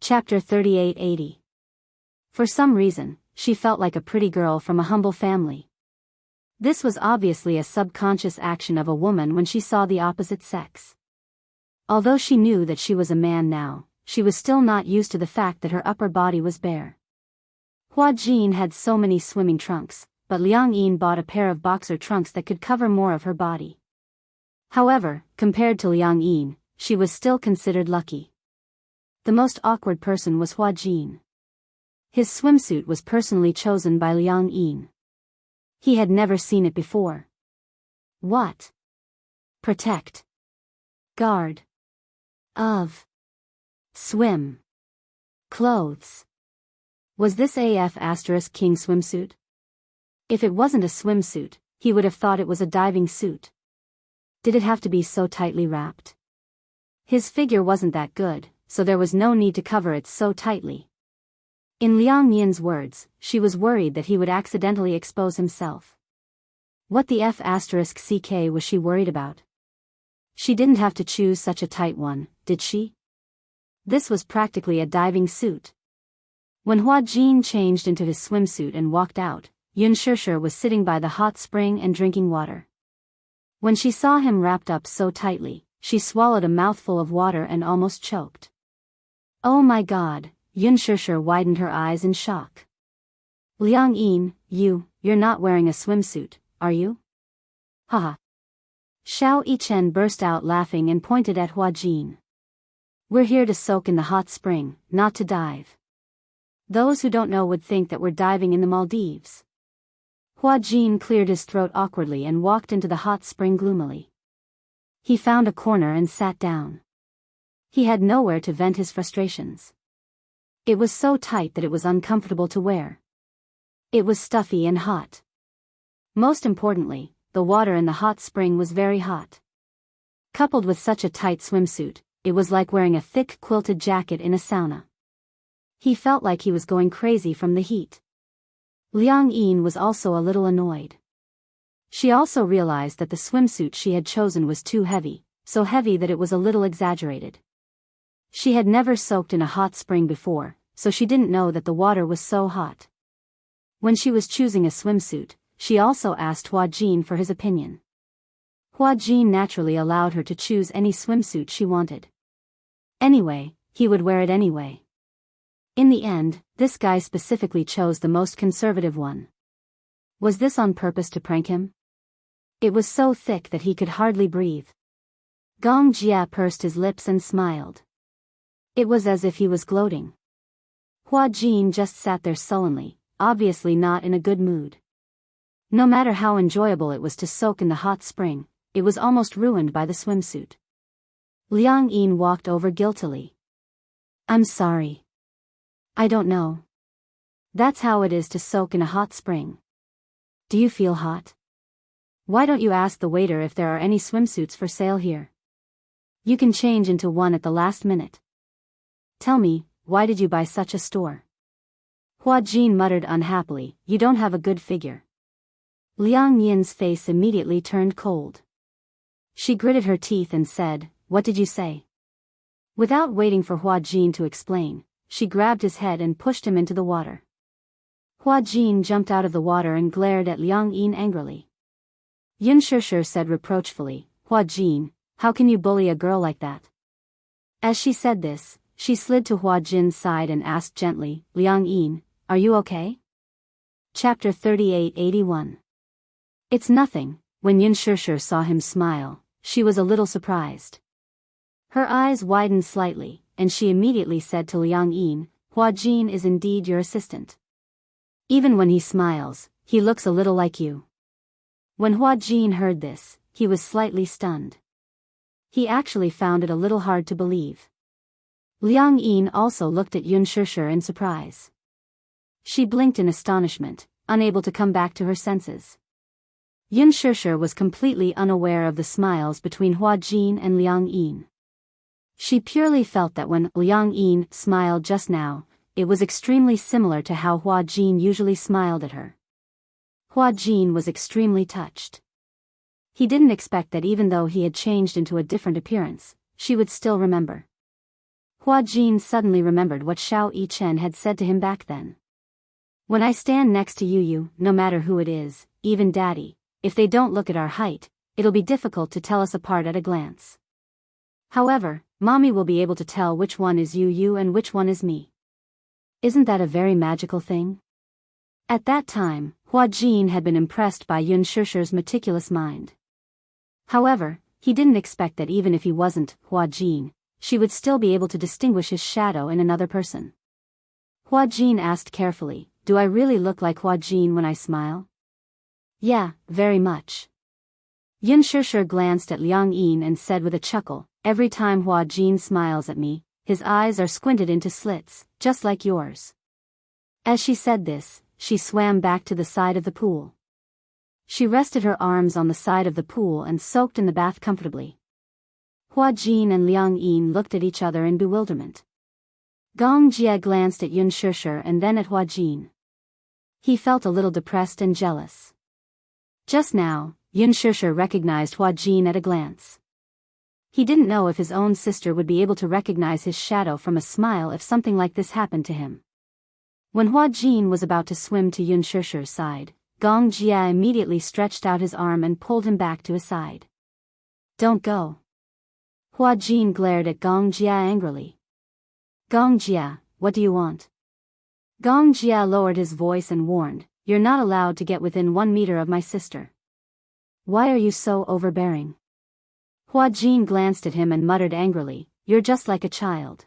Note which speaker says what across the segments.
Speaker 1: Chapter 3880. For some reason, she felt like a pretty girl from a humble family. This was obviously a subconscious action of a woman when she saw the opposite sex. Although she knew that she was a man now, she was still not used to the fact that her upper body was bare. Hua Jin had so many swimming trunks, but Liang Yin bought a pair of boxer trunks that could cover more of her body. However, compared to Liang Yin, she was still considered lucky. The most awkward person was Hua Jin. His swimsuit was personally chosen by Liang Yin. He had never seen it before. What? Protect. Guard. Of. Swim. Clothes. Was this AF** King swimsuit? If it wasn't a swimsuit, he would have thought it was a diving suit. Did it have to be so tightly wrapped? His figure wasn't that good, so there was no need to cover it so tightly. In Liang Yin's words, she was worried that he would accidentally expose himself. What the F*** was she worried about? She didn't have to choose such a tight one, did she? This was practically a diving suit. When Hua Jin changed into his swimsuit and walked out, Yun Shishir was sitting by the hot spring and drinking water. When she saw him wrapped up so tightly, she swallowed a mouthful of water and almost choked. Oh my God, Yun Shishir widened her eyes in shock. Liang Yin, you're not wearing a swimsuit, are you? Haha. Xiao Yichen burst out laughing and pointed at Hua Jin. We're here to soak in the hot spring, not to dive. Those who don't know would think that we're diving in the Maldives. Hua Jin cleared his throat awkwardly and walked into the hot spring gloomily. He found a corner and sat down. He had nowhere to vent his frustrations. It was so tight that it was uncomfortable to wear. It was stuffy and hot. Most importantly, the water in the hot spring was very hot. Coupled with such a tight swimsuit, it was like wearing a thick quilted jacket in a sauna. He felt like he was going crazy from the heat. Liang Yin was also a little annoyed. She also realized that the swimsuit she had chosen was too heavy, so heavy that it was a little exaggerated. She had never soaked in a hot spring before, so she didn't know that the water was so hot. When she was choosing a swimsuit, she also asked Hua Jin for his opinion. Hua Jin naturally allowed her to choose any swimsuit she wanted. Anyway, he would wear it anyway. In the end, this guy specifically chose the most conservative one. Was this on purpose to prank him? It was so thick that he could hardly breathe. Gong Jia pursed his lips and smiled. It was as if he was gloating. Hua Jin just sat there sullenly, obviously not in a good mood. No matter how enjoyable it was to soak in the hot spring, it was almost ruined by the swimsuit. Liang Yin walked over guiltily. I'm sorry. I don't know. That's how it is to soak in a hot spring. Do you feel hot? Why don't you ask the waiter if there are any swimsuits for sale here? You can change into one at the last minute. Tell me, why did you buy such a store? Hua Jin muttered unhappily, you don't have a good figure. Liang Yin's face immediately turned cold. She gritted her teeth and said, what did you say? Without waiting for Hua Jin to explain, she grabbed his head and pushed him into the water. Hua Jin jumped out of the water and glared at Liang Yin angrily. Yun Shishir said reproachfully, Hua Jin, how can you bully a girl like that? As she said this, she slid to Hua Jin's side and asked gently, Liang Yin, are you okay? Chapter 3881. It's nothing. When Yun Shishir saw him smile, she was a little surprised. Her eyes widened slightly, and she immediately said to Liang Yin, Hua Jin is indeed your assistant. Even when he smiles, he looks a little like you. When Hua Jin heard this, he was slightly stunned. He actually found it a little hard to believe. Liang Yin also looked at Yun Shishir in surprise. She blinked in astonishment, unable to come back to her senses. Yun Shishir was completely unaware of the smiles between Hua Jin and Liang Yin. She purely felt that when Liang Yin smiled just now, it was extremely similar to how Hua Jin usually smiled at her. Hua Jin was extremely touched. He didn't expect that even though he had changed into a different appearance, she would still remember. Hua Jin suddenly remembered what Xiao Yichen had said to him back then. When I stand next to you, no matter who it is, even Daddy, if they don't look at our height, it'll be difficult to tell us apart at a glance. However, Mommy will be able to tell which one is you and which one is me. Isn't that a very magical thing? At that time, Hua Jin had been impressed by Yun Shusher's meticulous mind. However, he didn't expect that even if he wasn't Hua Jin, she would still be able to distinguish his shadow in another person. Hua Jin asked carefully, "Do I really look like Hua Jin when I smile?" "Yeah, very much." Yun Shusher glanced at Liang Yin and said with a chuckle, "Every time Hua Jin smiles at me, his eyes are squinted into slits, just like yours." As she said this, she swam back to the side of the pool. She rested her arms on the side of the pool and soaked in the bath comfortably. Hua Jin and Liang Yin looked at each other in bewilderment. Gong Jie glanced at Yun Shusher and then at Hua Jin. He felt a little depressed and jealous. Just now, Yun Shusher recognized Hua Jin at a glance. He didn't know if his own sister would be able to recognize his shadow from a smile if something like this happened to him. When Hua Jin was about to swim to Yun Shusher's side, Gong Jie immediately stretched out his arm and pulled him back to his side. "Don't go." Hua Jin glared at Gong Jie angrily. "Gong Jie, what do you want?" Gong Jie lowered his voice and warned, "You're not allowed to get within 1 meter of my sister." "Why are you so overbearing?" Hua Jin glanced at him and muttered angrily, "You're just like a child."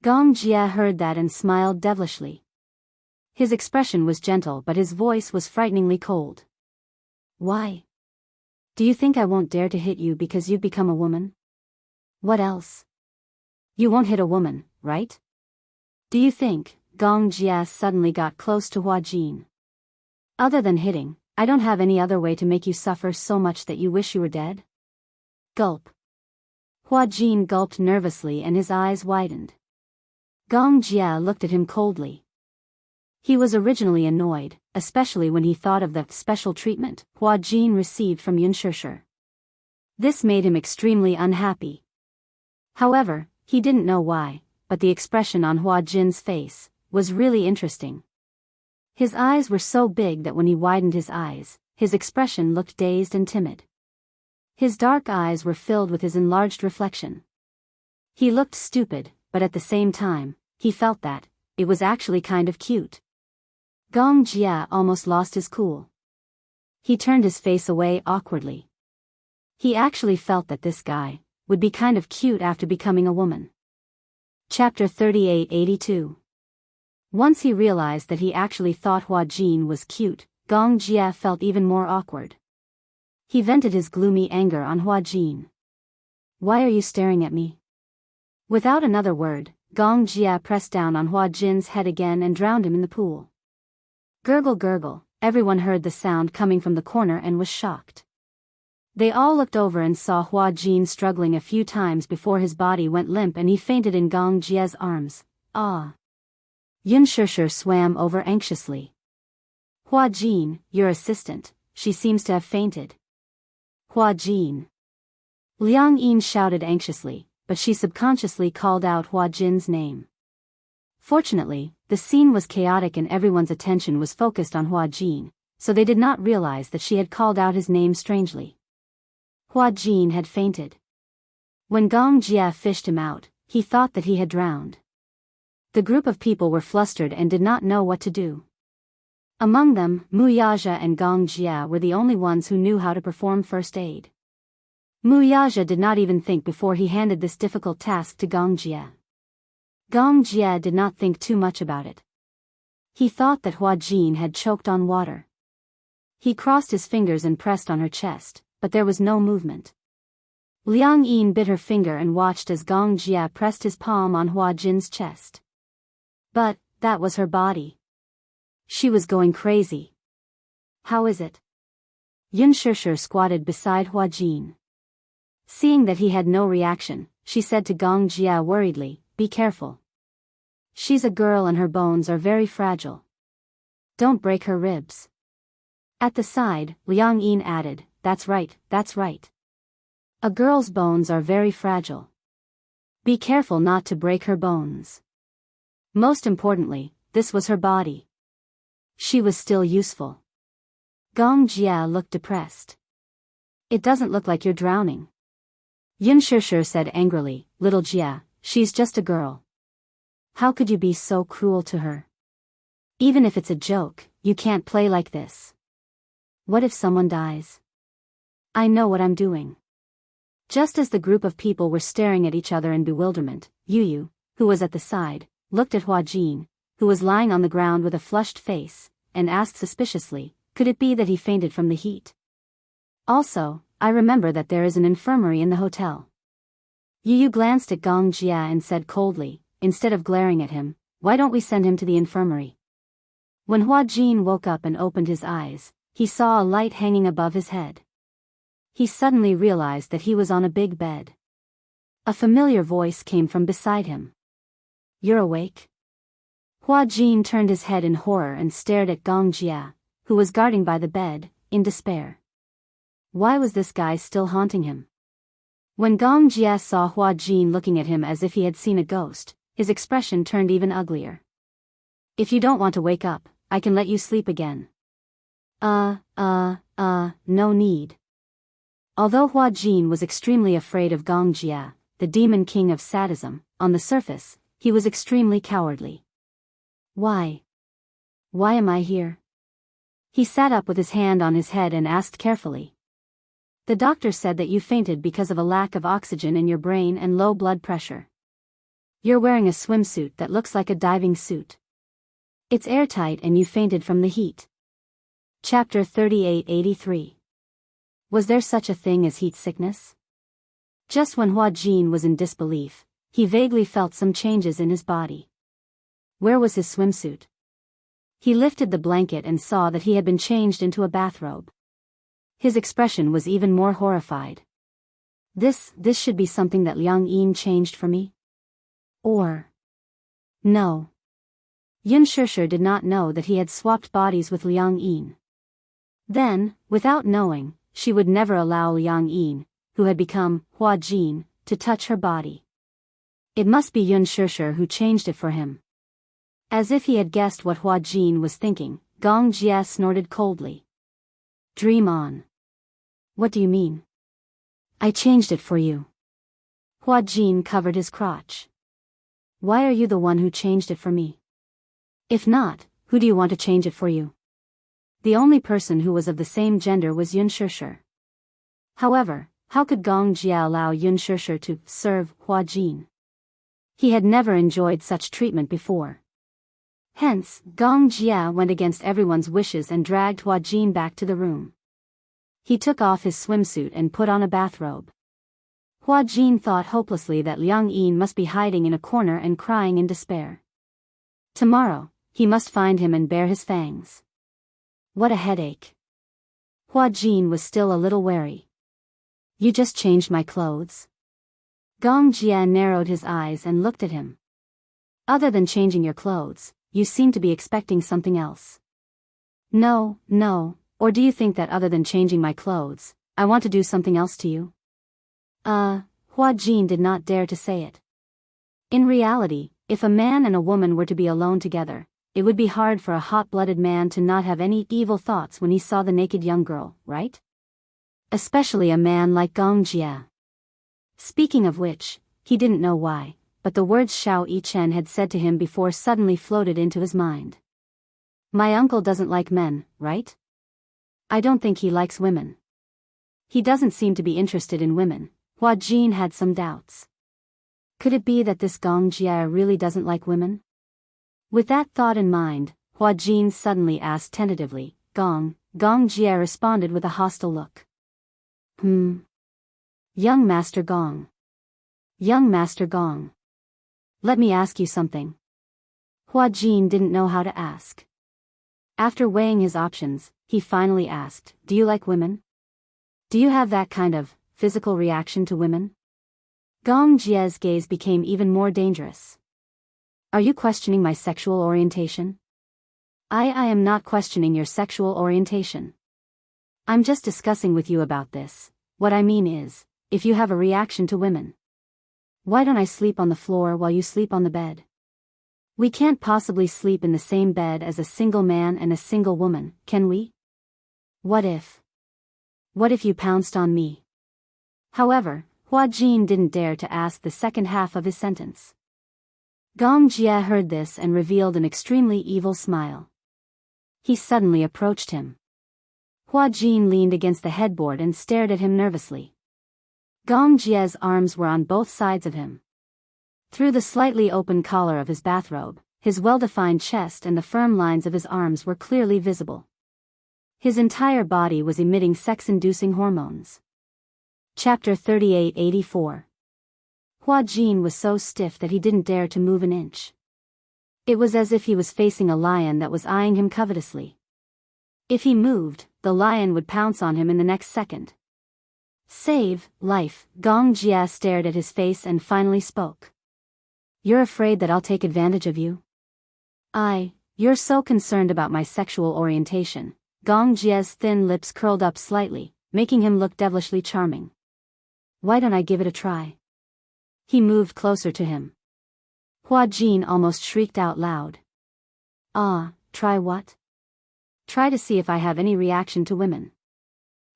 Speaker 1: Gong Jie heard that and smiled devilishly. His expression was gentle but his voice was frighteningly cold. "Why? Do you think I won't dare to hit you because you've become a woman? What else? You won't hit a woman, right? Do you think?" Gong Jie suddenly got close to Hua Jin. "Other than hitting, I don't have any other way to make you suffer so much that you wish you were dead?" Gulp. Hua Jin gulped nervously and his eyes widened. Gong Jie looked at him coldly. He was originally annoyed, especially when he thought of the special treatment Hua Jin received from Yun Shusher. This made him extremely unhappy. However, he didn't know why, but the expression on Hua Jin's face was really interesting. His eyes were so big that when he widened his eyes, his expression looked dazed and timid. His dark eyes were filled with his enlarged reflection. He looked stupid, but at the same time, he felt that it was actually kind of cute. Gong Jie almost lost his cool. He turned his face away awkwardly. He actually felt that this guy would be kind of cute after becoming a woman. Chapter 3882. Once he realized that he actually thought Hua Jin was cute, Gong Jie felt even more awkward. He vented his gloomy anger on Hua Jin. "Why are you staring at me?" Without another word, Gong Jie pressed down on Hua Jin's head again and drowned him in the pool. Gurgle gurgle, everyone heard the sound coming from the corner and was shocked. They all looked over and saw Hua Jin struggling a few times before his body went limp and he fainted in Gong Jie's arms. "Ah." Yun Shusher swam over anxiously. "Hua Jin, your assistant, she seems to have fainted." "Hua Jin." Liang Yin shouted anxiously, but she subconsciously called out Hua Jin's name. Fortunately, the scene was chaotic and everyone's attention was focused on Hua Jin, so they did not realize that she had called out his name strangely. Hua Jin had fainted. When Gong Jie fished him out, he thought that he had drowned. The group of people were flustered and did not know what to do. Among them, Mu Yaja and Gong Jie were the only ones who knew how to perform first aid. Mu Yaja did not even think before he handed this difficult task to Gong Jie. Gong Jie did not think too much about it. He thought that Hua Jin had choked on water. He crossed his fingers and pressed on her chest, but there was no movement. Liang Yin bit her finger and watched as Gong Jie pressed his palm on Hua Jin's chest. But that was her body. She was going crazy. "How is it?" Yun Shusher squatted beside Hua Jin. Seeing that he had no reaction, she said to Gong Jie worriedly, "Be careful. She's a girl and her bones are very fragile. Don't break her ribs." At the side, Liang Yin added, "That's right, that's right. A girl's bones are very fragile." Be careful not to break her bones. Most importantly, this was her body. She was still useful. Gong Jia looked depressed. It doesn't look like you're drowning. Yun Shishir said angrily, little Jia, she's just a girl. How could you be so cruel to her? Even if it's a joke, you can't play like this. What if someone dies? I know what I'm doing. Just as the group of people were staring at each other in bewilderment, Yu, who was at the side, looked at Hua Jin, who was lying on the ground with a flushed face, and asked suspiciously, could it be that he fainted from the heat? Also, I remember that there is an infirmary in the hotel. Yu glanced at Gong Jia and said coldly, instead of glaring at him, why don't we send him to the infirmary? When Hua Jin woke up and opened his eyes, he saw a light hanging above his head. He suddenly realized that he was on a big bed. A familiar voice came from beside him. You're awake? Hua Jin turned his head in horror and stared at Gong Jia, who was guarding by the bed, in despair. Why was this guy still haunting him? When Gong Jia saw Hua Jin looking at him as if he had seen a ghost, his expression turned even uglier. If you don't want to wake up, I can let you sleep again. No need. Although Hua Jin was extremely afraid of Gong Jia, the demon king of sadism, on the surface, he was extremely cowardly. Why? Why am I here? He sat up with his hand on his head and asked carefully. The doctor said that you fainted because of a lack of oxygen in your brain and low blood pressure. You're wearing a swimsuit that looks like a diving suit. It's airtight and you fainted from the heat. Chapter 3883. Was there such a thing as heat sickness? Just when Hua Jin was in disbelief, he vaguely felt some changes in his body. Where was his swimsuit? He lifted the blanket and saw that he had been changed into a bathrobe. His expression was even more horrified. This should be something that Liang Yin changed for me? Or... No. Yun Shishir did not know that he had swapped bodies with Liang Yin. Then, without knowing, she would never allow Liang Yin, who had become Hua Jin, to touch her body. It must be Yun Shishir who changed it for him. As if he had guessed what Hua Jin was thinking, Gong Jia snorted coldly. Dream on. What do you mean? I changed it for you. Hua Jin covered his crotch. Why are you the one who changed it for me? If not, who do you want to change it for you? The only person who was of the same gender was Yun Shishir. However, how could Gong Jia allow Yun Shishir to serve Hua Jin? He had never enjoyed such treatment before. Hence, Gong Jia went against everyone's wishes and dragged Hua Jin back to the room. He took off his swimsuit and put on a bathrobe. Hua Jin thought hopelessly that Liang Yin must be hiding in a corner and crying in despair. Tomorrow, he must find him and bare his fangs. What a headache. Hua Jin was still a little wary. You just changed my clothes? Gong Jia narrowed his eyes and looked at him. Other than changing your clothes, you seem to be expecting something else. No, or do you think that other than changing my clothes, I want to do something else to you? Hua Jin did not dare to say it. In reality, if a man and a woman were to be alone together, it would be hard for a hot-blooded man to not have any evil thoughts when he saw the naked young girl, right? Especially a man like Gong Jia. Speaking of which, he didn't know why, but the words Xiao Yichen had said to him before suddenly floated into his mind. My uncle doesn't like men, right? I don't think he likes women. He doesn't seem to be interested in women. Hua Jin had some doubts. Could it be that this Gong Jia really doesn't like women? With that thought in mind, Hua Jin suddenly asked tentatively, Gong Jia responded with a hostile look. Young Master Gong. Young Master Gong. Let me ask you something. Hua Jin didn't know how to ask. After weighing his options, he finally asked, do you like women? Do you have that kind of physical reaction to women? Gong Jia's gaze became even more dangerous. Are you questioning my sexual orientation? I am not questioning your sexual orientation. I'm just discussing with you about this. What I mean is, if you have a reaction to women. Why don't I sleep on the floor while you sleep on the bed? We can't possibly sleep in the same bed as a single man and a single woman, can we? What if you pounced on me? However, Hua Jin didn't dare to ask the second half of his sentence. Gong Jie heard this and revealed an extremely evil smile. He suddenly approached him. Hua Jin leaned against the headboard and stared at him nervously. Gong Jie's arms were on both sides of him. Through the slightly open collar of his bathrobe, his well-defined chest and the firm lines of his arms were clearly visible. His entire body was emitting sex-inducing hormones. Chapter 3884. Hua Jin was so stiff that he didn't dare to move an inch. It was as if he was facing a lion that was eyeing him covetously. If he moved, the lion would pounce on him in the next second. Save life, Gong Jie stared at his face and finally spoke. You're afraid that I'll take advantage of you? You're so concerned about my sexual orientation. Gong Jie's thin lips curled up slightly, making him look devilishly charming. Why don't I give it a try? He moved closer to him. Hua Jin almost shrieked out loud. Try what? Try to see if I have any reaction to women.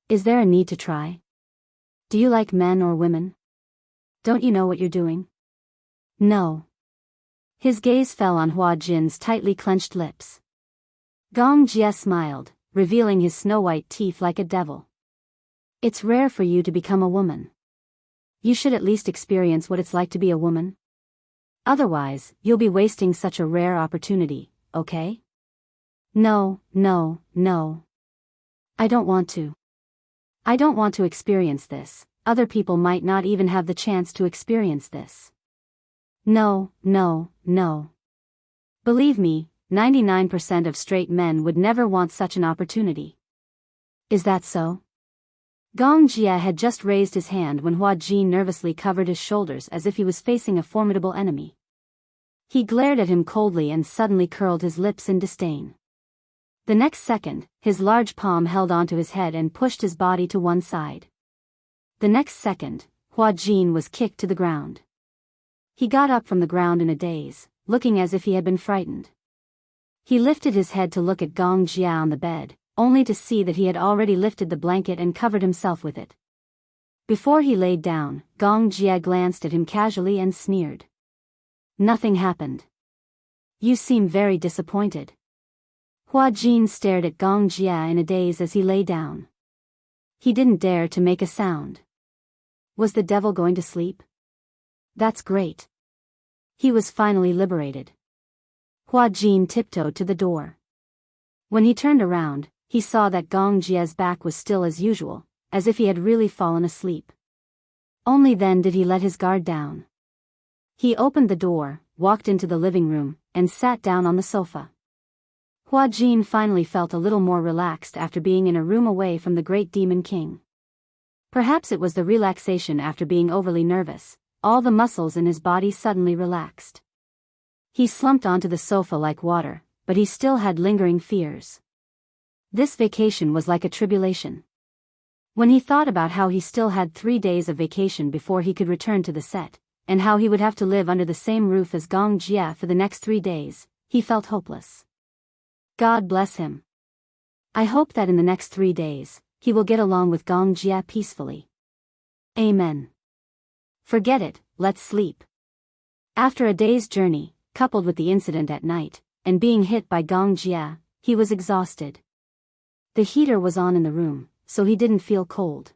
Speaker 1: Is there a need to try? Do you like men or women? Don't you know what you're doing? No. His gaze fell on Hua Jin's tightly clenched lips. Gong Jie smiled, revealing his snow-white teeth like a devil. It's rare for you to become a woman. You should at least experience what it's like to be a woman. Otherwise, you'll be wasting such a rare opportunity, okay? No. I don't want to. I don't want to experience this. Other people might not even have the chance to experience this. No. Believe me, 99% of straight men would never want such an opportunity. Is that so? Gong Jie had just raised his hand when Hua Jin nervously covered his shoulders as if he was facing a formidable enemy. He glared at him coldly and suddenly curled his lips in disdain. The next second, his large palm held onto his head and pushed his body to one side. The next second, Hua Jin was kicked to the ground. He got up from the ground in a daze, looking as if he had been frightened. He lifted his head to look at Gong Jie on the bed, only to see that he had already lifted the blanket and covered himself with it. Before he laid down, Gong Jie glanced at him casually and sneered. Nothing happened. You seem very disappointed. Hua Jin stared at Gong Jie in a daze as he lay down. He didn't dare to make a sound. Was the devil going to sleep? That's great. He was finally liberated. Hua Jin tiptoed to the door. When he turned around, he saw that Gong Jie's back was still as usual, as if he had really fallen asleep. Only then did he let his guard down. He opened the door, walked into the living room, and sat down on the sofa. Hua Jin finally felt a little more relaxed after being in a room away from the great demon king. Perhaps it was the relaxation after being overly nervous. All the muscles in his body suddenly relaxed. He slumped onto the sofa like water, but he still had lingering fears. This vacation was like a tribulation. When he thought about how he still had 3 days of vacation before he could return to the set, and how he would have to live under the same roof as Gong Jie for the next 3 days, he felt hopeless. God bless him. I hope that in the next 3 days, he will get along with Gong Jie peacefully. Amen. Forget it, let's sleep. After a day's journey, coupled with the incident at night, and being hit by Gong Jie, he was exhausted. The heater was on in the room, so he didn't feel cold.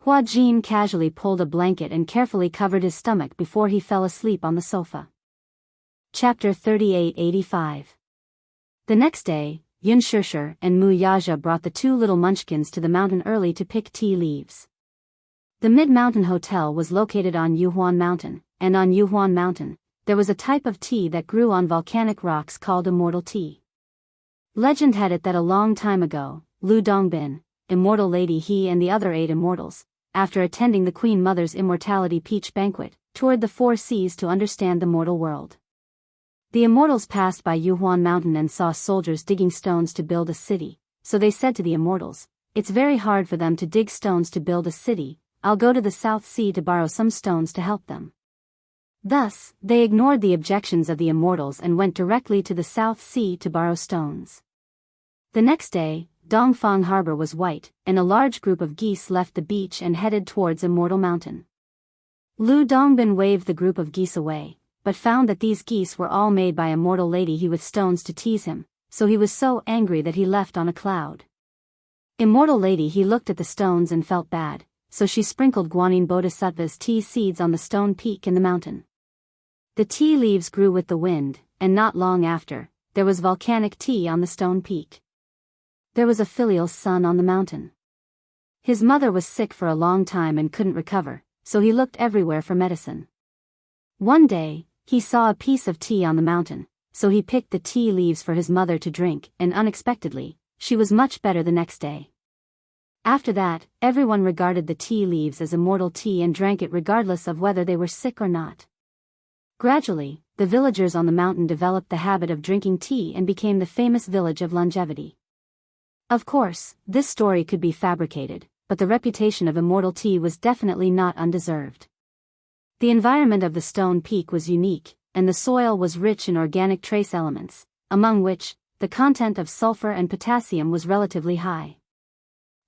Speaker 1: Hua Jin casually pulled a blanket and carefully covered his stomach before he fell asleep on the sofa. Chapter 3885. The next day, Yun Shishir and Mu Yaja brought the 2 little munchkins to the mountain early to pick tea leaves. The Mid-Mountain Hotel was located on Yuhuan Mountain, and on Yuhuan Mountain, there was a type of tea that grew on volcanic rocks called immortal tea. Legend had it that a long time ago, Lu Dongbin, immortal lady he and the other 8 immortals, after attending the Queen Mother's immortality peach banquet, toured the 4 seas to understand the mortal world. The immortals passed by Yuhuan Mountain and saw soldiers digging stones to build a city, so they said to the immortals, "It's very hard for them to dig stones to build a city, I'll go to the South Sea to borrow some stones to help them." Thus, they ignored the objections of the immortals and went directly to the South Sea to borrow stones. The next day, Dongfang Harbor was white, and a large group of geese left the beach and headed towards Immortal Mountain. Lu Dongbin waved the group of geese away, but found that these geese were all made by Immortal Lady He with stones to tease him, so he was so angry that he left on a cloud. Immortal Lady He looked at the stones and felt bad, so she sprinkled Guanyin Bodhisattva's tea seeds on the stone peak in the mountain. The tea leaves grew with the wind, and not long after, there was volcanic tea on the stone peak. There was a filial son on the mountain. His mother was sick for a long time and couldn't recover, so he looked everywhere for medicine. One day, he saw a piece of tea on the mountain, so he picked the tea leaves for his mother to drink, and unexpectedly, she was much better the next day. After that, everyone regarded the tea leaves as immortal tea and drank it regardless of whether they were sick or not. Gradually, the villagers on the mountain developed the habit of drinking tea and became the famous village of longevity. Of course, this story could be fabricated, but the reputation of immortal tea was definitely not undeserved. The environment of the stone peak was unique, and the soil was rich in organic trace elements, among which, the content of sulfur and potassium was relatively high.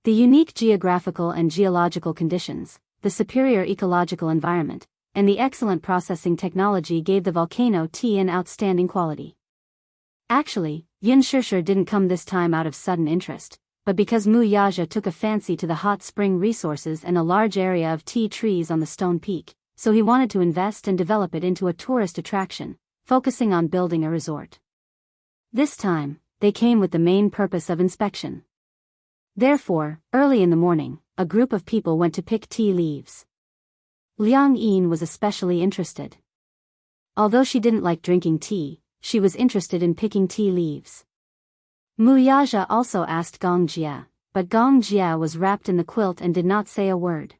Speaker 1: The unique geographical and geological conditions, the superior ecological environment, and the excellent processing technology gave the volcano tea an outstanding quality. Actually, Yin Shishir didn't come this time out of sudden interest, but because Mu Yaja took a fancy to the hot spring resources and a large area of tea trees on the stone peak, so he wanted to invest and develop it into a tourist attraction, focusing on building a resort. This time, they came with the main purpose of inspection. Therefore, early in the morning, a group of people went to pick tea leaves. Liang Yin was especially interested. Although she didn't like drinking tea, she was interested in picking tea leaves. Mu Yaja also asked Gong Jia, but Gong Jia was wrapped in the quilt and did not say a word.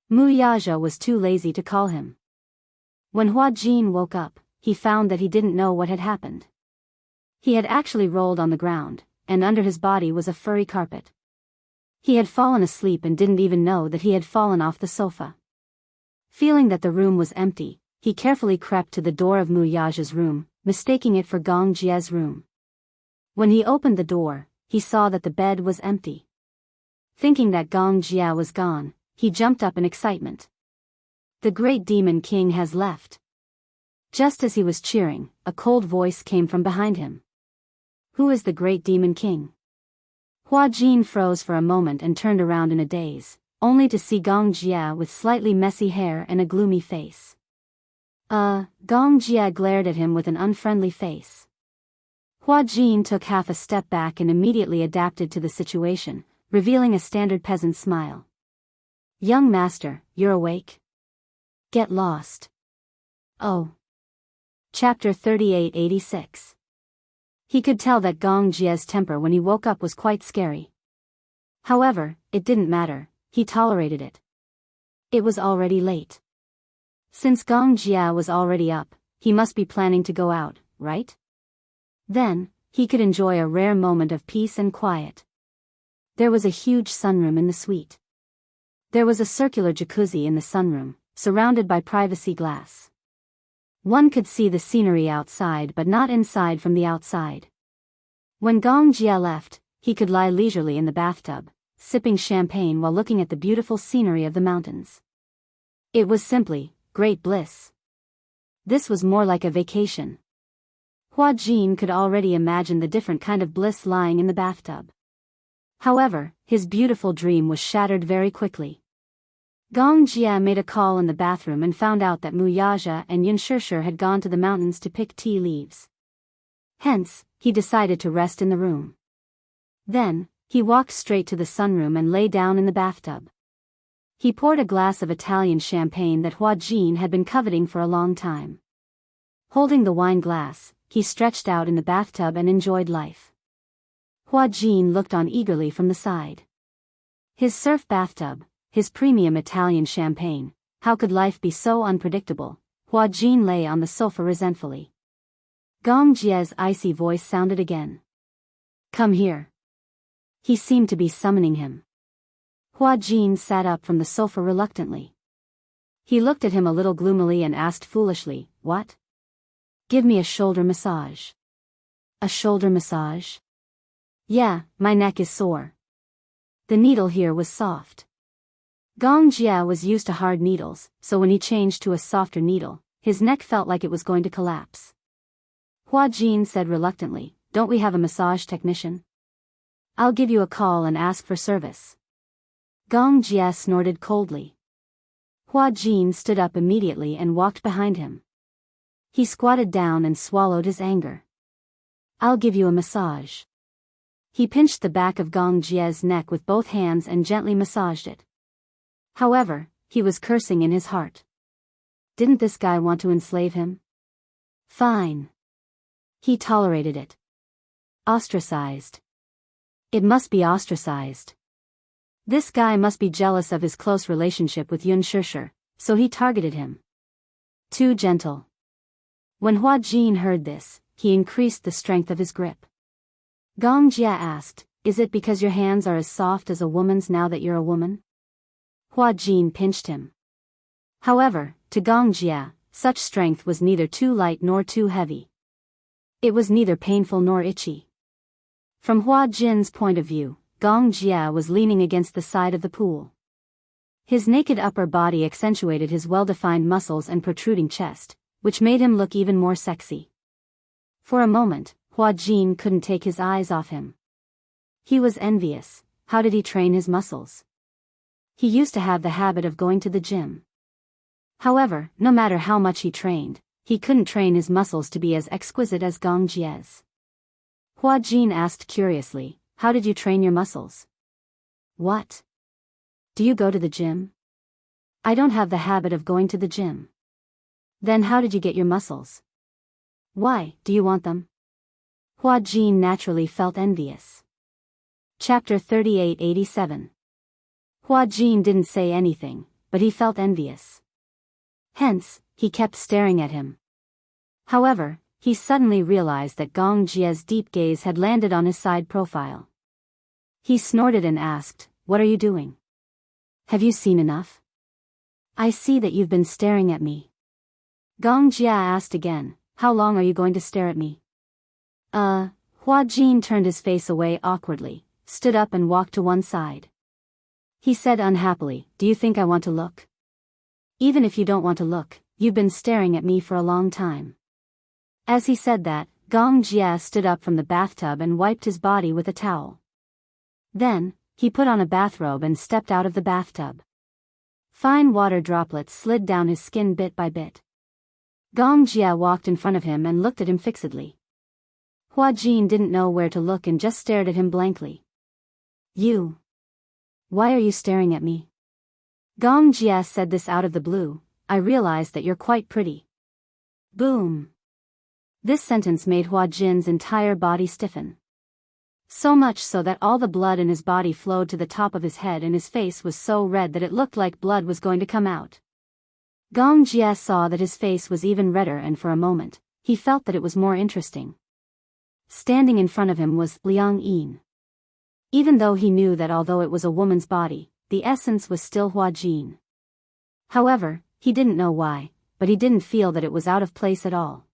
Speaker 1: Mu Yaja was too lazy to call him. When Hua Jin woke up, he found that he didn't know what had happened. He had actually rolled on the ground, and under his body was a furry carpet. He had fallen asleep and didn't even know that he had fallen off the sofa. Feeling that the room was empty, he carefully crept to the door of Mu Yaja's room, mistaking it for Gong Jia's room. When he opened the door, he saw that the bed was empty. Thinking that Gong Jia was gone, he jumped up in excitement. The great demon king has left. Just as he was cheering, a cold voice came from behind him. Who is the great demon king? Hua Jin froze for a moment and turned around in a daze, only to see Gong Jia with slightly messy hair and a gloomy face. Gong Jia glared at him with an unfriendly face. Hua Jin took half a step back and immediately adapted to the situation, revealing a standard peasant smile. Young master, you're awake? Get lost. Oh. Chapter 3886. He could tell that Gong Jia's temper when he woke up was quite scary. However, it didn't matter, he tolerated it. It was already late. Since Gong Jia was already up, he must be planning to go out, right? Then, he could enjoy a rare moment of peace and quiet. There was a huge sunroom in the suite. There was a circular jacuzzi in the sunroom, surrounded by privacy glass. One could see the scenery outside but not inside from the outside. When Gong Jia left, he could lie leisurely in the bathtub, sipping champagne while looking at the beautiful scenery of the mountains. It was simply great bliss. This was more like a vacation. Hua Jin could already imagine the different kind of bliss lying in the bathtub. However, his beautiful dream was shattered very quickly. Gong Jia made a call in the bathroom and found out that Mu Yaja and Yin Shishir had gone to the mountains to pick tea leaves. Hence, he decided to rest in the room. Then, he walked straight to the sunroom and lay down in the bathtub. He poured a glass of Italian champagne that Hua Jin had been coveting for a long time. Holding the wine glass, he stretched out in the bathtub and enjoyed life. Hua Jin looked on eagerly from the side. His surf bathtub, his premium Italian champagne, how could life be so unpredictable? Hua Jin lay on the sofa resentfully. Gong Jia's icy voice sounded again. Come here. He seemed to be summoning him. Hua Jin sat up from the sofa reluctantly. He looked at him a little gloomily and asked foolishly, "What?" "Give me a shoulder massage." "A shoulder massage?" "Yeah, my neck is sore." The needle here was soft. Gong Jia was used to hard needles, so when he changed to a softer needle, his neck felt like it was going to collapse. Hua Jin said reluctantly, "Don't we have a massage technician? I'll give you a call and ask for service." Gong Jia snorted coldly. Hua Jin stood up immediately and walked behind him. He squatted down and swallowed his anger. "I'll give you a massage." He pinched the back of Gong Jia's neck with both hands and gently massaged it. However, he was cursing in his heart. Didn't this guy want to enslave him? Fine. He tolerated it. Ostracized. It must be ostracized. This guy must be jealous of his close relationship with Yun Shishir, so he targeted him. Too gentle. When Hua Jin heard this, he increased the strength of his grip. Gong Jia asked, "Is it because your hands are as soft as a woman's now that you're a woman?" Hua Jin pinched him. However, to Gong Jia, such strength was neither too light nor too heavy. It was neither painful nor itchy. From Hua Jin's point of view, Gong Jia was leaning against the side of the pool. His naked upper body accentuated his well-defined muscles and protruding chest, which made him look even more sexy. For a moment, Hua Jin couldn't take his eyes off him. He was envious. How did he train his muscles? He used to have the habit of going to the gym. However, no matter how much he trained, he couldn't train his muscles to be as exquisite as Gong Jia's. Hua Jin asked curiously, "How did you train your muscles?" "What? Do you go to the gym?" "I don't have the habit of going to the gym." "Then how did you get your muscles?" "Why, do you want them?" Hua Jin naturally felt envious. Chapter 3887. Hua Jin didn't say anything, but he felt envious. Hence, he kept staring at him. However, he suddenly realized that Gong Jia's deep gaze had landed on his side profile. He snorted and asked, "What are you doing? Have you seen enough? I see that you've been staring at me." Gong Jia asked again, "How long are you going to stare at me?" Hua Jin turned his face away awkwardly, stood up and walked to one side. He said unhappily, "Do you think I want to look?" "Even if you don't want to look, you've been staring at me for a long time." As he said that, Gong Jia stood up from the bathtub and wiped his body with a towel. Then, he put on a bathrobe and stepped out of the bathtub. Fine water droplets slid down his skin bit by bit. Gong Jia walked in front of him and looked at him fixedly. Hua Jin didn't know where to look and just stared at him blankly. "You. Why are you staring at me?" Gong Jia said this out of the blue. "I realized that you're quite pretty." Boom. This sentence made Hua Jin's entire body stiffen. So much so that all the blood in his body flowed to the top of his head and his face was so red that it looked like blood was going to come out. Gong Jia saw that his face was even redder and for a moment, he felt that it was more interesting. Standing in front of him was Liang Yin. Even though he knew that although it was a woman's body, the essence was still Hua Jin. However, he didn't know why, but he didn't feel that it was out of place at all.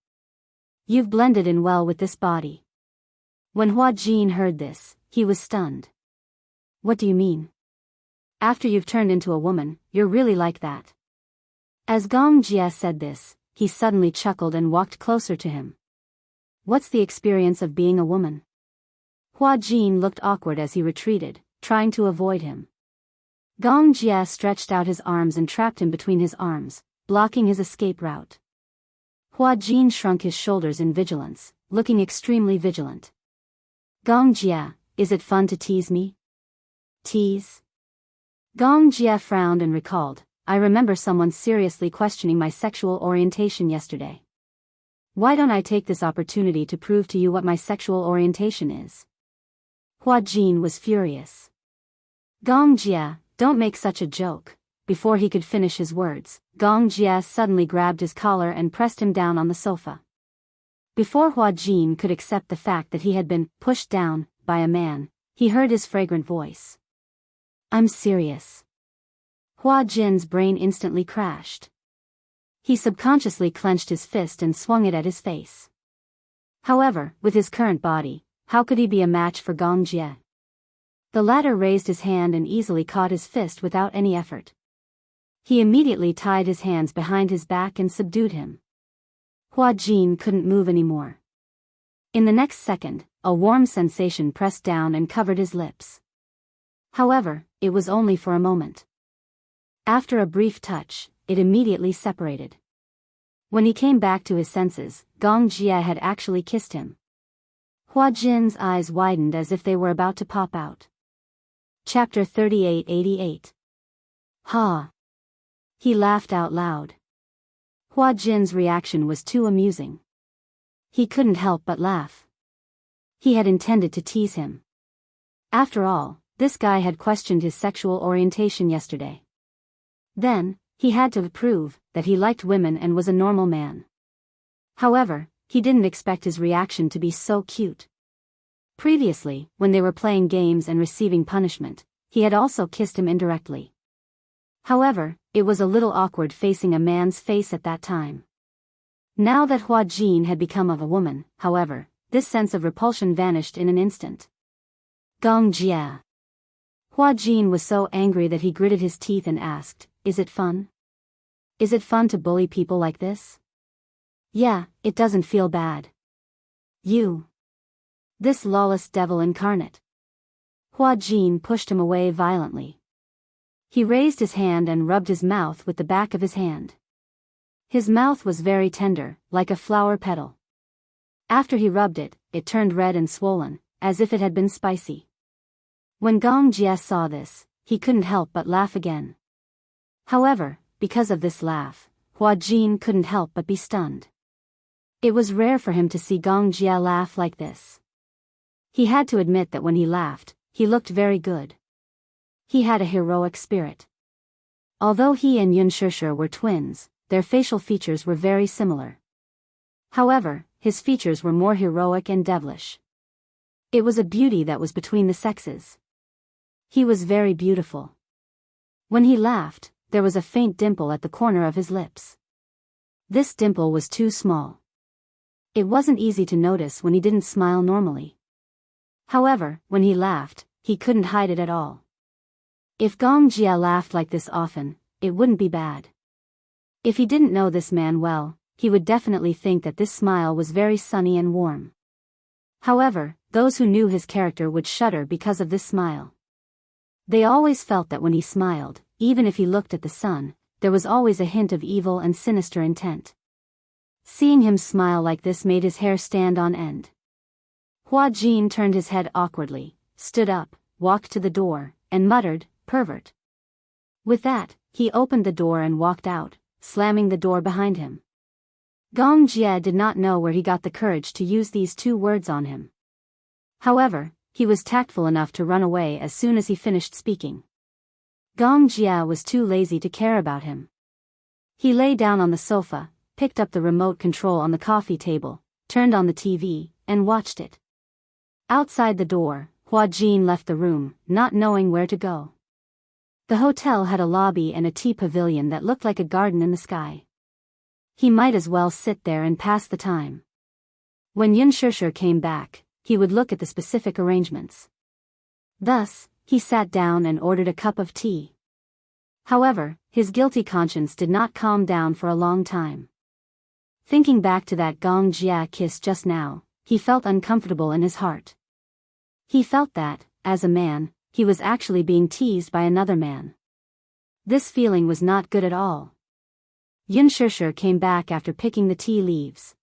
Speaker 1: "You've blended in well with this body." When Hua Jin heard this, he was stunned. "What do you mean? After you've turned into a woman, you're really like that?" As Gong Jia said this, he suddenly chuckled and walked closer to him. "What's the experience of being a woman?" Hua Jin looked awkward as he retreated, trying to avoid him. Gong Jia stretched out his arms and trapped him between his arms, blocking his escape route. Hua Jin shrunk his shoulders in vigilance, looking extremely vigilant. "Gong Jia, is it fun to tease me?" "Tease?" Gong Jia frowned and recalled, "I remember someone seriously questioning my sexual orientation yesterday. Why don't I take this opportunity to prove to you what my sexual orientation is?" Hua Jin was furious. "Gong Jia, don't make such a joke." Before he could finish his words, Gong Jia suddenly grabbed his collar and pressed him down on the sofa. Before Hua Jin could accept the fact that he had been pushed down by a man, he heard his fragrant voice. "I'm serious." Hua Jin's brain instantly crashed. He subconsciously clenched his fist and swung it at his face. However, with his current body, how could he be a match for Gong Jie? The latter raised his hand and easily caught his fist without any effort. He immediately tied his hands behind his back and subdued him. Hua Jin couldn't move anymore. In the next second, a warm sensation pressed down and covered his lips. However, it was only for a moment. After a brief touch, it immediately separated. When he came back to his senses, Gong Jie had actually kissed him. Hua Jin's eyes widened as if they were about to pop out. Chapter 3888. Ha! He laughed out loud. Hua Jin's reaction was too amusing. He couldn't help but laugh. He had intended to tease him. After all, this guy had questioned his sexual orientation yesterday. Then, he had to prove that he liked women and was a normal man. However, he didn't expect his reaction to be so cute. Previously, when they were playing games and receiving punishment, he had also kissed him indirectly. However, it was a little awkward facing a man's face at that time. Now that Hua Jin had become of a woman, however, this sense of repulsion vanished in an instant. Gong Jie. Hua Jin was so angry that he gritted his teeth and asked, "Is it fun? Is it fun to bully people like this?" "Yeah, it doesn't feel bad. You. This lawless devil incarnate." Hua Jin pushed him away violently. He raised his hand and rubbed his mouth with the back of his hand. His mouth was very tender, like a flower petal. After he rubbed it, it turned red and swollen, as if it had been spicy. When Gong Jie saw this, he couldn't help but laugh again. However, because of this laugh, Hua Jin couldn't help but be stunned. It was rare for him to see Gong Jie laugh like this. He had to admit that when he laughed, he looked very good. He had a heroic spirit. Although he and Yun Shishir were twins, their facial features were very similar. However, his features were more heroic and devilish. It was a beauty that was between the sexes. He was very beautiful. When he laughed, there was a faint dimple at the corner of his lips. This dimple was too small. It wasn't easy to notice when he didn't smile normally. However, when he laughed, he couldn't hide it at all. If Gong Jie laughed like this often, it wouldn't be bad. If he didn't know this man well, he would definitely think that this smile was very sunny and warm. However, those who knew his character would shudder because of this smile. They always felt that when he smiled, even if he looked at the sun, there was always a hint of evil and sinister intent. Seeing him smile like this made his hair stand on end. Hua Jin turned his head awkwardly, stood up, walked to the door, and muttered, "Pervert." With that, he opened the door and walked out, slamming the door behind him. Gong Jie did not know where he got the courage to use these two words on him. However, he was tactful enough to run away as soon as he finished speaking. Gong Jie was too lazy to care about him. He lay down on the sofa, picked up the remote control on the coffee table, turned on the TV, and watched it. Outside the door, Hua Jin left the room, not knowing where to go. The hotel had a lobby and a tea pavilion that looked like a garden in the sky. He might as well sit there and pass the time. When Yun Shishir came back, he would look at the specific arrangements. Thus, he sat down and ordered a cup of tea. However, his guilty conscience did not calm down for a long time. Thinking back to that Gong Jie kiss just now, he felt uncomfortable in his heart. He felt that, as a man, he was actually being teased by another man. This feeling was not good at all. Yun Shishir came back after picking the tea leaves.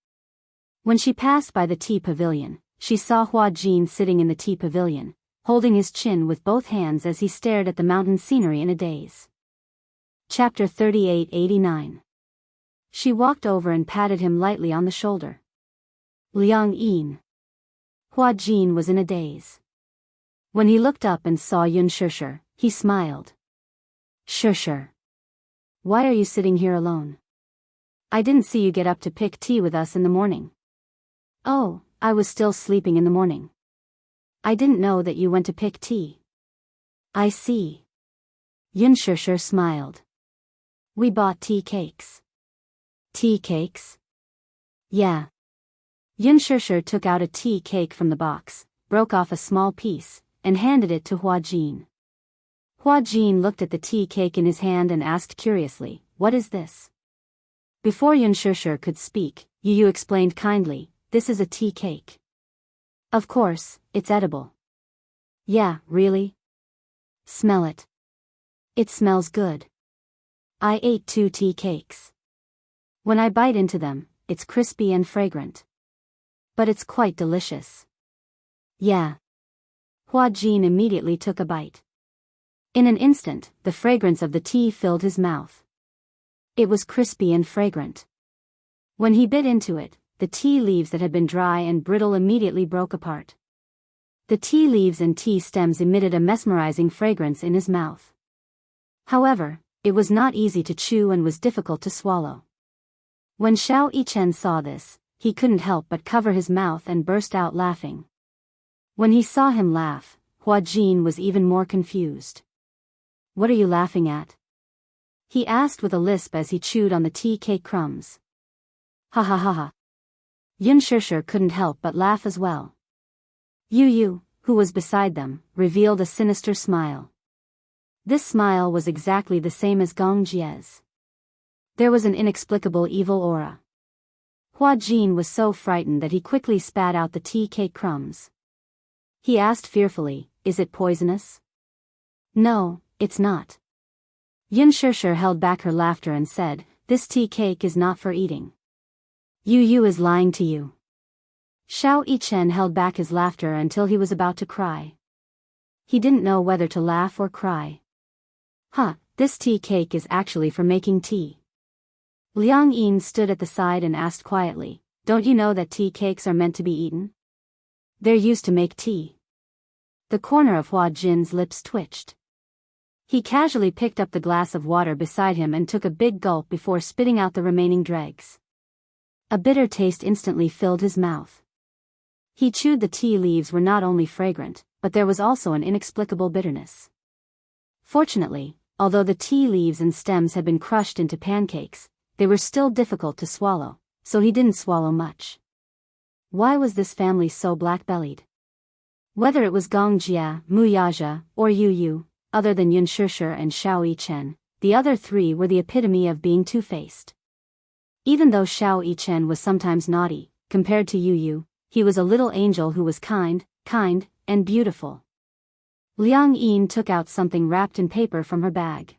Speaker 1: When she passed by the tea pavilion, she saw Hua Jin sitting in the tea pavilion, holding his chin with both hands as he stared at the mountain scenery in a daze. Chapter 3889. She walked over and patted him lightly on the shoulder. Liang Yin. Hua Jin was in a daze. When he looked up and saw Yun Shishir, he smiled. "Shishir. Why are you sitting here alone? I didn't see you get up to pick tea with us in the morning." "Oh, I was still sleeping in the morning. I didn't know that you went to pick tea." "I see. Yun Shishir smiled. We bought tea cakes. Tea cakes? Yeah. Yun Shishir took out a tea cake from the box, broke off a small piece, and handed it to Hua Jin. Hua Jin looked at the tea cake in his hand and asked curiously, "What is this?" Before Yun Shishir could speak, Yu explained kindly, "This is a tea cake. Of course, it's edible." "Yeah, really? Smell it. It smells good. I ate 2 tea cakes. When I bite into them, it's crispy and fragrant. But it's quite delicious." "Yeah." Hua Jin immediately took a bite. In an instant, the fragrance of the tea filled his mouth. It was crispy and fragrant. When he bit into it, the tea leaves that had been dry and brittle immediately broke apart. The tea leaves and tea stems emitted a mesmerizing fragrance in his mouth. However, it was not easy to chew and was difficult to swallow. When Xiao Yichen saw this, he couldn't help but cover his mouth and burst out laughing. When he saw him laugh, Hua Jin was even more confused. "What are you laughing at?" he asked with a lisp as he chewed on the tea cake crumbs. "Ha ha ha ha." Yun Shishir couldn't help but laugh as well. Yu, who was beside them, revealed a sinister smile. This smile was exactly the same as Gong Jie's. There was an inexplicable evil aura. Hua Jin was so frightened that he quickly spat out the tea cake crumbs. He asked fearfully, "Is it poisonous?" "No, it's not." Yun Shishir held back her laughter and said, "This tea cake is not for eating. Yu is lying to you." Xiao Yichen held back his laughter until he was about to cry. He didn't know whether to laugh or cry. This tea cake is actually for making tea." Liang Yin stood at the side and asked quietly, "Don't you know that tea cakes are meant to be eaten? They're used to make tea." The corner of Hua Jin's lips twitched. He casually picked up the glass of water beside him and took a big gulp before spitting out the remaining dregs. A bitter taste instantly filled his mouth. He chewed the tea leaves were not only fragrant, but there was also an inexplicable bitterness. Fortunately, although the tea leaves and stems had been crushed into pancakes, they were still difficult to swallow, so he didn't swallow much. Why was this family so black-bellied? Whether it was Gong Jia, Mu Yaja, or Yu, other than Yun Shishir and Xiao Yichen, the other 3 were the epitome of being two-faced. Even though Xiao Yichen was sometimes naughty, compared to Yu, he was a little angel who was kind, and beautiful. Liang Yin took out something wrapped in paper from her bag.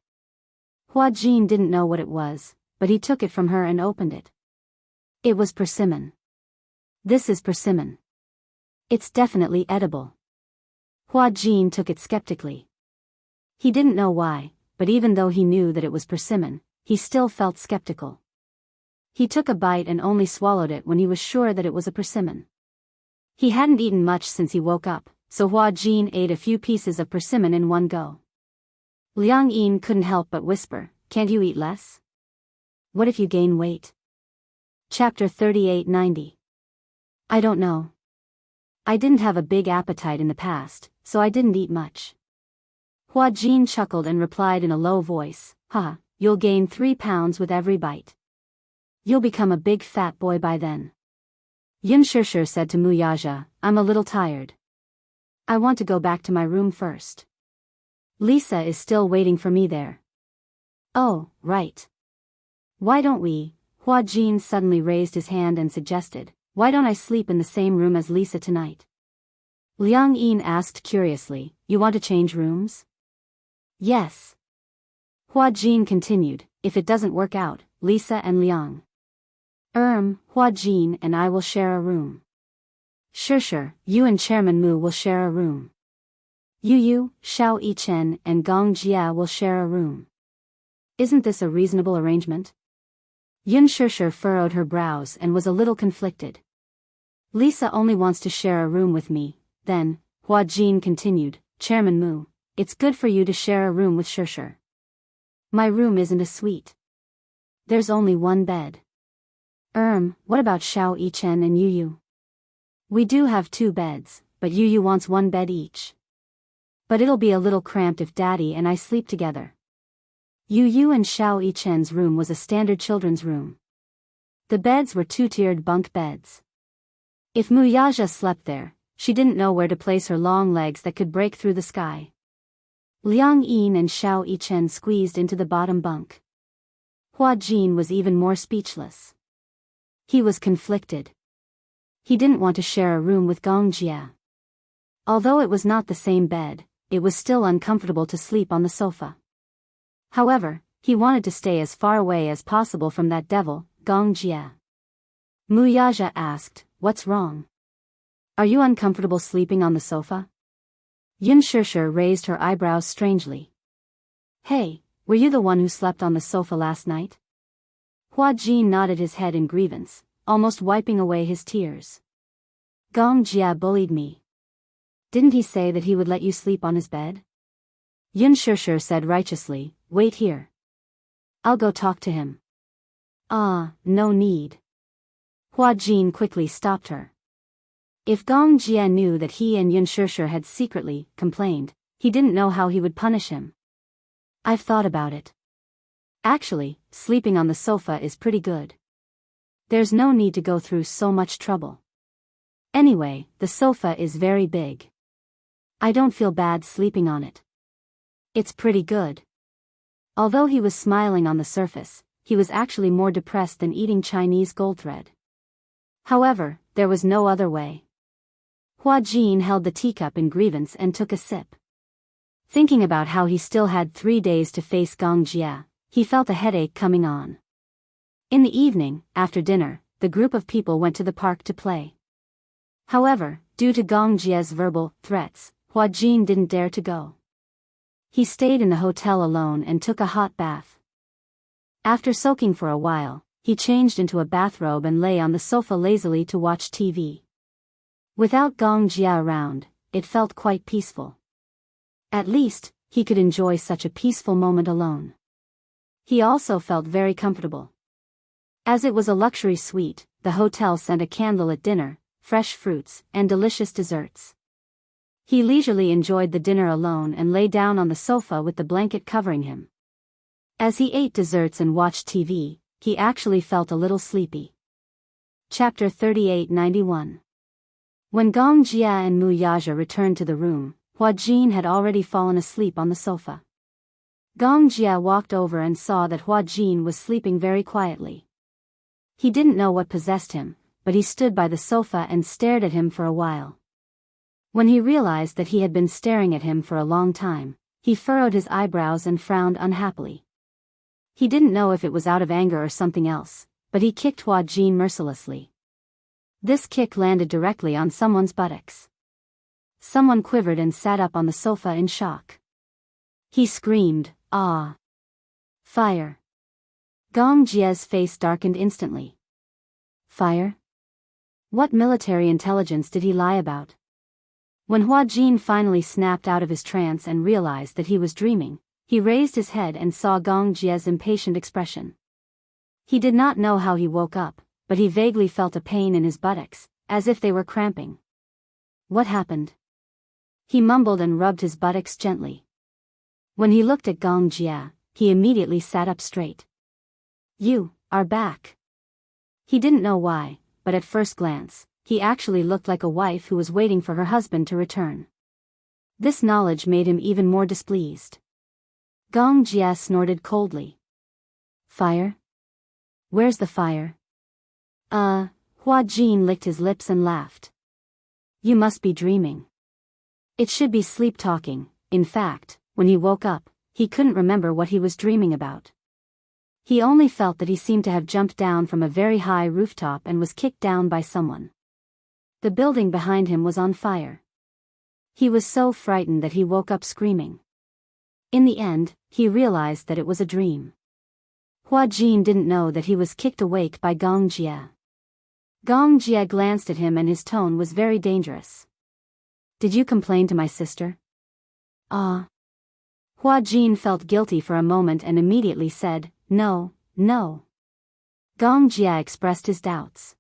Speaker 1: Hua Jin didn't know what it was, but he took it from her and opened it. It was persimmon. "This is persimmon. It's definitely edible." Hua Jin took it skeptically. He didn't know why, but even though he knew that it was persimmon, he still felt skeptical. He took a bite and only swallowed it when he was sure that it was a persimmon. He hadn't eaten much since he woke up, so Hua Jin ate a few pieces of persimmon in one go. Liang Yin couldn't help but whisper, "Can't you eat less? What if you gain weight?" Chapter 3890. I don't know. I didn't have a big appetite in the past, so I didn't eat much. Hua Jin chuckled and replied in a low voice, "You'll gain 3 pounds with every bite. You'll become a big fat boy by then." Yun Shishir said to Mu Yaja, "I'm a little tired. I want to go back to my room first. Lisa is still waiting for me there." "Oh, right. Why don't we?" Hua Jin suddenly raised his hand and suggested, "Why don't I sleep in the same room as Lisa tonight?" Liang Yin asked curiously, "You want to change rooms?" "Yes." Hua Jin continued, "If it doesn't work out, Lisa and Liang. Hua Jin and I will share a room. Sure, you and Chairman Mu will share a room. Yu, Xiao Yichen and Gong Jia will share a room. Isn't this a reasonable arrangement?" Yun Shishir furrowed her brows and was a little conflicted. "Lisa only wants to share a room with me." Then, Hua Jin continued, "Chairman Mu, it's good for you to share a room with Shishir. My room isn't a suite. There's only one bed." What about Xiao Yichen and Yu?" "We do have 2 beds, but Yu wants 1 bed each. But it'll be a little cramped if Daddy and I sleep together," Yu Yu and Xiao Yichen's room was a standard children's room. The beds were two-tiered bunk beds. If Muyaja slept there, she didn't know where to place her long legs that could break through the sky. Liang Yin and Xiao Yichen squeezed into the bottom bunk. Hua Jin was even more speechless. He was conflicted. He didn't want to share a room with Gong Jia. Although it was not the same bed, it was still uncomfortable to sleep on the sofa. However, he wanted to stay as far away as possible from that devil, Gong Jia. Muyaja asked, "What's wrong? Are you uncomfortable sleeping on the sofa?" Yun Shishir raised her eyebrows strangely. "Hey, were you the one who slept on the sofa last night?" Hua Jin nodded his head in grievance, almost wiping away his tears. "Gong Jia bullied me. Didn't he say that he would let you sleep on his bed?" Yun Shishir said righteously, "Wait here. I'll go talk to him." "Ah, no need." Hua Jin quickly stopped her. If Gong Jia knew that he and Yun Shishir had secretly complained, he didn't know how he would punish him. "I've thought about it. Actually, sleeping on the sofa is pretty good. There's no need to go through so much trouble. Anyway, the sofa is very big. I don't feel bad sleeping on it. It's pretty good." Although he was smiling on the surface, he was actually more depressed than eating Chinese gold thread. However, there was no other way. Hua Jin held the teacup in grievance and took a sip. Thinking about how he still had 3 days to face Gong Jia, he felt a headache coming on. In the evening, after dinner, the group of people went to the park to play. However, due to Gong Jia's verbal threats, Hua Jin didn't dare to go. He stayed in the hotel alone and took a hot bath. After soaking for a while, he changed into a bathrobe and lay on the sofa lazily to watch TV. Without Gong Jia around, it felt quite peaceful. At least, he could enjoy such a peaceful moment alone. He also felt very comfortable. As it was a luxury suite, the hotel sent a candle at dinner, fresh fruits, and delicious desserts. He leisurely enjoyed the dinner alone and lay down on the sofa with the blanket covering him. As he ate desserts and watched TV, he actually felt a little sleepy. Chapter 3891. When Gong Jia and Muyaja returned to the room, Hua Jin had already fallen asleep on the sofa. Gong Jia walked over and saw that Hua Jin was sleeping very quietly. He didn't know what possessed him, but he stood by the sofa and stared at him for a while. When he realized that he had been staring at him for a long time, he furrowed his eyebrows and frowned unhappily. He didn't know if it was out of anger or something else, but he kicked Hua Jin mercilessly. This kick landed directly on someone's buttocks. Someone quivered and sat up on the sofa in shock. He screamed, "Ah! Fire!" Gong Jia's face darkened instantly. Fire? What military intelligence did he lie about? When Hua Jin finally snapped out of his trance and realized that he was dreaming, he raised his head and saw Gong Jia's impatient expression. He did not know how he woke up, but he vaguely felt a pain in his buttocks, as if they were cramping. What happened? He mumbled and rubbed his buttocks gently. When he looked at Gong Jia, he immediately sat up straight. "You are back." He didn't know why, but at first glance, he actually looked like a wife who was waiting for her husband to return. This knowledge made him even more displeased. Gong Jia snorted coldly. "Fire? Where's the fire?" Hua Jin licked his lips and laughed. "You must be dreaming. It should be sleep talking." In fact, when he woke up, he couldn't remember what he was dreaming about. He only felt that he seemed to have jumped down from a very high rooftop and was kicked down by someone. The building behind him was on fire. He was so frightened that he woke up screaming. In the end, he realized that it was a dream. Hua Jin didn't know that he was kicked awake by Gong Jia. Gong Jia glanced at him and his tone was very dangerous. "Did you complain to my sister?" "Ah." Hua Jin felt guilty for a moment and immediately said, "No, no." Gong Jia expressed his doubts.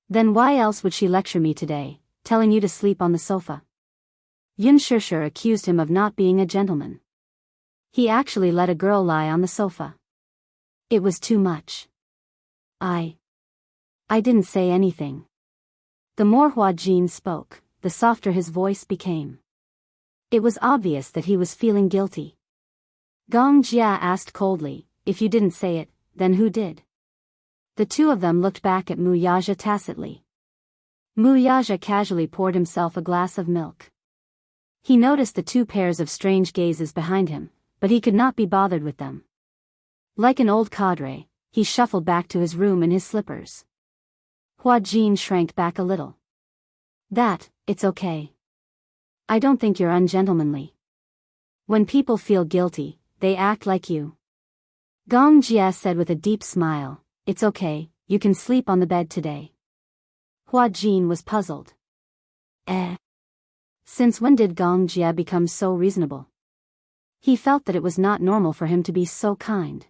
Speaker 1: "Then why else would she lecture me today, telling you to sleep on the sofa?" Yun Shishir accused him of not being a gentleman. He actually let a girl lie on the sofa. It was too much. I didn't say anything. The more Hua Jin spoke, the softer his voice became. It was obvious that he was feeling guilty. Gong Jia asked coldly, if you didn't say it, then who did? The two of them looked back at Mu Yaja tacitly. Mu Yaja casually poured himself a glass of milk. He noticed the two pairs of strange gazes behind him, but he could not be bothered with them. Like an old cadre, he shuffled back to his room in his slippers. Hua Jin shrank back a little. It's okay. I don't think you're ungentlemanly. When people feel guilty, they act like you. Gong Jia said with a deep smile, it's okay, you can sleep on the bed today. Hua Jin was puzzled. Since when did Gong Jia become so reasonable? He felt that it was not normal for him to be so kind.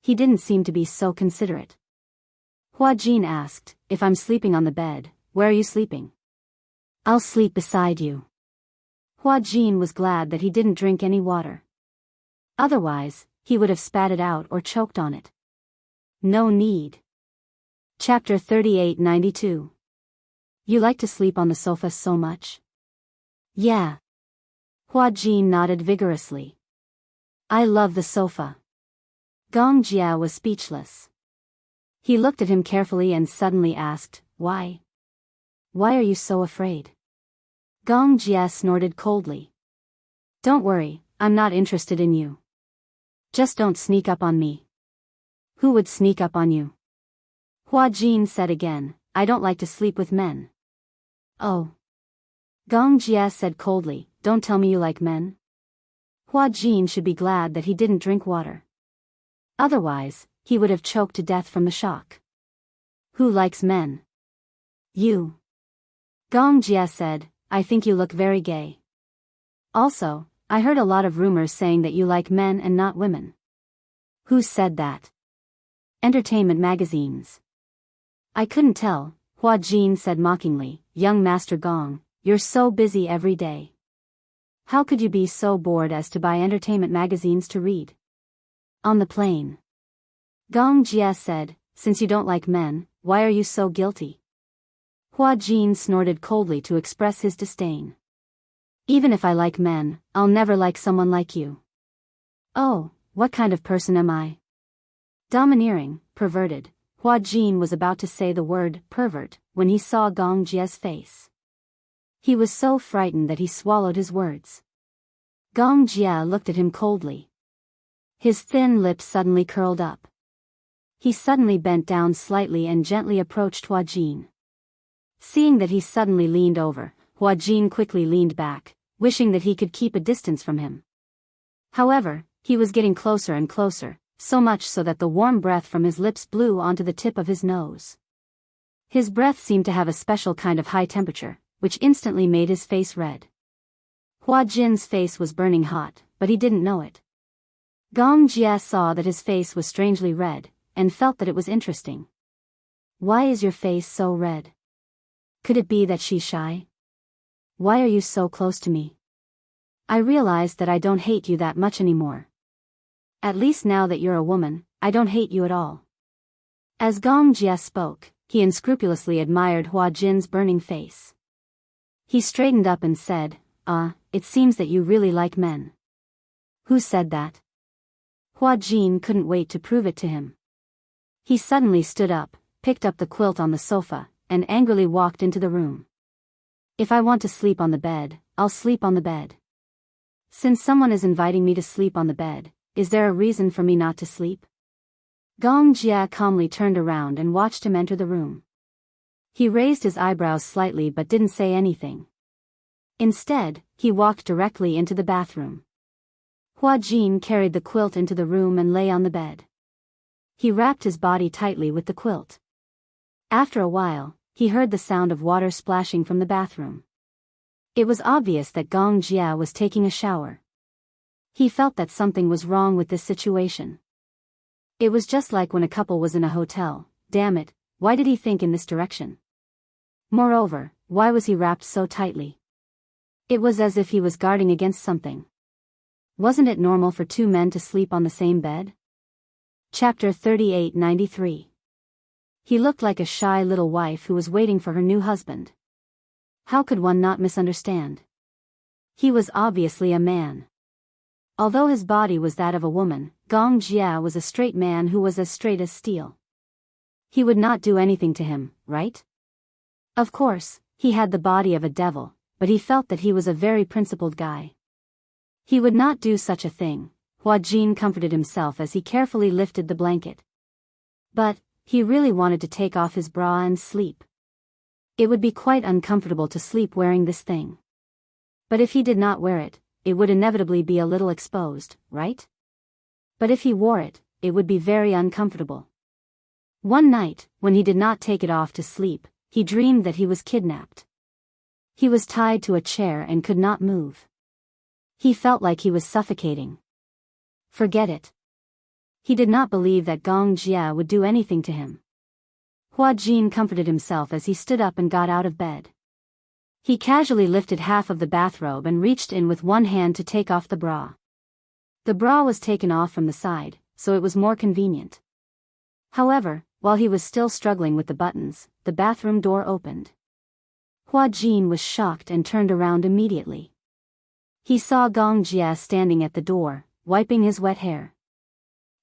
Speaker 1: He didn't seem to be so considerate. Hua Jin asked, if I'm sleeping on the bed, where are you sleeping? I'll sleep beside you. Hua Jin was glad that he didn't drink any water. Otherwise, he would have spat it out or choked on it. No need. Chapter 3892. You like to sleep on the sofa so much? Yeah. Hua Jin nodded vigorously. I love the sofa. Gong Jia was speechless. He looked at him carefully and suddenly asked, why? Why are you so afraid? Gong Jia snorted coldly. Don't worry, I'm not interested in you. Just don't sneak up on me. Who would sneak up on you? Hua Jin said again, I don't like to sleep with men. Oh. Gong Jia said coldly, don't tell me you like men. Hua Jin should be glad that he didn't drink water. Otherwise, he would have choked to death from the shock. Who likes men? You. Gong Jia said, I think you look very gay. Also, I heard a lot of rumors saying that you like men and not women. Who said that? Entertainment magazines. I couldn't tell, Hua Jin said mockingly, young Master Gong, you're so busy every day. How could you be so bored as to buy entertainment magazines to read? On the plane. Gong Jia said, since you don't like men, why are you so guilty? Hua Jin snorted coldly to express his disdain. Even if I like men, I'll never like someone like you. Oh, what kind of person am I? Domineering, perverted. Hua Jin was about to say the word pervert when he saw Gong Jia's face. He was so frightened that he swallowed his words. Gong Jia looked at him coldly. His thin lips suddenly curled up. He suddenly bent down slightly and gently approached Hua Jin. Seeing that he suddenly leaned over, Hua Jin quickly leaned back, wishing that he could keep a distance from him. However, he was getting closer and closer, so much so that the warm breath from his lips blew onto the tip of his nose. His breath seemed to have a special kind of high temperature, which instantly made his face red. Hua Jin's face was burning hot, but he didn't know it. Gong Jia saw that his face was strangely red, and felt that it was interesting. Why is your face so red? Could it be that she's shy? Why are you so close to me? I realized that I don't hate you that much anymore. At least now that you're a woman, I don't hate you at all. As Gong Jia spoke, he unscrupulously admired Hua Jin's burning face. He straightened up and said, it seems that you really like men. Who said that? Hua Jin couldn't wait to prove it to him. He suddenly stood up, picked up the quilt on the sofa, and angrily walked into the room. If I want to sleep on the bed, I'll sleep on the bed. Since someone is inviting me to sleep on the bed, is there a reason for me not to sleep? Gong Jia calmly turned around and watched him enter the room. He raised his eyebrows slightly but didn't say anything. Instead, he walked directly into the bathroom. Hua Jin carried the quilt into the room and lay on the bed. He wrapped his body tightly with the quilt. After a while, he heard the sound of water splashing from the bathroom. It was obvious that Gong Jia was taking a shower. He felt that something was wrong with this situation. It was just like when a couple was in a hotel. Damn it, why did he think in this direction? Moreover, why was he wrapped so tightly? It was as if he was guarding against something. Wasn't it normal for two men to sleep on the same bed? Chapter 3893. He looked like a shy little wife who was waiting for her new husband. How could one not misunderstand? He was obviously a man. Although his body was that of a woman, Gong Jia was a straight man who was as straight as steel. He would not do anything to him, right? Of course, he had the body of a devil, but he felt that he was a very principled guy. He would not do such a thing, Hua Jin comforted himself as he carefully lifted the blanket. But, he really wanted to take off his bra and sleep. It would be quite uncomfortable to sleep wearing this thing. But if he did not wear it, it would inevitably be a little exposed, right? But if he wore it, it would be very uncomfortable. One night, when he did not take it off to sleep, he dreamed that he was kidnapped. He was tied to a chair and could not move. He felt like he was suffocating. Forget it. He did not believe that Gong Jia would do anything to him. Hua Jin comforted himself as he stood up and got out of bed. He casually lifted half of the bathrobe and reached in with one hand to take off the bra. The bra was taken off from the side, so it was more convenient. However, while he was still struggling with the buttons, the bathroom door opened. Hua Jin was shocked and turned around immediately. He saw Gong Jia standing at the door, wiping his wet hair.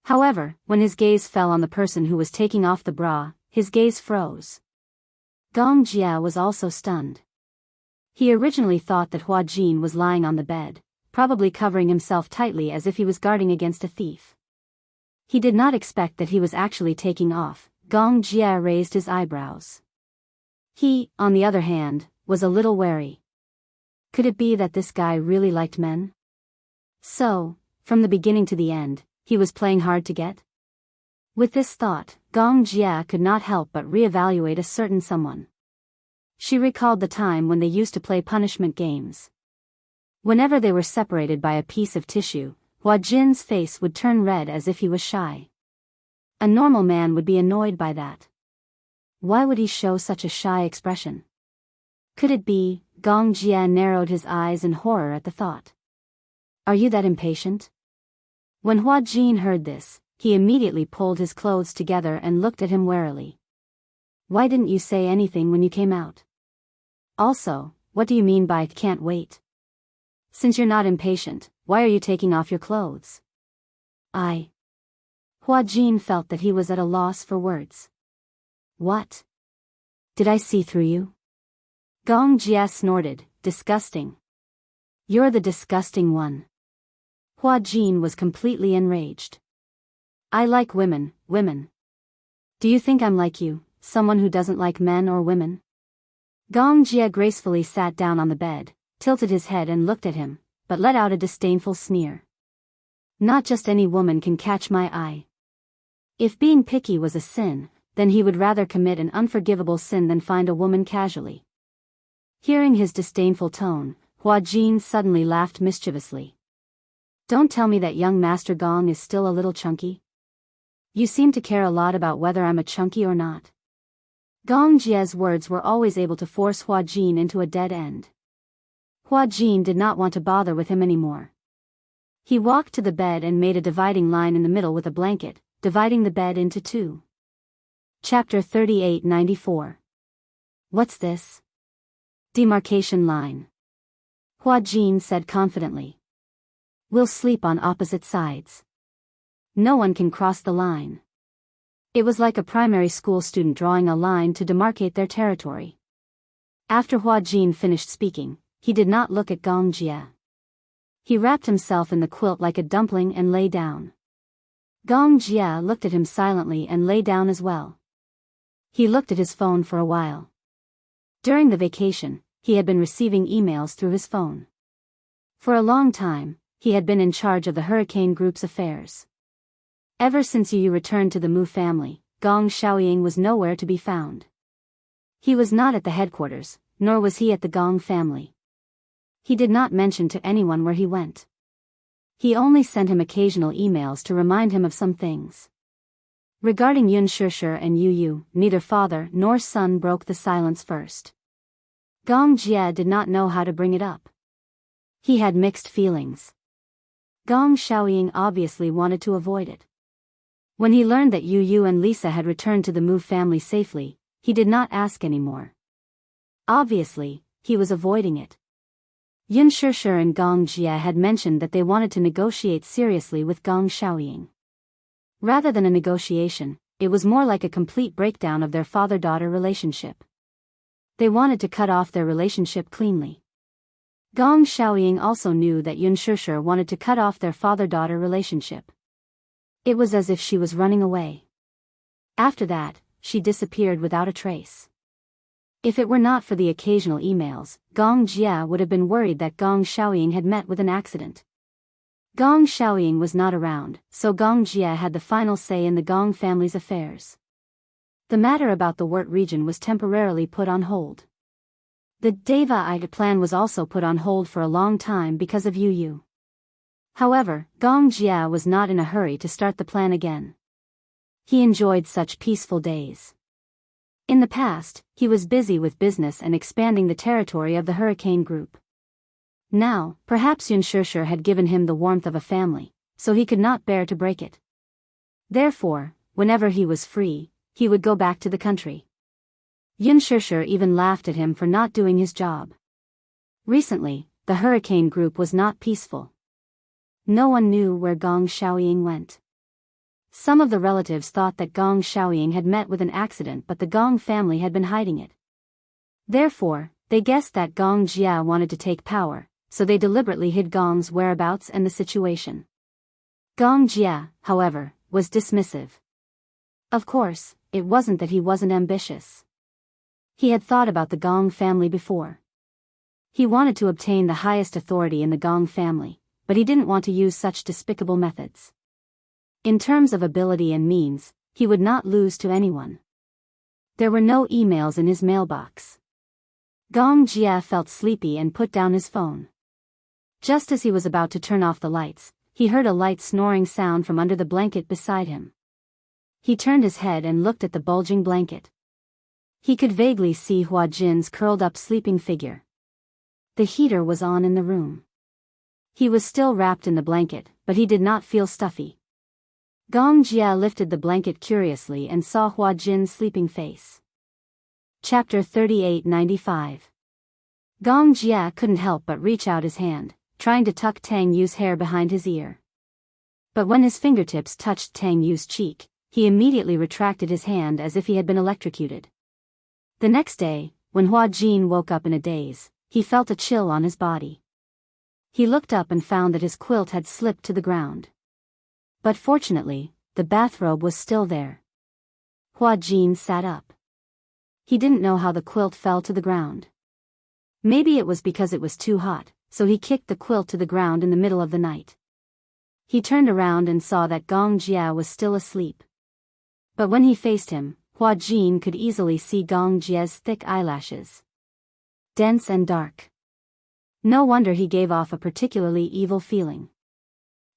Speaker 1: However, when his gaze fell on the person who was taking off the bra, his gaze froze. Gong Jia was also stunned. He originally thought that Hua Jin was lying on the bed, probably covering himself tightly as if he was guarding against a thief. He did not expect that he was actually taking off. Gong Jia raised his eyebrows. He, on the other hand, was a little wary. Could it be that this guy really liked men? So, from the beginning to the end, he was playing hard to get? With this thought, Gong Jia could not help but reevaluate a certain someone. She recalled the time when they used to play punishment games. Whenever they were separated by a piece of tissue, Hua Jin's face would turn red as if he was shy. A normal man would be annoyed by that. Why would he show such a shy expression? Could it be? Gong Jia narrowed his eyes in horror at the thought. Are you that impatient? When Hua Jin heard this, he immediately pulled his clothes together and looked at him warily. Why didn't you say anything when you came out? Also, what do you mean by can't wait? Since you're not impatient, why are you taking off your clothes? Hua Jin felt that he was at a loss for words. What? Did I see through you? Gong Jia snorted, disgusting. You're the disgusting one. Hua Jin was completely enraged. I like women. Do you think I'm like you, someone who doesn't like men or women? Gong Jia gracefully sat down on the bed, tilted his head and looked at him, but let out a disdainful sneer. Not just any woman can catch my eye. If being picky was a sin, then he would rather commit an unforgivable sin than find a woman casually. Hearing his disdainful tone, Hua Jin suddenly laughed mischievously. Don't tell me that young Master Gong is still a little chunky. You seem to care a lot about whether I'm a chunky or not. Gong Jia's words were always able to force Hua Jin into a dead end. Hua Jin did not want to bother with him anymore. He walked to the bed and made a dividing line in the middle with a blanket, dividing the bed into two. Chapter 3894. What's this? Demarcation line. Hua Jin said confidently. We'll sleep on opposite sides. No one can cross the line. It was like a primary school student drawing a line to demarcate their territory. After Hua Jin finished speaking, he did not look at Gong Jia. He wrapped himself in the quilt like a dumpling and lay down. Gong Jia looked at him silently and lay down as well. He looked at his phone for a while. During the vacation, he had been receiving emails through his phone. For a long time, he had been in charge of the Hurricane Group's affairs. Ever since Yu returned to the Mu family, Gong Shaoying was nowhere to be found. He was not at the headquarters, nor was he at the Gong family. He did not mention to anyone where he went. He only sent him occasional emails to remind him of some things. Regarding Yun Shishir and Yu Yu, neither father nor son broke the silence first. Gong Jia did not know how to bring it up. He had mixed feelings. Gong Xiaoying obviously wanted to avoid it. When he learned that Yu Yu and Lisa had returned to the Mu family safely, he did not ask anymore. Obviously, he was avoiding it. Yun Shishir and Gong Jie had mentioned that they wanted to negotiate seriously with Gong Xiaoying. Rather than a negotiation, it was more like a complete breakdown of their father-daughter relationship. They wanted to cut off their relationship cleanly. Gong Xiaoying also knew that Yun Shishir wanted to cut off their father-daughter relationship. It was as if she was running away. After that, she disappeared without a trace. If it were not for the occasional emails, Gong Jia would have been worried that Gong Xiaoying had met with an accident. Gong Xiaoying was not around, so Gong Jia had the final say in the Gong family's affairs. The matter about the Wurt region was temporarily put on hold. The Deva plan was also put on hold for a long time because of Yu Yu. However, Gong Jia was not in a hurry to start the plan again. He enjoyed such peaceful days. In the past, he was busy with business and expanding the territory of the Hurricane Group. Now, perhaps Yun Shishir had given him the warmth of a family, so he could not bear to break it. Therefore, whenever he was free, he would go back to the country. Yun Shishir even laughed at him for not doing his job. Recently, the Hurricane Group was not peaceful. No one knew where Gong Xiaoying went. Some of the relatives thought that Gong Xiaoying had met with an accident, but the Gong family had been hiding it. Therefore, they guessed that Gong Jia wanted to take power, so they deliberately hid Gong's whereabouts and the situation. Gong Jia, however, was dismissive. Of course, it wasn't that he wasn't ambitious. He had thought about the Gong family before. He wanted to obtain the highest authority in the Gong family, but he didn't want to use such despicable methods. In terms of ability and means, he would not lose to anyone. There were no emails in his mailbox. Gong Jia felt sleepy and put down his phone. Just as he was about to turn off the lights, he heard a light snoring sound from under the blanket beside him. He turned his head and looked at the bulging blanket. He could vaguely see Hua Jin's curled-up sleeping figure. The heater was on in the room. He was still wrapped in the blanket, but he did not feel stuffy. Gong Jia lifted the blanket curiously and saw Hua Jin's sleeping face. Chapter 3895. Gong Jia couldn't help but reach out his hand, trying to tuck Tang Yu's hair behind his ear. But when his fingertips touched Tang Yu's cheek, he immediately retracted his hand as if he had been electrocuted. The next day, when Hua Jin woke up in a daze, he felt a chill on his body. He looked up and found that his quilt had slipped to the ground. But fortunately, the bathrobe was still there. Hua Jin sat up. He didn't know how the quilt fell to the ground. Maybe it was because it was too hot, so he kicked the quilt to the ground in the middle of the night. He turned around and saw that Gong Jia was still asleep. But when he faced him, Hua Jin could easily see Gong Jia's thick eyelashes. Dense and dark. No wonder he gave off a particularly evil feeling.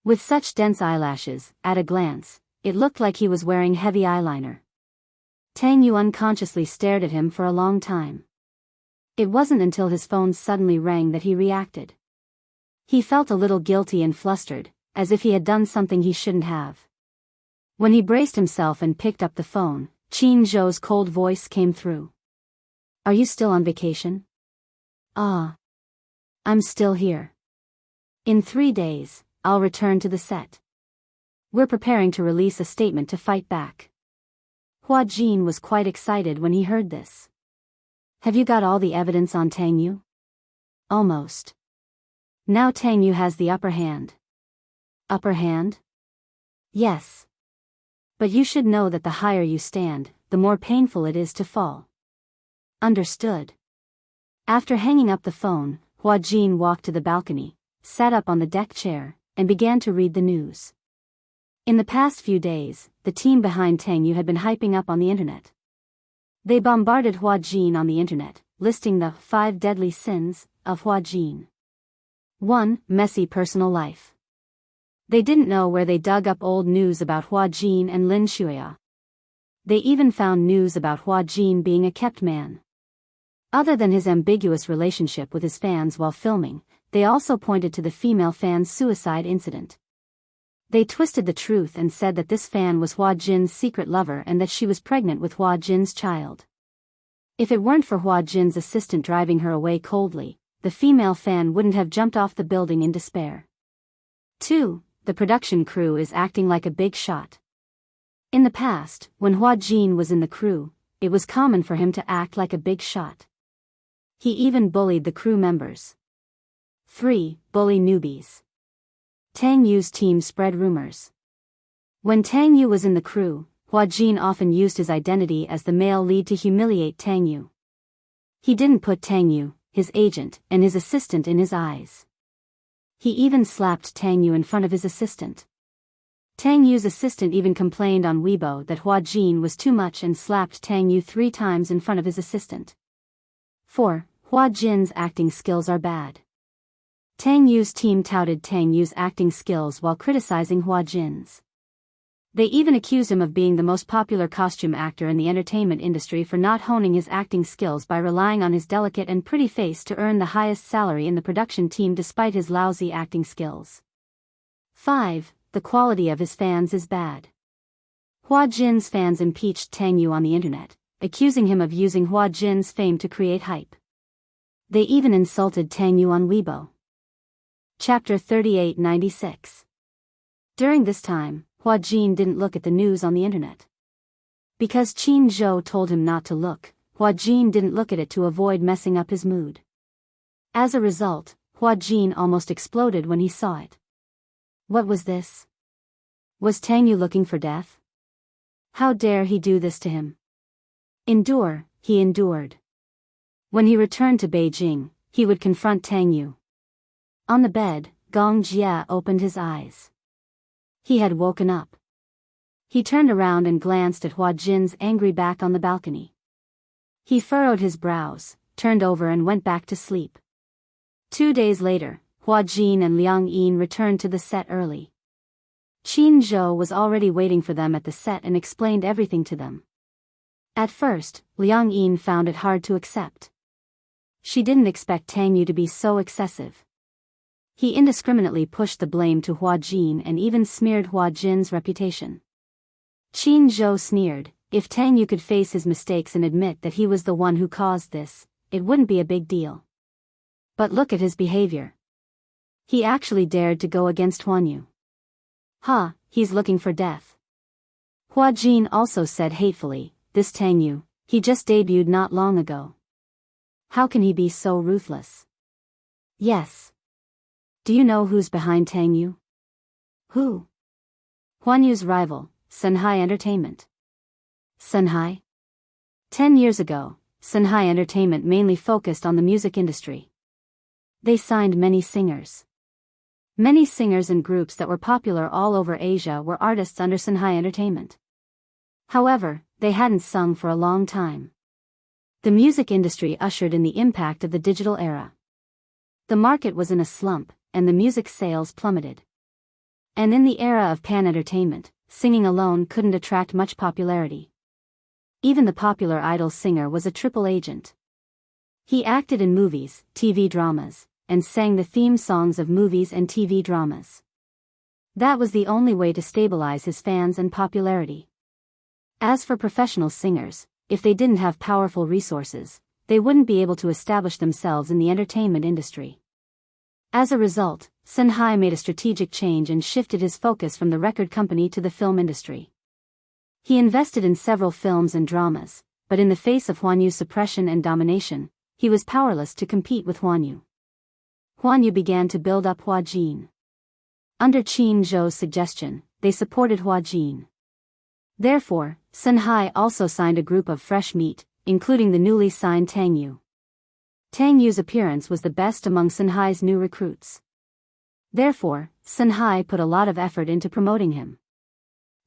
Speaker 1: With such dense eyelashes, at a glance, it looked like he was wearing heavy eyeliner. Tang Yu unconsciously stared at him for a long time. It wasn't until his phone suddenly rang that he reacted. He felt a little guilty and flustered, as if he had done something he shouldn't have. When he braced himself and picked up the phone, Qin Zhou's cold voice came through. "Are you still on vacation?" "Ah. I'm still here. In 3 days, I'll return to the set. We're preparing to release a statement to fight back." Hua Jin was quite excited when he heard this. "Have you got all the evidence on Tang Yu?" "Almost. Now Tang Yu has the upper hand." "Upper hand?" "Yes. But you should know that the higher you stand, the more painful it is to fall." "Understood." After hanging up the phone, Hua Jin walked to the balcony, sat up on the deck chair, and began to read the news. In the past few days, the team behind Tang Yu had been hyping up on the internet. They bombarded Hua Jin on the internet, listing the 5 deadly sins of Hua Jin. 1. Messy personal life. They didn't know where they dug up old news about Hua Jin and Lin Shuya. They even found news about Hua Jin being a kept man. Other than his ambiguous relationship with his fans while filming, they also pointed to the female fan's suicide incident. They twisted the truth and said that this fan was Hua Jin's secret lover and that she was pregnant with Hua Jin's child. If it weren't for Hua Jin's assistant driving her away coldly, the female fan wouldn't have jumped off the building in despair. 2. The production crew is acting like a big shot. In the past, when Hua Jin was in the crew, it was common for him to act like a big shot. He even bullied the crew members. 3. Bully newbies. Tang Yu's team spread rumors. When Tang Yu was in the crew, Hua Jin often used his identity as the male lead to humiliate Tang Yu. He didn't put Tang Yu, his agent, and his assistant in his eyes. He even slapped Tang Yu in front of his assistant. Tang Yu's assistant even complained on Weibo that Hua Jin was too much and slapped Tang Yu 3 times in front of his assistant. 4. Hua Jin's acting skills are bad. Tang Yu's team touted Tang Yu's acting skills while criticizing Hua Jin's. They even accused him of being the most popular costume actor in the entertainment industry for not honing his acting skills by relying on his delicate and pretty face to earn the highest salary in the production team despite his lousy acting skills. 5. The quality of his fans is bad. Hua Jin's fans impeached Tang Yu on the internet, accusing him of using Hua Jin's fame to create hype. They even insulted Tang Yu on Weibo. Chapter 3896. During this time, Hua Jin didn't look at the news on the internet. Because Qin Zhou told him not to look, Hua Jin didn't look at it to avoid messing up his mood. As a result, Hua Jin almost exploded when he saw it. What was this? Was Tang Yu looking for death? How dare he do this to him? Endure, he endured. When he returned to Beijing, he would confront Tang Yu. On the bed, Gong Jia opened his eyes. He had woken up. He turned around and glanced at Hua Jin's angry back on the balcony. He furrowed his brows, turned over and went back to sleep. 2 days later, Hua Jin and Liang Yin returned to the set early. Qin Zhou was already waiting for them at the set and explained everything to them. At first, Liang Yin found it hard to accept. She didn't expect Tang Yu to be so excessive. He indiscriminately pushed the blame to Hua Jin and even smeared Hua Jin's reputation. Qin Zhou sneered, if Tang Yu could face his mistakes and admit that he was the one who caused this, it wouldn't be a big deal. But look at his behavior. He actually dared to go against Huan Yu. He's looking for death. Hua Jin also said hatefully, this Tang Yu, he just debuted not long ago. How can he be so ruthless? Yes. Do you know who's behind Tang Yu? Who? Huan Yu's rival, Sunhai Entertainment. Sunhai? 10 years ago, Sunhai Entertainment mainly focused on the music industry. They signed many singers. Many singers and groups that were popular all over Asia were artists under Sunhai Entertainment. However, they hadn't sung for a long time. The music industry ushered in the impact of the digital era. The market was in a slump, and the music sales plummeted. And in the era of pan-entertainment, singing alone couldn't attract much popularity. Even the popular idol singer was a triple agent. He acted in movies, TV dramas, and sang the theme songs of movies and TV dramas. That was the only way to stabilize his fans and popularity. As for professional singers, if they didn't have powerful resources, they wouldn't be able to establish themselves in the entertainment industry. As a result, Sunhai made a strategic change and shifted his focus from the record company to the film industry. He invested in several films and dramas, but in the face of Huan Yu's suppression and domination, he was powerless to compete with Huan Yu. Huan Yu began to build up Hua Jin. Under Qin Zhou's suggestion, they supported Hua Jin. Therefore, Sunhai also signed a group of fresh meat, including the newly signed Tang Yu. Tang Yu's appearance was the best among Sunhai's new recruits. Therefore, Sunhai put a lot of effort into promoting him.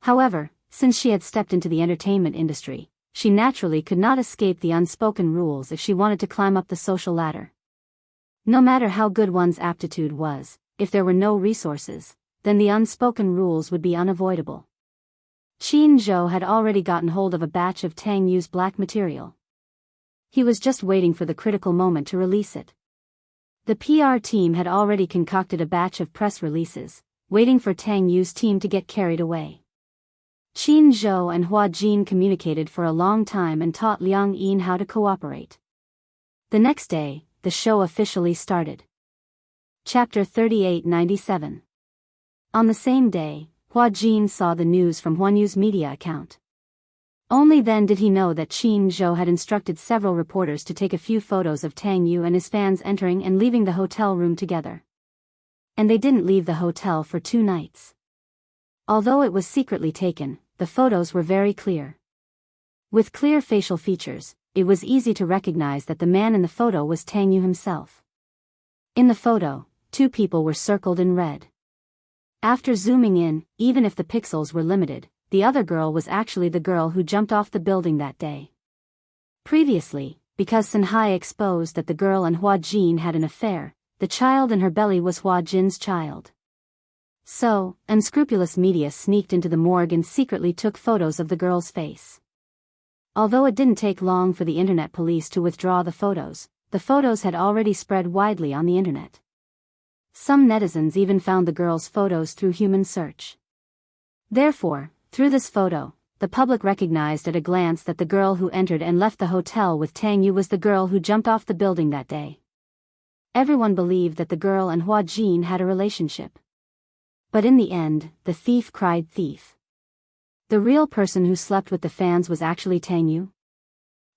Speaker 1: However, since she had stepped into the entertainment industry, she naturally could not escape the unspoken rules if she wanted to climb up the social ladder. No matter how good one's aptitude was, if there were no resources, then the unspoken rules would be unavoidable. Qin Zhou had already gotten hold of a batch of Tang Yu's black material. He was just waiting for the critical moment to release it. The PR team had already concocted a batch of press releases, waiting for Tang Yu's team to get carried away. Qin Zhou and Hua Jin communicated for a long time and taught Liang Yin how to cooperate. The next day, the show officially started. Chapter 3897. On the same day, Hua Jin saw the news from Huan Yu's media account. Only then did he know that Qin Zhou had instructed several reporters to take a few photos of Tang Yu and his fans entering and leaving the hotel room together. And they didn't leave the hotel for 2 nights. Although it was secretly taken, the photos were very clear. With clear facial features, it was easy to recognize that the man in the photo was Tang Yu himself. In the photo, 2 people were circled in red. After zooming in, even if the pixels were limited, the other girl was actually the girl who jumped off the building that day. Previously, because Sunhai exposed that the girl and Hua Jin had an affair, the child in her belly was Hua Jin's child. So, unscrupulous media sneaked into the morgue and secretly took photos of the girl's face. Although it didn't take long for the internet police to withdraw the photos had already spread widely on the internet. Some netizens even found the girl's photos through human search. Therefore, through this photo, the public recognized at a glance that the girl who entered and left the hotel with Tang Yu was the girl who jumped off the building that day. Everyone believed that the girl and Hua Jin had a relationship. But in the end, the thief cried thief. The real person who slept with the fans was actually Tang Yu.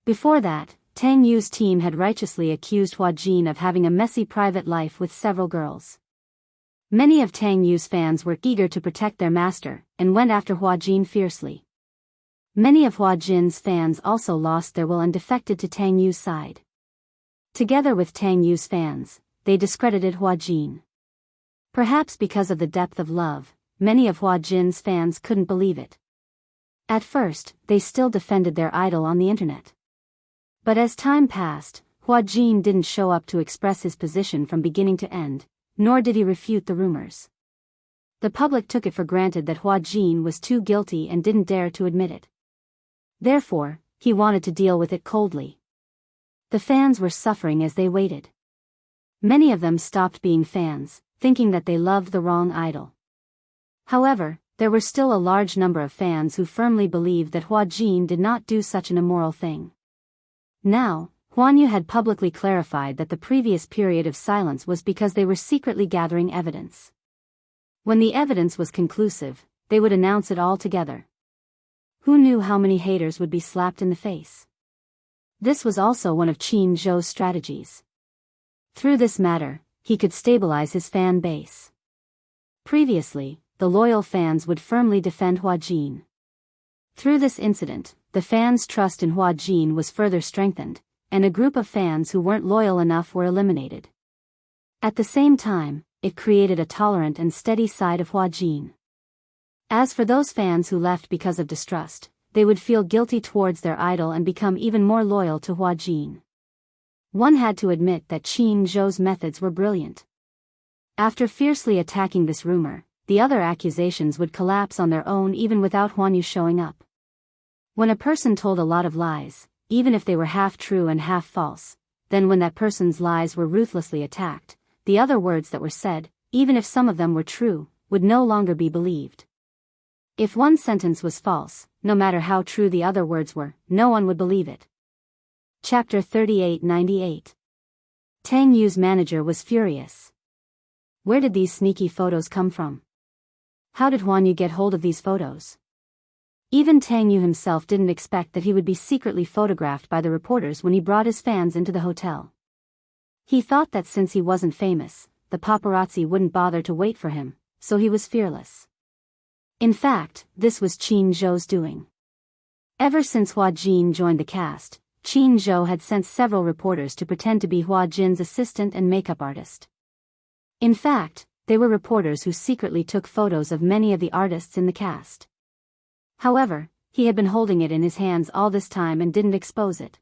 Speaker 1: Before that, Tang Yu's team had righteously accused Hua Jin of having a messy private life with several girls. Many of Tang Yu's fans were eager to protect their master, and went after Hua Jin fiercely. Many of Hua Jin's fans also lost their will and defected to Tang Yu's side. Together with Tang Yu's fans, they discredited Hua Jin. Perhaps because of the depth of love, many of Hua Jin's fans couldn't believe it. At first, they still defended their idol on the internet. But as time passed, Hua Jin didn't show up to express his position from beginning to end, nor did he refute the rumors. The public took it for granted that Hua Jin was too guilty and didn't dare to admit it. Therefore, he wanted to deal with it coldly. The fans were suffering as they waited. Many of them stopped being fans, thinking that they loved the wrong idol. However, there were still a large number of fans who firmly believed that Hua Jin did not do such an immoral thing. Now, Huan Yu had publicly clarified that the previous period of silence was because they were secretly gathering evidence. When the evidence was conclusive, they would announce it all together. Who knew how many haters would be slapped in the face? This was also one of Qin Zhou's strategies. Through this matter, he could stabilize his fan base. Previously, the loyal fans would firmly defend Hua Jin. Through this incident, the fans' trust in Hua Jin was further strengthened, and a group of fans who weren't loyal enough were eliminated. At the same time, it created a tolerant and steady side of Hua Jin. As for those fans who left because of distrust, they would feel guilty towards their idol and become even more loyal to Hua Jin. One had to admit that Qin Zhou's methods were brilliant. After fiercely attacking this rumor, the other accusations would collapse on their own even without Huan Yu showing up. When a person told a lot of lies, even if they were half true and half false, then when that person's lies were ruthlessly attacked, the other words that were said, even if some of them were true, would no longer be believed. If one sentence was false, no matter how true the other words were, no one would believe it. Chapter 3898. Tang Yu's manager was furious. Where did these sneaky photos come from? How did Huan Yu get hold of these photos? Even Tang Yu himself didn't expect that he would be secretly photographed by the reporters when he brought his fans into the hotel. He thought that since he wasn't famous, the paparazzi wouldn't bother to wait for him, so he was fearless. In fact, this was Qin Zhou's doing. Ever since Hua Jin joined the cast, Qin Zhou had sent several reporters to pretend to be Hua Jin's assistant and makeup artist. In fact, they were reporters who secretly took photos of many of the artists in the cast. However, he had been holding it in his hands all this time and didn't expose it.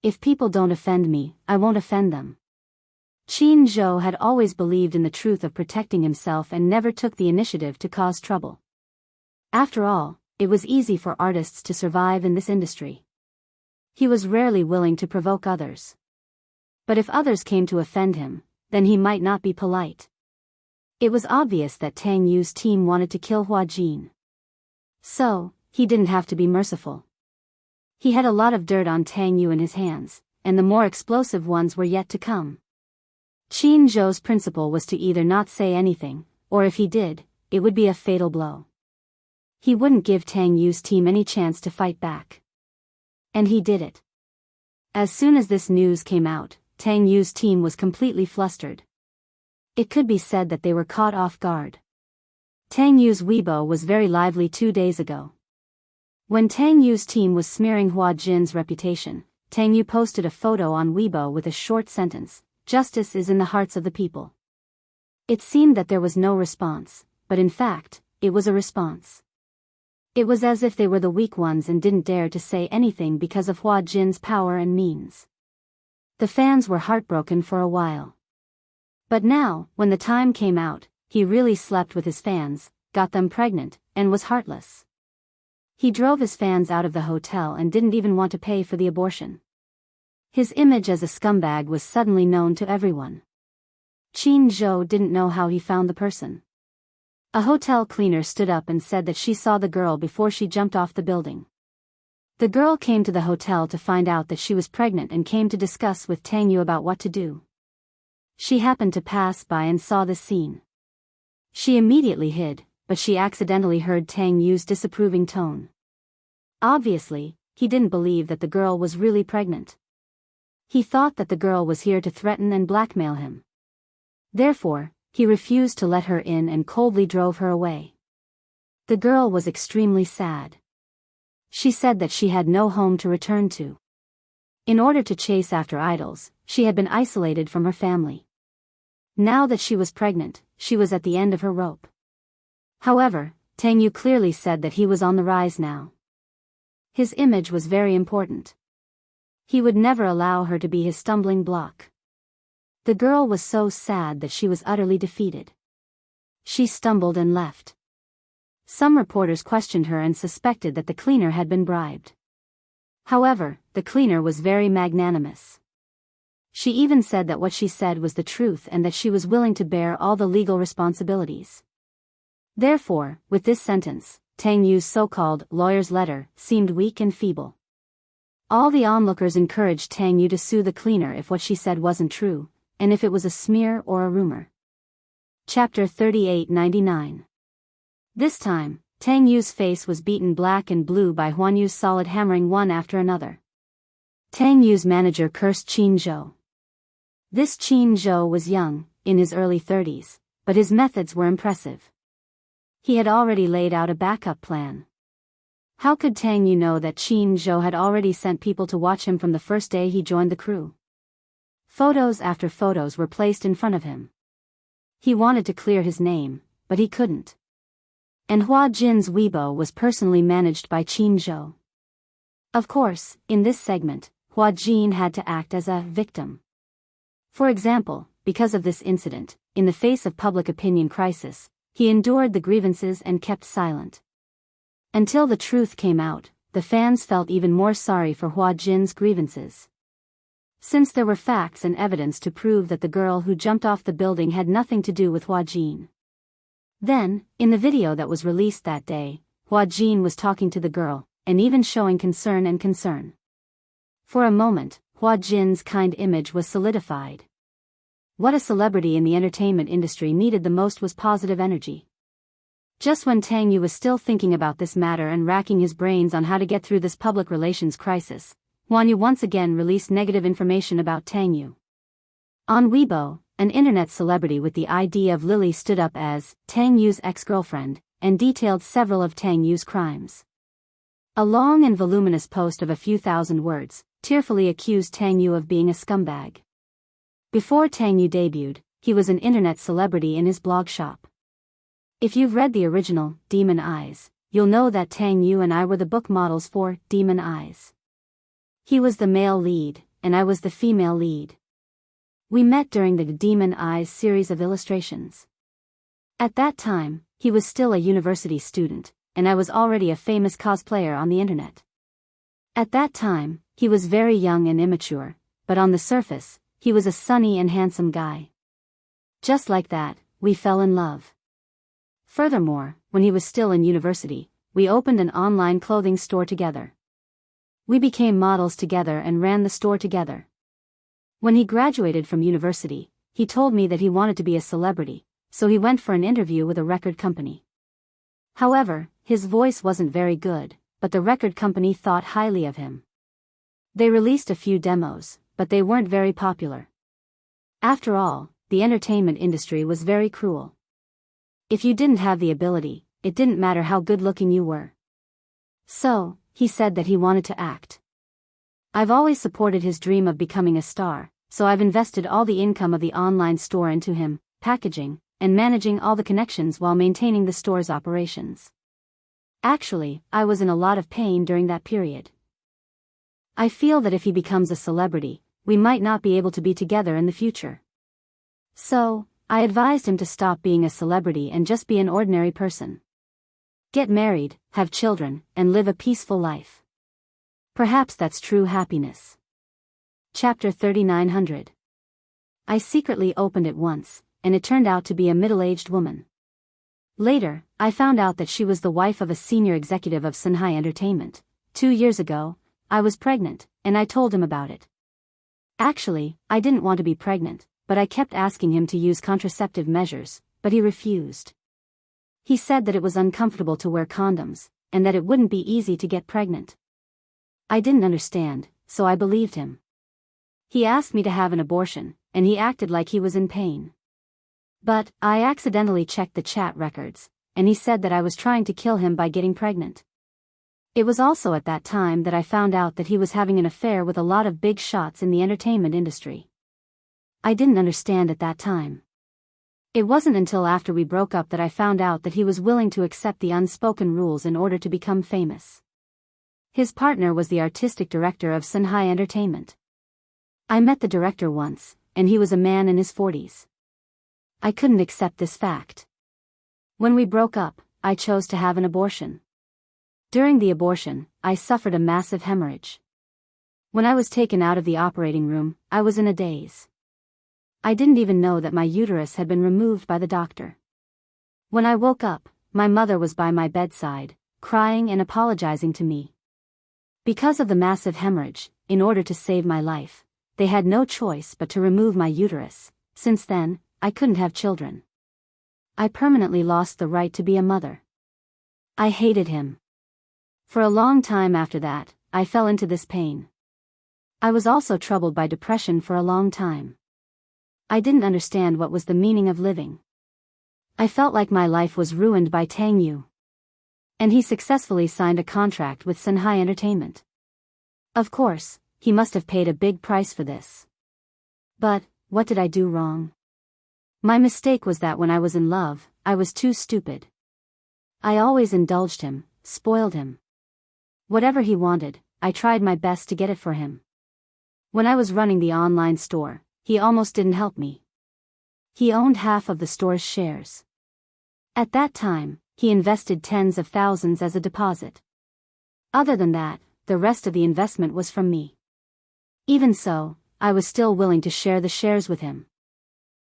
Speaker 1: If people don't offend me, I won't offend them. Qin Zhou had always believed in the truth of protecting himself and never took the initiative to cause trouble. After all, it was easy for artists to survive in this industry. He was rarely willing to provoke others. But if others came to offend him, then he might not be polite. It was obvious that Tang Yu's team wanted to kill Hua Jin. So, he didn't have to be merciful. He had a lot of dirt on Tang Yu in his hands, and the more explosive ones were yet to come. Qin Zhou's principle was to either not say anything, or if he did, it would be a fatal blow. He wouldn't give Tang Yu's team any chance to fight back. And he did it. As soon as this news came out, Tang Yu's team was completely flustered. It could be said that they were caught off guard. Tang Yu's Weibo was very lively 2 days ago. When Tang Yu's team was smearing Hua Jin's reputation, Tang Yu posted a photo on Weibo with a short sentence, "Justice is in the hearts of the people." It seemed that there was no response, but in fact, it was a response. It was as if they were the weak ones and didn't dare to say anything because of Hua Jin's power and means. The fans were heartbroken for a while. But now, when the time came out, he really slept with his fans, got them pregnant, and was heartless. He drove his fans out of the hotel and didn't even want to pay for the abortion. His image as a scumbag was suddenly known to everyone. Qin Zhou didn't know how he found the person. A hotel cleaner stood up and said that she saw the girl before she jumped off the building. The girl came to the hotel to find out that she was pregnant and came to discuss with Tang Yu about what to do. She happened to pass by and saw this scene. She immediately hid, but she accidentally heard Tang Yu's disapproving tone. Obviously, he didn't believe that the girl was really pregnant. He thought that the girl was here to threaten and blackmail him. Therefore, he refused to let her in and coldly drove her away. The girl was extremely sad. She said that she had no home to return to. In order to chase after idols, she had been isolated from her family. Now that she was pregnant, she was at the end of her rope. However, Tang Yu clearly said that he was on the rise now. His image was very important. He would never allow her to be his stumbling block. The girl was so sad that she was utterly defeated. She stumbled and left. Some reporters questioned her and suspected that the cleaner had been bribed. However, the cleaner was very magnanimous. She even said that what she said was the truth and that she was willing to bear all the legal responsibilities. Therefore, with this sentence, Tang Yu's so-called lawyer's letter seemed weak and feeble. All the onlookers encouraged Tang Yu to sue the cleaner if what she said wasn't true, and if it was a smear or a rumor. Chapter 3899. This time, Tang Yu's face was beaten black and blue by Huan Yu's solid hammering one after another. Tang Yu's manager cursed Qin Zhou. This Qin Zhou was young, in his early 30s, but his methods were impressive. He had already laid out a backup plan. How could Tang Yu know that Qin Zhou had already sent people to watch him from the first day he joined the crew? Photos after photos were placed in front of him. He wanted to clear his name, but he couldn't. And Hua Jin's Weibo was personally managed by Qin Zhou. Of course, in this segment, Hua Jin had to act as a victim. For example, because of this incident, in the face of public opinion crisis, he endured the grievances and kept silent. Until the truth came out, the fans felt even more sorry for Hua Jin's grievances. Since there were facts and evidence to prove that the girl who jumped off the building had nothing to do with Hua Jin. Then, in the video that was released that day, Hua Jin was talking to the girl, and even showing concern. For a moment, Hua Jin's kind image was solidified. What a celebrity in the entertainment industry needed the most was positive energy. Just when Tang Yu was still thinking about this matter and racking his brains on how to get through this public relations crisis, Huan Yu once again released negative information about Tang Yu. On Weibo, an internet celebrity with the ID of Lily stood up as Tang Yu's ex-girlfriend, and detailed several of Tang Yu's crimes. A long and voluminous post of a few thousand words, tearfully accused Tang Yu of being a scumbag. Before Tang Yu debuted, he was an internet celebrity in his blog shop. If you've read the original, Demon Eyes, you'll know that Tang Yu and I were the book models for Demon Eyes. He was the male lead, and I was the female lead. We met during the Demon Eyes series of illustrations. At that time, he was still a university student, and I was already a famous cosplayer on the internet. At that time, he was very young and immature, but on the surface, he was a sunny and handsome guy. Just like that, we fell in love. Furthermore, when he was still in university, we opened an online clothing store together. We became models together and ran the store together. When he graduated from university, he told me that he wanted to be a celebrity, so he went for an interview with a record company. However, his voice wasn't very good, but the record company thought highly of him. They released a few demos, but they weren't very popular. After all, the entertainment industry was very cruel. If you didn't have the ability, it didn't matter how good-looking you were. So, he said that he wanted to act. I've always supported his dream of becoming a star, so I've invested all the income of the online store into him, packaging, and managing all the connections while maintaining the store's operations. Actually, I was in a lot of pain during that period. I feel that if he becomes a celebrity, we might not be able to be together in the future. So, I advised him to stop being a celebrity and just be an ordinary person. Get married, have children, and live a peaceful life. Perhaps that's true happiness. Chapter 3900. I secretly opened it once, and it turned out to be a middle-aged woman. Later, I found out that she was the wife of a senior executive of Sunhai Entertainment. 2 years ago, I was pregnant, and I told him about it. Actually, I didn't want to be pregnant, but I kept asking him to use contraceptive measures, but he refused. He said that it was uncomfortable to wear condoms, and that it wouldn't be easy to get pregnant. I didn't understand, so I believed him. He asked me to have an abortion, and he acted like he was in pain. But, I accidentally checked the chat records, and he said that I was trying to kill him by getting pregnant. It was also at that time that I found out that he was having an affair with a lot of big shots in the entertainment industry. I didn't understand at that time. It wasn't until after we broke up that I found out that he was willing to accept the unspoken rules in order to become famous. His partner was the artistic director of Sunhai Entertainment. I met the director once, and he was a man in his 40s. I couldn't accept this fact. When we broke up, I chose to have an abortion. During the abortion, I suffered a massive hemorrhage. When I was taken out of the operating room, I was in a daze. I didn't even know that my uterus had been removed by the doctor. When I woke up, my mother was by my bedside, crying and apologizing to me. Because of the massive hemorrhage, in order to save my life, they had no choice but to remove my uterus. Since then, I couldn't have children. I permanently lost the right to be a mother. I hated him. For a long time after that, I fell into this pain. I was also troubled by depression for a long time. I didn't understand what was the meaning of living. I felt like my life was ruined by Tang Yu. And he successfully signed a contract with Sunhai Entertainment. Of course, he must have paid a big price for this. But, what did I do wrong? My mistake was that when I was in love, I was too stupid. I always indulged him, spoiled him. Whatever he wanted, I tried my best to get it for him. When I was running the online store, he almost didn't help me. He owned half of the store's shares. At that time, he invested tens of thousands as a deposit. Other than that, the rest of the investment was from me. Even so, I was still willing to share the shares with him.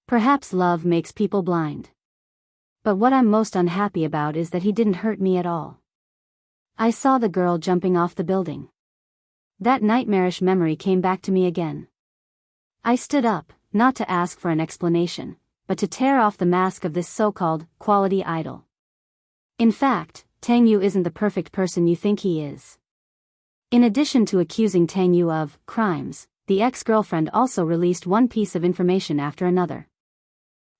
Speaker 1: Perhaps love makes people blind. But what I'm most unhappy about is that he didn't hurt me at all. I saw the girl jumping off the building. That nightmarish memory came back to me again. I stood up, not to ask for an explanation, but to tear off the mask of this so-called quality idol. In fact, Tang Yu isn't the perfect person you think he is. In addition to accusing Tang Yu of crimes, the ex-girlfriend also released one piece of information after another.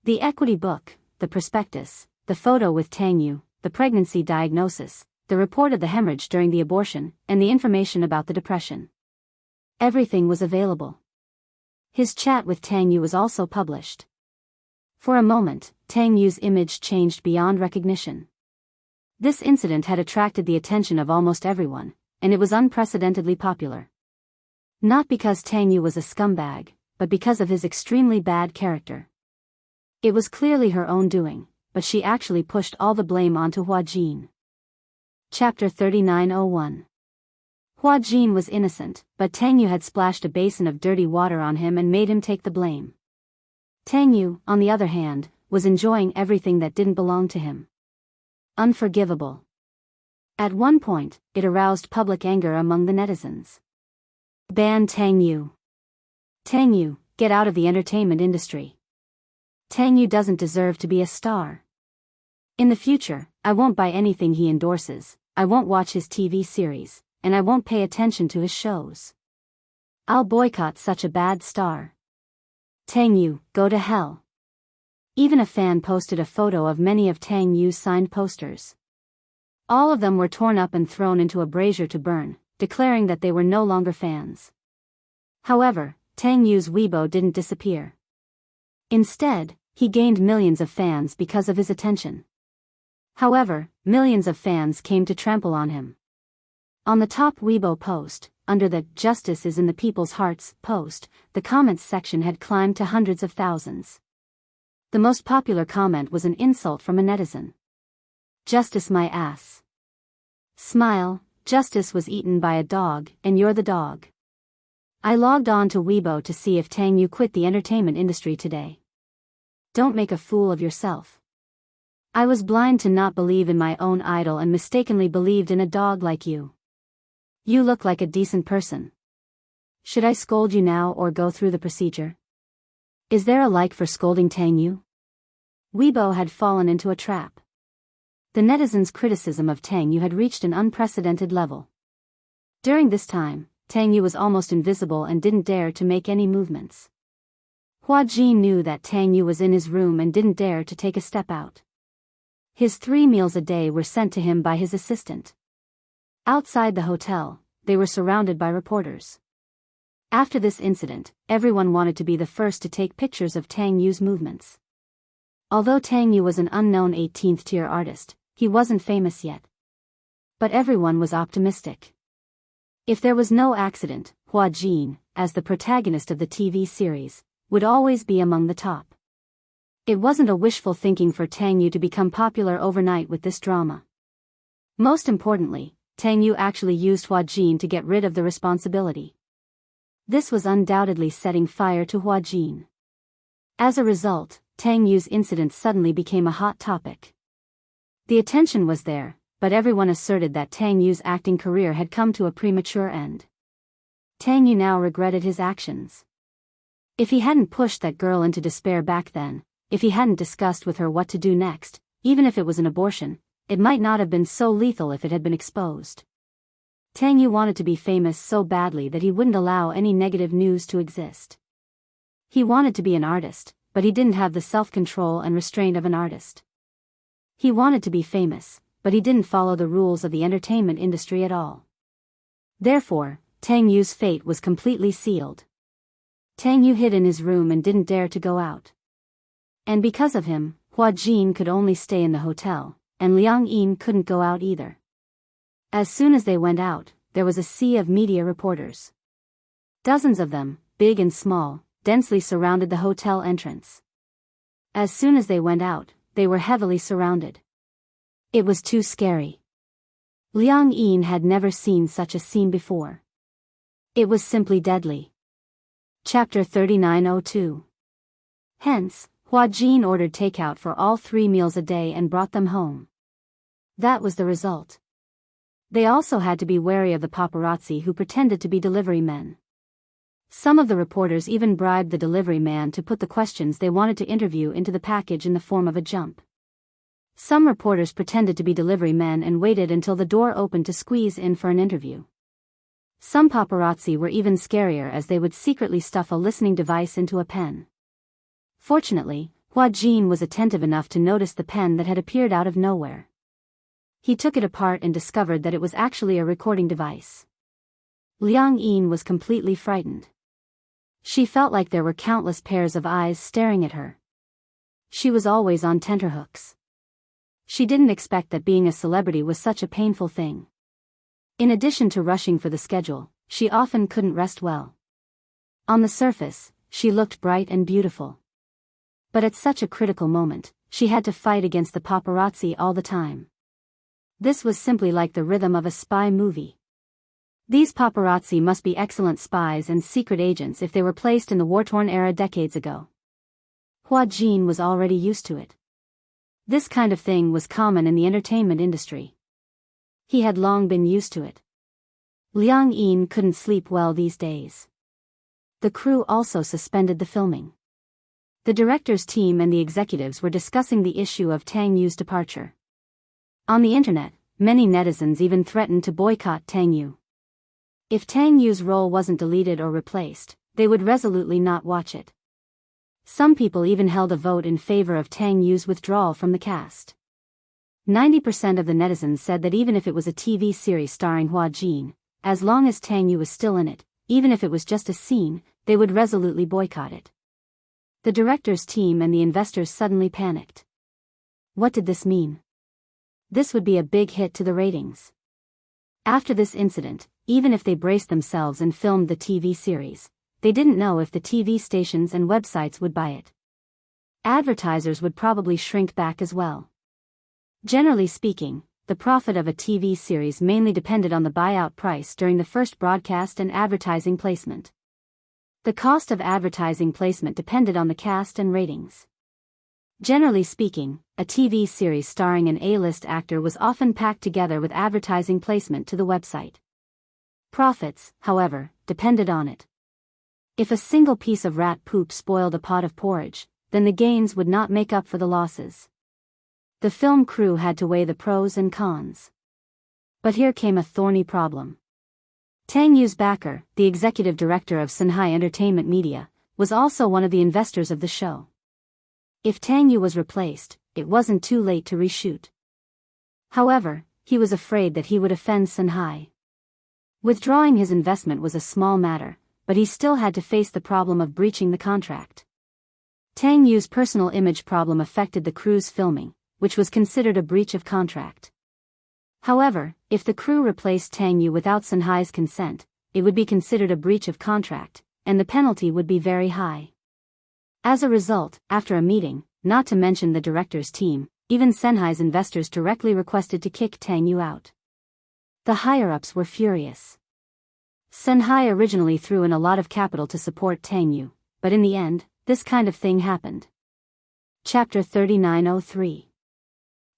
Speaker 1: The equity book, the prospectus, the photo with Tang Yu, the pregnancy diagnosis, the report of the hemorrhage during the abortion, and the information about the depression. Everything was available. His chat with Tang Yu was also published. For a moment, Tang Yu's image changed beyond recognition. This incident had attracted the attention of almost everyone, and it was unprecedentedly popular. Not because Tang Yu was a scumbag, but because of his extremely bad character. It was clearly her own doing, but she actually pushed all the blame onto Hua Jin. Chapter 3901. Hua Jin was innocent, but Tang Yu had splashed a basin of dirty water on him and made him take the blame. Tang Yu, on the other hand, was enjoying everything that didn't belong to him. Unforgivable. At one point, it aroused public anger among the netizens. Ban Tang Yu. Tang Yu, get out of the entertainment industry. Tang Yu doesn't deserve to be a star. In the future, I won't buy anything he endorses, I won't watch his TV series, and I won't pay attention to his shows. I'll boycott such a bad star. Tang Yu, go to hell. Even a fan posted a photo of many of Tang Yu's signed posters. All of them were torn up and thrown into a brazier to burn, declaring that they were no longer fans. However, Tang Yu's Weibo didn't disappear. Instead, he gained millions of fans because of his attention. However, millions of fans came to trample on him. On the top Weibo post, under the "Justice is in the People's Hearts" post, the comments section had climbed to hundreds of thousands. The most popular comment was an insult from a netizen. Justice my ass. Smile, Justice was eaten by a dog, and you're the dog. I logged on to Weibo to see if Tang Yu quit the entertainment industry today. Don't make a fool of yourself. I was blind to not believe in my own idol and mistakenly believed in a dog like you. You look like a decent person. Should I scold you now or go through the procedure? Is there a like for scolding Tang Yu? Weibo had fallen into a trap. The netizens' criticism of Tang Yu had reached an unprecedented level. During this time, Tang Yu was almost invisible and didn't dare to make any movements. Hua Jin knew that Tang Yu was in his room and didn't dare to take a step out. His 3 meals a day were sent to him by his assistant. Outside the hotel, they were surrounded by reporters. After this incident, everyone wanted to be the first to take pictures of Tang Yu's movements. Although Tang Yu was an unknown 18th-tier artist, he wasn't famous yet. But everyone was optimistic. If there was no accident, Hua Jin, as the protagonist of the TV series, would always be among the top. It wasn't a wishful thinking for Tang Yu to become popular overnight with this drama. Most importantly, Tang Yu actually used Hua Jin to get rid of the responsibility. This was undoubtedly setting fire to Hua Jin. As a result, Tang Yu's incident suddenly became a hot topic. The attention was there, but everyone asserted that Tang Yu's acting career had come to a premature end. Tang Yu now regretted his actions. If he hadn't pushed that girl into despair back then, if he hadn't discussed with her what to do next, even if it was an abortion, it might not have been so lethal if it had been exposed. Tang Yu wanted to be famous so badly that he wouldn't allow any negative news to exist. He wanted to be an artist, but he didn't have the self-control and restraint of an artist. He wanted to be famous, but he didn't follow the rules of the entertainment industry at all. Therefore, Tang Yu's fate was completely sealed. Tang Yu hid in his room and didn't dare to go out. And because of him, Hua Jin could only stay in the hotel, and Liang Yin couldn't go out either. As soon as they went out, there was a sea of media reporters. Dozens of them, big and small, densely surrounded the hotel entrance. As soon as they went out, they were heavily surrounded. It was too scary. Liang Yin had never seen such a scene before. It was simply deadly. Chapter 3902. Hence, Hua Jin ordered takeout for all 3 meals a day and brought them home. That was the result. They also had to be wary of the paparazzi who pretended to be delivery men. Some of the reporters even bribed the delivery man to put the questions they wanted to interview into the package in the form of a jump. Some reporters pretended to be delivery men and waited until the door opened to squeeze in for an interview. Some paparazzi were even scarier as they would secretly stuff a listening device into a pen. Fortunately, Hua Jin was attentive enough to notice the pen that had appeared out of nowhere. He took it apart and discovered that it was actually a recording device. Liang Yin was completely frightened. She felt like there were countless pairs of eyes staring at her. She was always on tenterhooks. She didn't expect that being a celebrity was such a painful thing. In addition to rushing for the schedule, she often couldn't rest well. On the surface, she looked bright and beautiful. But at such a critical moment, she had to fight against the paparazzi all the time. This was simply like the rhythm of a spy movie. These paparazzi must be excellent spies and secret agents if they were placed in the war-torn era decades ago. Hua Jin was already used to it. This kind of thing was common in the entertainment industry. He had long been used to it. Liang Yin couldn't sleep well these days. The crew also suspended the filming. The director's team and the executives were discussing the issue of Tang Yu's departure. On the internet, many netizens even threatened to boycott Tang Yu. If Tang Yu's role wasn't deleted or replaced, they would resolutely not watch it. Some people even held a vote in favor of Tang Yu's withdrawal from the cast. 90% of the netizens said that even if it was a TV series starring Hua Jin, as long as Tang Yu was still in it, even if it was just a scene, they would resolutely boycott it. The director's team and the investors suddenly panicked. What did this mean? This would be a big hit to the ratings. After this incident, even if they braced themselves and filmed the TV series, they didn't know if the TV stations and websites would buy it. Advertisers would probably shrink back as well. Generally speaking, the profit of a TV series mainly depended on the buyout price during the first broadcast and advertising placement. The cost of advertising placement depended on the cast and ratings. Generally speaking, a TV series starring an A-list actor was often packed together with advertising placement to the website. Profits, however, depended on it. If a single piece of rat poop spoiled a pot of porridge, then the gains would not make up for the losses. The film crew had to weigh the pros and cons. But here came a thorny problem. Tang Yu's backer, the executive director of Shanghai Entertainment Media, was also one of the investors of the show. If Tang Yu was replaced, it wasn't too late to reshoot. However, he was afraid that he would offend Shanghai. Withdrawing his investment was a small matter, but he still had to face the problem of breaching the contract. Tang Yu's personal image problem affected the crew's filming, which was considered a breach of contract. However, if the crew replaced Tang Yu without Shanghai's consent, it would be considered a breach of contract, and the penalty would be very high. As a result, after a meeting, not to mention the director's team, even Shanghai's investors directly requested to kick Tang Yu out. The higher-ups were furious. Shanghai originally threw in a lot of capital to support Tang Yu, but in the end, this kind of thing happened. Chapter 3903.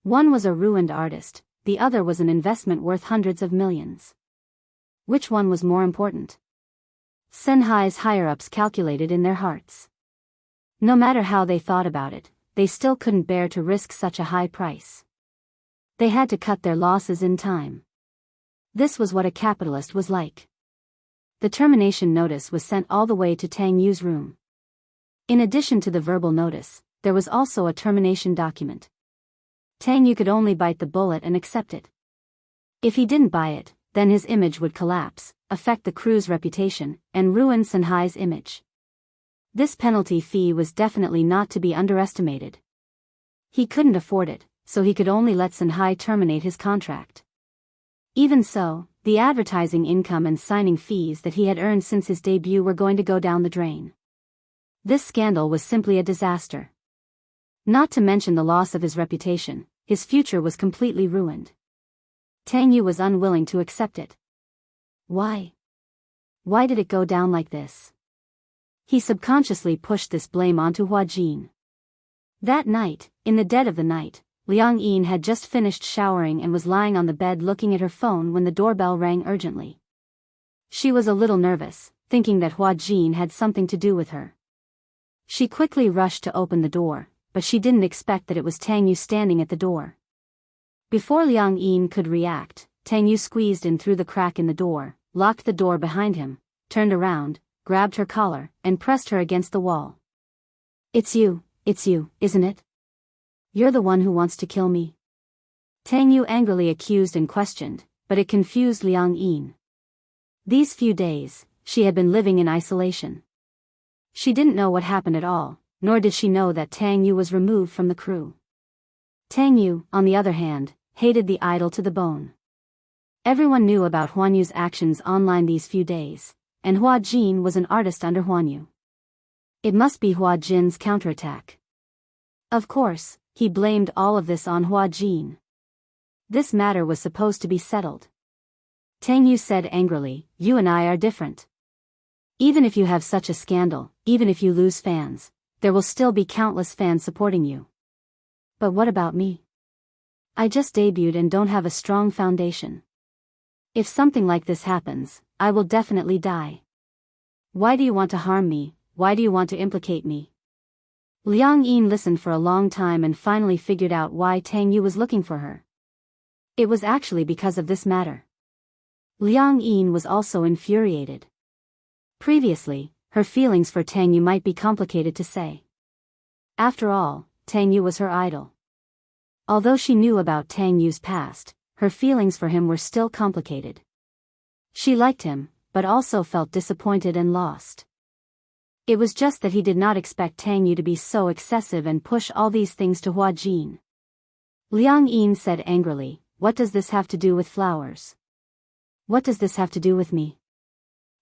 Speaker 1: One was a ruined artist, the other was an investment worth hundreds of millions. Which one was more important? Shanghai's higher-ups calculated in their hearts. No matter how they thought about it, they still couldn't bear to risk such a high price. They had to cut their losses in time. This was what a capitalist was like. The termination notice was sent all the way to Tang Yu's room. In addition to the verbal notice, there was also a termination document. Tang Yu could only bite the bullet and accept it. If he didn't buy it, then his image would collapse, affect the crew's reputation, and ruin Shanghai's image. This penalty fee was definitely not to be underestimated. He couldn't afford it, so he could only let Shanghai terminate his contract. Even so, the advertising income and signing fees that he had earned since his debut were going to go down the drain. This scandal was simply a disaster. Not to mention the loss of his reputation, his future was completely ruined. Tang Yu was unwilling to accept it. Why? Why did it go down like this? He subconsciously pushed this blame onto Hua Jin. That night, in the dead of the night, Liang Yin had just finished showering and was lying on the bed looking at her phone when the doorbell rang urgently. She was a little nervous, thinking that Hua Jin had something to do with her. She quickly rushed to open the door, but she didn't expect that it was Tang Yu standing at the door. Before Liang Yin could react, Tang Yu squeezed in through the crack in the door, locked the door behind him, turned around, grabbed her collar, and pressed her against the wall. It's you, isn't it? You're the one who wants to kill me? Tang Yu angrily accused and questioned, but it confused Liang Yin. These few days, she had been living in isolation. She didn't know what happened at all, nor did she know that Tang Yu was removed from the crew. Tang Yu, on the other hand, hated the idol to the bone. Everyone knew about Huan Yu's actions online these few days, and Hua Jin was an artist under Huan Yu. It must be Hua Jin's counterattack. Of course, he blamed all of this on Hua Jin. This matter was supposed to be settled. Tang Yu said angrily, "You and I are different. Even if you have such a scandal, even if you lose fans, there will still be countless fans supporting you. But what about me? I just debuted and don't have a strong foundation. If something like this happens, I will definitely die. Why do you want to harm me? Why do you want to implicate me? Liang Yin listened for a long time and finally figured out why Tang Yu was looking for her. It was actually because of this matter. Liang Yin was also infuriated. Previously, her feelings for Tang Yu might be complicated to say. After all, Tang Yu was her idol. Although she knew about Tang Yu's past, her feelings for him were still complicated. She liked him, but also felt disappointed and lost. It was just that he did not expect Tang Yu to be so excessive and push all these things to Hua Jin. Liang Yin said angrily, "What does this have to do with flowers? What does this have to do with me?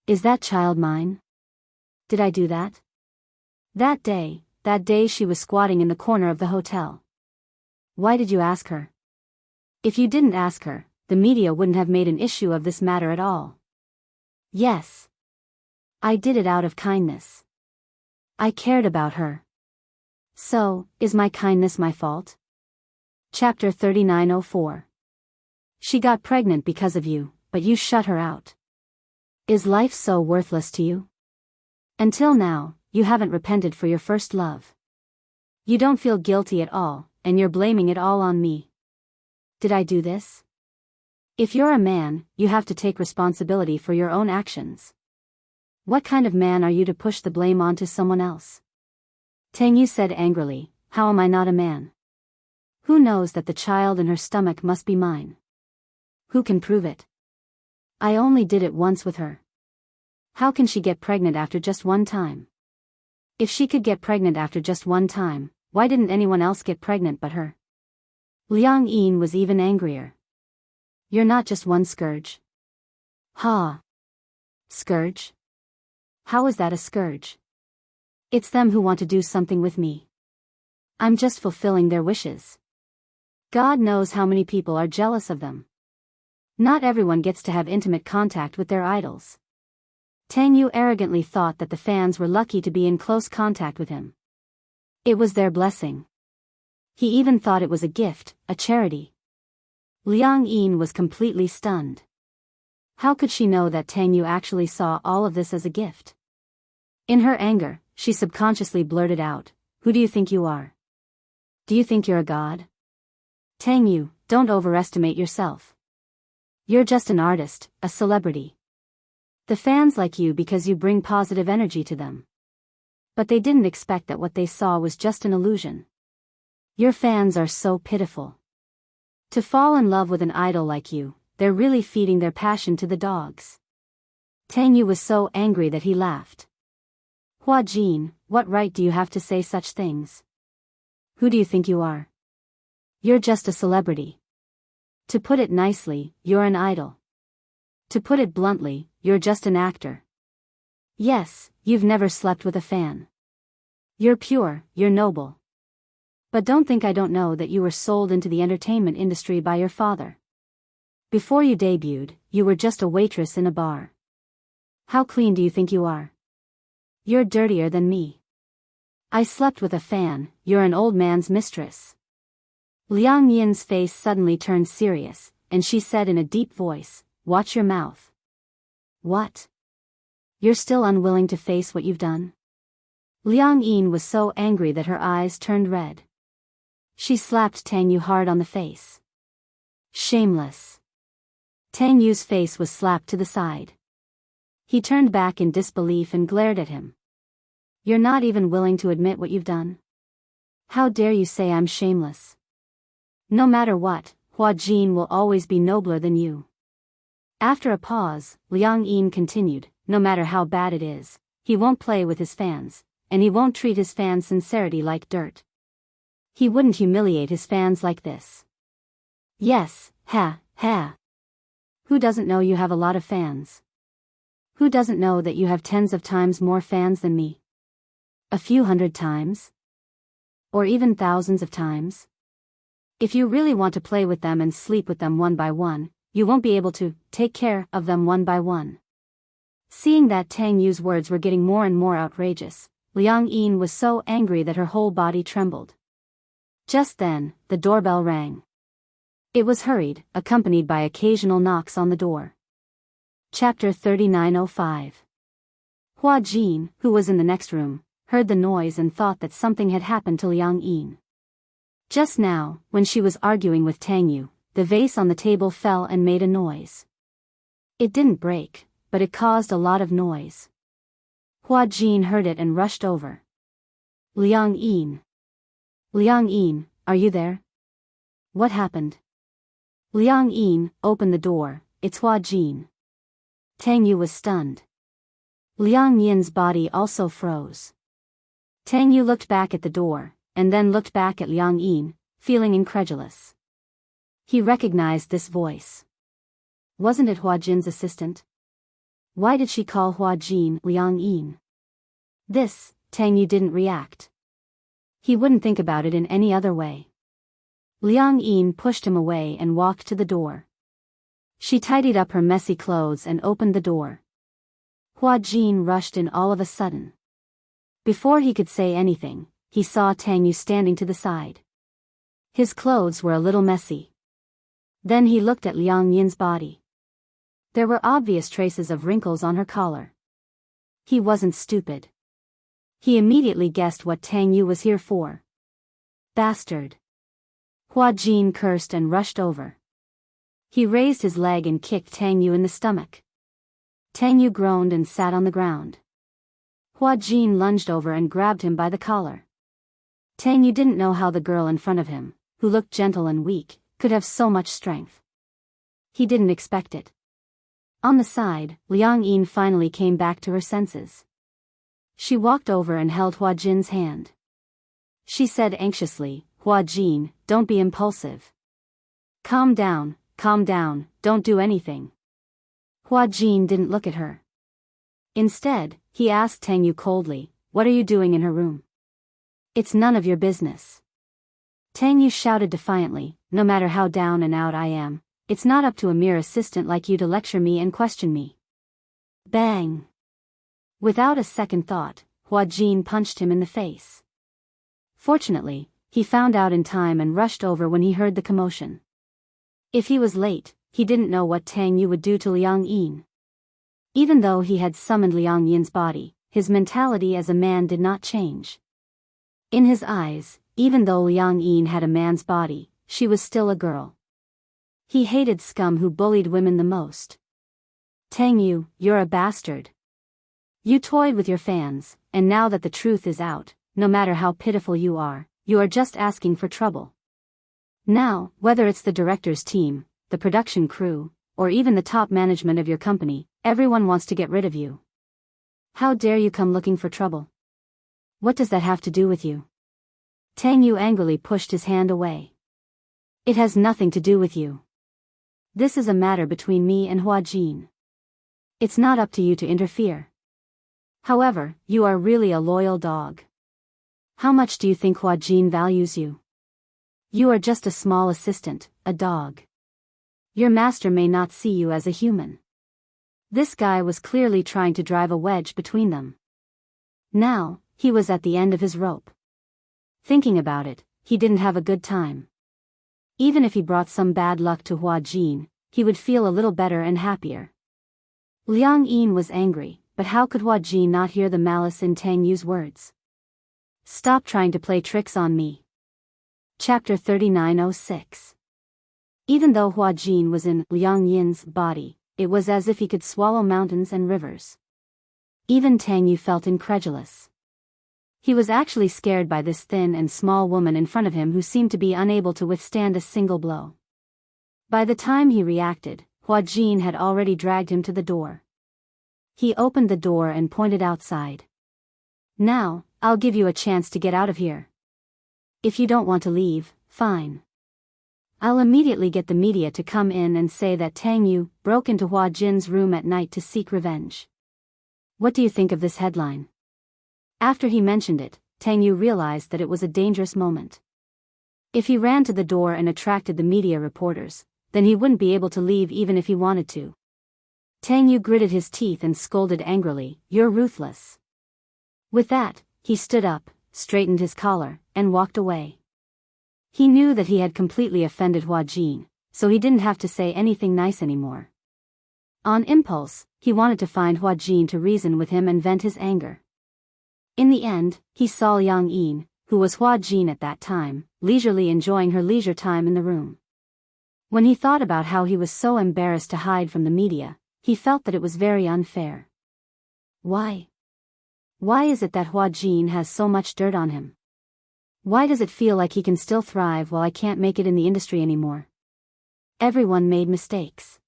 Speaker 1: Is that child mine? Did I do that?" That day she was squatting in the corner of the hotel. Why did you ask her? If you didn't ask her, the media wouldn't have made an issue of this matter at all. Yes. I did it out of kindness. I cared about her. So, is my kindness my fault? Chapter 3904. She got pregnant because of you, but you shut her out. Is life so worthless to you? Until now, you haven't repented for your first love. You don't feel guilty at all, and you're blaming it all on me. Did I do this? If you're a man, you have to take responsibility for your own actions. What kind of man are you to push the blame onto someone else? Tang Yu said angrily, "How am I not a man? Who knows that the child in her stomach must be mine? Who can prove it? I only did it once with her. How can she get pregnant after just one time? If she could get pregnant after just one time, why didn't anyone else get pregnant but her?" Liang Yin was even angrier. "You're not just one scourge." "Ha! Scourge? How is that a scourge? It's them who want to do something with me. I'm just fulfilling their wishes. God knows how many people are jealous of them. Not everyone gets to have intimate contact with their idols." Tang Yu arrogantly thought that the fans were lucky to be in close contact with him. It was their blessing. He even thought it was a gift, a charity. Liang Yin was completely stunned. How could she know that Tang Yu actually saw all of this as a gift? In her anger, she subconsciously blurted out, "Who do you think you are? Do you think you're a god? Tang Yu, don't overestimate yourself. You're just an artist, a celebrity. The fans like you because you bring positive energy to them. But they didn't expect that what they saw was just an illusion. Your fans are so pitiful. To fall in love with an idol like you, they're really feeding their passion to the dogs." Tang Yu was so angry that he laughed. "Hua Jin, what right do you have to say such things? Who do you think you are? You're just a celebrity. To put it nicely, you're an idol. To put it bluntly, you're just an actor. Yes, you've never slept with a fan. You're pure, you're noble. But don't think I don't know that you were sold into the entertainment industry by your father. Before you debuted, you were just a waitress in a bar. How clean do you think you are? You're dirtier than me. I slept with a fan, you're an old man's mistress." Liang Yin's face suddenly turned serious, and she said in a deep voice, "Watch your mouth." "What? You're still unwilling to face what you've done?" Liang Yin was so angry that her eyes turned red. She slapped Tang Yu hard on the face. "Shameless." Tang Yu's face was slapped to the side. He turned back in disbelief and glared at him. "You're not even willing to admit what you've done? How dare you say I'm shameless? No matter what, Hua Jin will always be nobler than you." After a pause, Liang Yin continued, "No matter how bad it is, he won't play with his fans, and he won't treat his fans' sincerity like dirt. He wouldn't humiliate his fans like this. Yes, ha, ha. Who doesn't know you have a lot of fans? Who doesn't know that you have tens of times more fans than me? A few hundred times? Or even thousands of times? If you really want to play with them and sleep with them one by one, you won't be able to take care of them one by one." Seeing that Tang Yu's words were getting more and more outrageous, Liang Yin was so angry that her whole body trembled. Just then, the doorbell rang. It was hurried, accompanied by occasional knocks on the door. Chapter 3905. Hua Jin, who was in the next room, heard the noise and thought that something had happened to Liang Yin. Just now, when she was arguing with Tang Yu, the vase on the table fell and made a noise. It didn't break, but it caused a lot of noise. Hua Jin heard it and rushed over. Liang Yin. Liang Yin, are you there? What happened? Liang Yin opened the door. It's Hua Jin. Tang Yu was stunned. Liang Yin's body also froze. Tang Yu looked back at the door, and then looked back at Liang Yin, feeling incredulous. He recognized this voice. Wasn't it Hua Jin's assistant? Why did she call Hua Jin Liang Yin? This, Tang Yu didn't react. He wouldn't think about it in any other way. Liang Yin pushed him away and walked to the door. She tidied up her messy clothes and opened the door. Hua Jin rushed in all of a sudden. Before he could say anything, he saw Tang Yu standing to the side. His clothes were a little messy. Then he looked at Liang Yin's body. There were obvious traces of wrinkles on her collar. He wasn't stupid. He immediately guessed what Tang Yu was here for. Bastard. Hua Jin cursed and rushed over. He raised his leg and kicked Tang Yu in the stomach. Tang Yu groaned and sat on the ground. Hua Jin lunged over and grabbed him by the collar. Tang Yu didn't know how the girl in front of him, who looked gentle and weak, could have so much strength. He didn't expect it. On the side, Liang Yin finally came back to her senses. She walked over and held Hua Jin's hand. She said anxiously, Hua Jin, don't be impulsive. Calm down, don't do anything. Hua Jin didn't look at her. Instead, he asked Tang Yu coldly, what are you doing in her room? It's none of your business. Tang Yu shouted defiantly, no matter how down and out I am, it's not up to a mere assistant like you to lecture me and question me. Bang! Without a second thought, Hua Jin punched him in the face. Fortunately, he found out in time and rushed over when he heard the commotion. If he was late, he didn't know what Tang Yu would do to Liang Yin. Even though he had summoned Liang Yin's body, his mentality as a man did not change. In his eyes, even though Liang Yin had a man's body, she was still a girl. He hated scum who bullied women the most. Tang Yu, you're a bastard. You toyed with your fans, and now that the truth is out, no matter how pitiful you are just asking for trouble. Now, whether it's the director's team, the production crew, or even the top management of your company, everyone wants to get rid of you. How dare you come looking for trouble? What does that have to do with you? Tang Yu angrily pushed his hand away. It has nothing to do with you. This is a matter between me and Hua Jin. It's not up to you to interfere. However, you are really a loyal dog. How much do you think Hua Jin values you? You are just a small assistant, a dog. Your master may not see you as a human. This guy was clearly trying to drive a wedge between them. Now, he was at the end of his rope. Thinking about it, he didn't have a good time. Even if he brought some bad luck to Hua Jin, he would feel a little better and happier. Liang Yin was angry, but how could Hua Jin not hear the malice in Tang Yu's words? Stop trying to play tricks on me. Chapter 3906. Even though Hua Jin was in Liang Yin's body, it was as if he could swallow mountains and rivers. Even Tang Yu felt incredulous. He was actually scared by this thin and small woman in front of him who seemed to be unable to withstand a single blow. By the time he reacted, Hua Jin had already dragged him to the door. He opened the door and pointed outside. Now, I'll give you a chance to get out of here. If you don't want to leave, fine. I'll immediately get the media to come in and say that Tang Yu broke into Hua Jin's room at night to seek revenge. What do you think of this headline? After he mentioned it, Tang Yu realized that it was a dangerous moment. If he ran to the door and attracted the media reporters, then he wouldn't be able to leave even if he wanted to. Tang Yu gritted his teeth and scolded angrily, "You're ruthless." With that, he stood up, straightened his collar, and walked away. He knew that he had completely offended Hua Jin, so he didn't have to say anything nice anymore. On impulse, he wanted to find Hua Jin to reason with him and vent his anger. In the end, he saw Liang Yin, who was Hua Jin at that time, leisurely enjoying her leisure time in the room. When he thought about how he was so embarrassed to hide from the media, he felt that it was very unfair. Why? Why is it that Hua Jin has so much dirt on him? Why does it feel like he can still thrive while I can't make it in the industry anymore? Everyone made mistakes.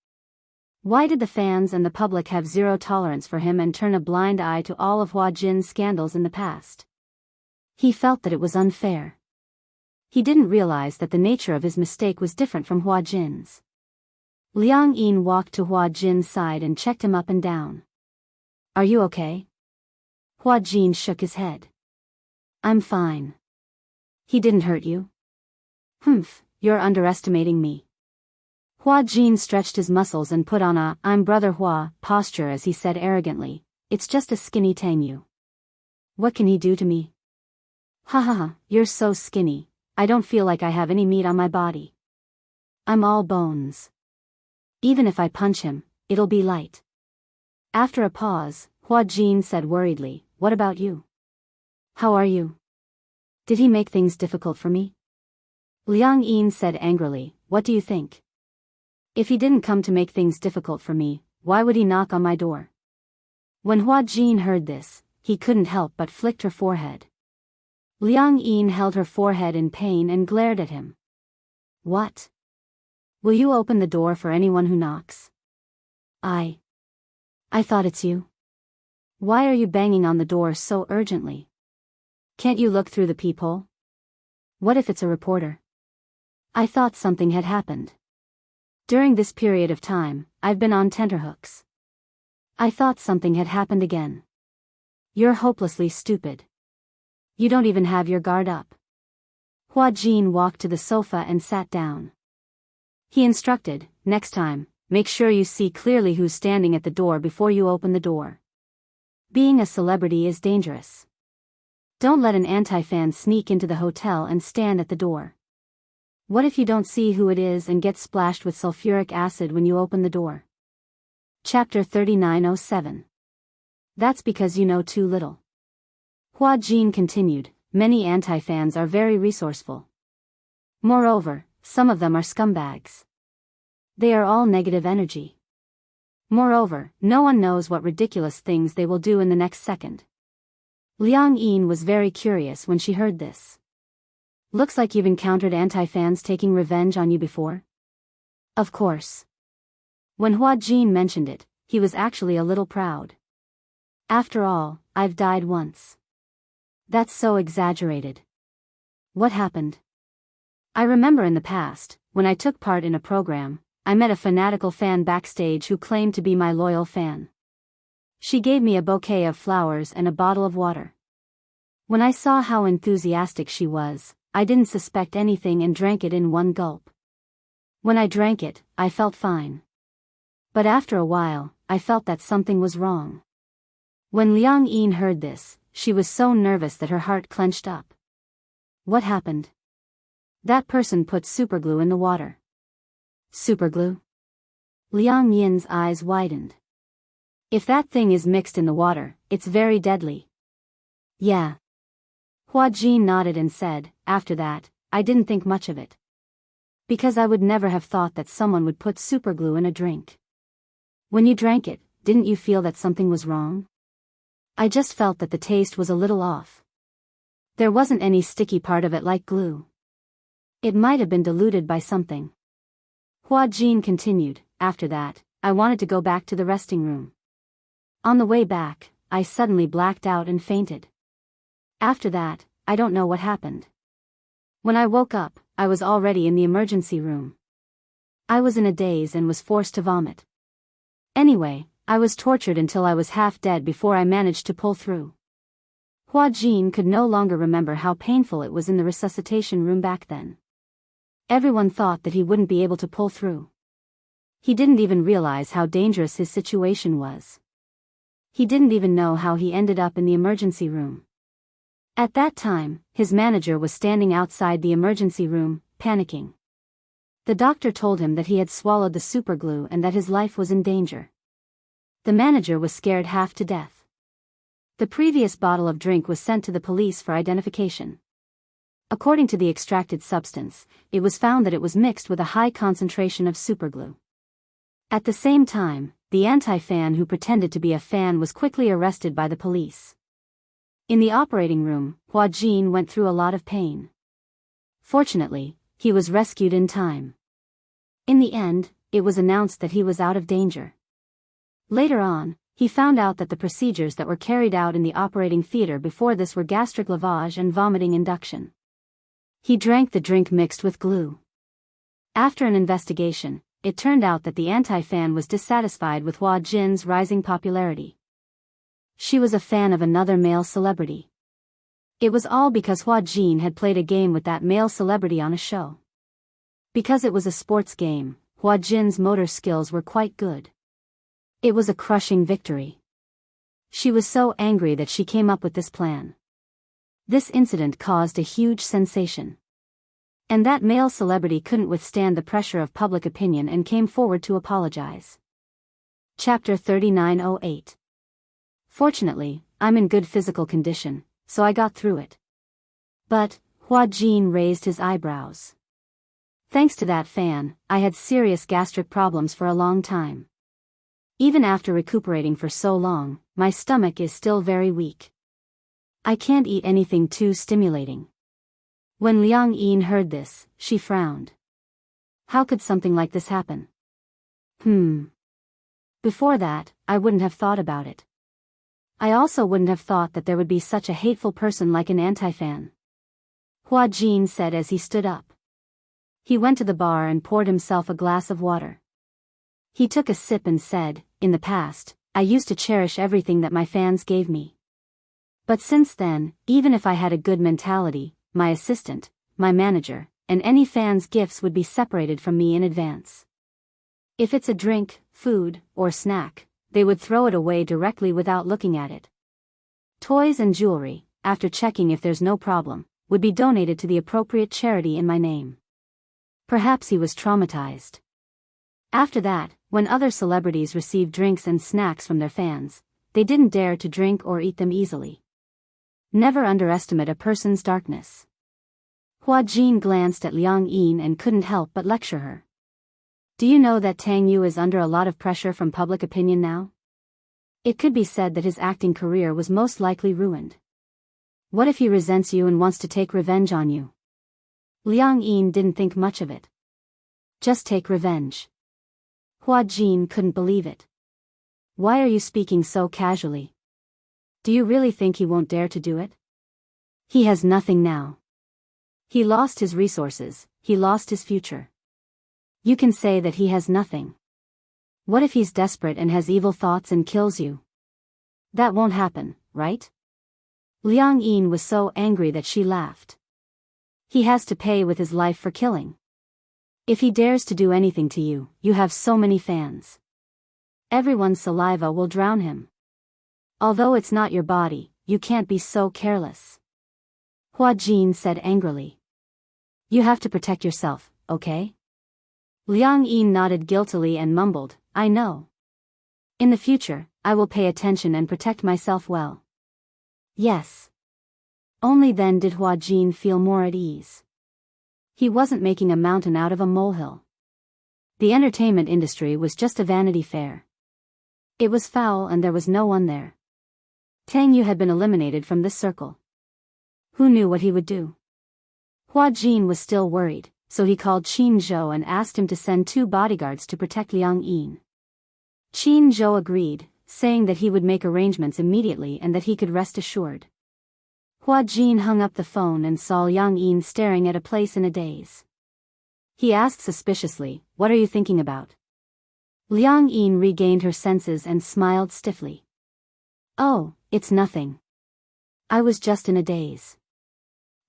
Speaker 1: Why did the fans and the public have zero tolerance for him and turn a blind eye to all of Hua Jin's scandals in the past? He felt that it was unfair. He didn't realize that the nature of his mistake was different from Hua Jin's. Liang Yin walked to Hua Jin's side and checked him up and down. Are you okay? Hua Jin shook his head. I'm fine. He didn't hurt you? Humph, you're underestimating me. Hua Jin stretched his muscles and put on a "I'm brother Hua" posture as he said arrogantly, it's just a skinny Tangyu. What can he do to me? Ha ha ha, you're so skinny, I don't feel like I have any meat on my body. I'm all bones. Even if I punch him, it'll be light. After a pause, Hua Jin said worriedly, what about you? How are you? Did he make things difficult for me? Liang Yin said angrily, what do you think? If he didn't come to make things difficult for me, why would he knock on my door? When Hua Jin heard this, he couldn't help but flicked her forehead. Liang Yin held her forehead in pain and glared at him. What? Will you open the door for anyone who knocks? I thought it's you. Why are you banging on the door so urgently? Can't you look through the peephole? What if it's a reporter? I thought something had happened. During this period of time, I've been on tenterhooks. I thought something had happened again. You're hopelessly stupid. You don't even have your guard up. Hua Jin walked to the sofa and sat down. He instructed, next time, make sure you see clearly who's standing at the door before you open the door. Being a celebrity is dangerous. Don't let an anti-fan sneak into the hotel and stand at the door. What if you don't see who it is and get splashed with sulfuric acid when you open the door? Chapter 3907. That's because you know too little. Hua Jin continued, many anti-fans are very resourceful. Moreover, some of them are scumbags. They are all negative energy. Moreover, no one knows what ridiculous things they will do in the next second. Liang Yin was very curious when she heard this. Looks like you've encountered anti-fans taking revenge on you before? Of course. When Hua Jin mentioned it, he was actually a little proud. After all, I've died once. That's so exaggerated. What happened? I remember in the past, when I took part in a program, I met a fanatical fan backstage who claimed to be my loyal fan. She gave me a bouquet of flowers and a bottle of water. When I saw how enthusiastic she was, I didn't suspect anything and drank it in one gulp. When I drank it, I felt fine. But after a while, I felt that something was wrong. When Liang Yin heard this, she was so nervous that her heart clenched up. What happened? That person put superglue in the water. Superglue? Liang Yin's eyes widened. If that thing is mixed in the water, it's very deadly. Yeah. Hua Jin nodded and said, after that, I didn't think much of it. Because I would never have thought that someone would put superglue in a drink. When you drank it, didn't you feel that something was wrong? I just felt that the taste was a little off. There wasn't any sticky part of it like glue. It might have been diluted by something. Hua Jin continued, after that, I wanted to go back to the resting room. On the way back, I suddenly blacked out and fainted. After that, I don't know what happened. When I woke up, I was already in the emergency room. I was in a daze and was forced to vomit. Anyway, I was tortured until I was half dead before I managed to pull through. Hua Jin could no longer remember how painful it was in the resuscitation room back then. Everyone thought that he wouldn't be able to pull through. He didn't even realize how dangerous his situation was. He didn't even know how he ended up in the emergency room. At that time, his manager was standing outside the emergency room, panicking. The doctor told him that he had swallowed the superglue and that his life was in danger. The manager was scared half to death. The previous bottle of drink was sent to the police for identification. According to the extracted substance, it was found that it was mixed with a high concentration of superglue. At the same time, the anti-fan who pretended to be a fan was quickly arrested by the police. In the operating room, Hua Jin went through a lot of pain. Fortunately, he was rescued in time. In the end, it was announced that he was out of danger. Later on, he found out that the procedures that were carried out in the operating theater before this were gastric lavage and vomiting induction. He drank the drink mixed with glue. After an investigation, it turned out that the anti-fan was dissatisfied with Hua Jin's rising popularity. She was a fan of another male celebrity. It was all because Hua Jin had played a game with that male celebrity on a show. Because it was a sports game, Hua Jin's motor skills were quite good. It was a crushing victory. She was so angry that she came up with this plan. This incident caused a huge sensation. And that male celebrity couldn't withstand the pressure of public opinion and came forward to apologize. Chapter 3908. Fortunately, I'm in good physical condition, so I got through it. But, Hua Jin raised his eyebrows. Thanks to that fan, I had serious gastric problems for a long time. Even after recuperating for so long, my stomach is still very weak. I can't eat anything too stimulating. When Liang Yin heard this, she frowned. How could something like this happen? Before that, I wouldn't have thought about it. I also wouldn't have thought that there would be such a hateful person like an anti-fan. Hua Jin said as he stood up. He went to the bar and poured himself a glass of water. He took a sip and said, "In the past, I used to cherish everything that my fans gave me. But since then, even if I had a good mentality, my assistant, my manager, and any fan's gifts would be separated from me in advance. If it's a drink, food, or snack, they would throw it away directly without looking at it. Toys and jewelry, after checking if there's no problem, would be donated to the appropriate charity in my name." Perhaps he was traumatized. After that, when other celebrities received drinks and snacks from their fans, they didn't dare to drink or eat them easily. Never underestimate a person's darkness. Hua Jin glanced at Liang Yin and couldn't help but lecture her. Do you know that Tang Yu is under a lot of pressure from public opinion now? It could be said that his acting career was most likely ruined. What if he resents you and wants to take revenge on you? Liang Yin didn't think much of it. Just take revenge. Hua Jin couldn't believe it. Why are you speaking so casually? Do you really think he won't dare to do it? He has nothing now. He lost his resources, he lost his future. You can say that he has nothing. What if he's desperate and has evil thoughts and kills you? That won't happen, right? Liang Yin was so angry that she laughed. He has to pay with his life for killing. If he dares to do anything to you, you have so many fans. Everyone's saliva will drown him. Although it's not your body, you can't be so careless. Hua Jin said angrily. You have to protect yourself, okay? Liang Yin nodded guiltily and mumbled, I know. In the future, I will pay attention and protect myself well. Yes. Only then did Hua Jin feel more at ease. He wasn't making a mountain out of a molehill. The entertainment industry was just a Vanity Fair. It was foul and there was no one there. Tang Yu had been eliminated from this circle. Who knew what he would do? Hua Jin was still worried, so he called Qin Zhou and asked him to send 2 bodyguards to protect Liang Yin. Qin Zhou agreed, saying that he would make arrangements immediately and that he could rest assured. Hua Jin hung up the phone and saw Liang Yin staring at a place in a daze. He asked suspiciously, What are you thinking about? Liang Yin regained her senses and smiled stiffly. Oh, it's nothing. I was just in a daze.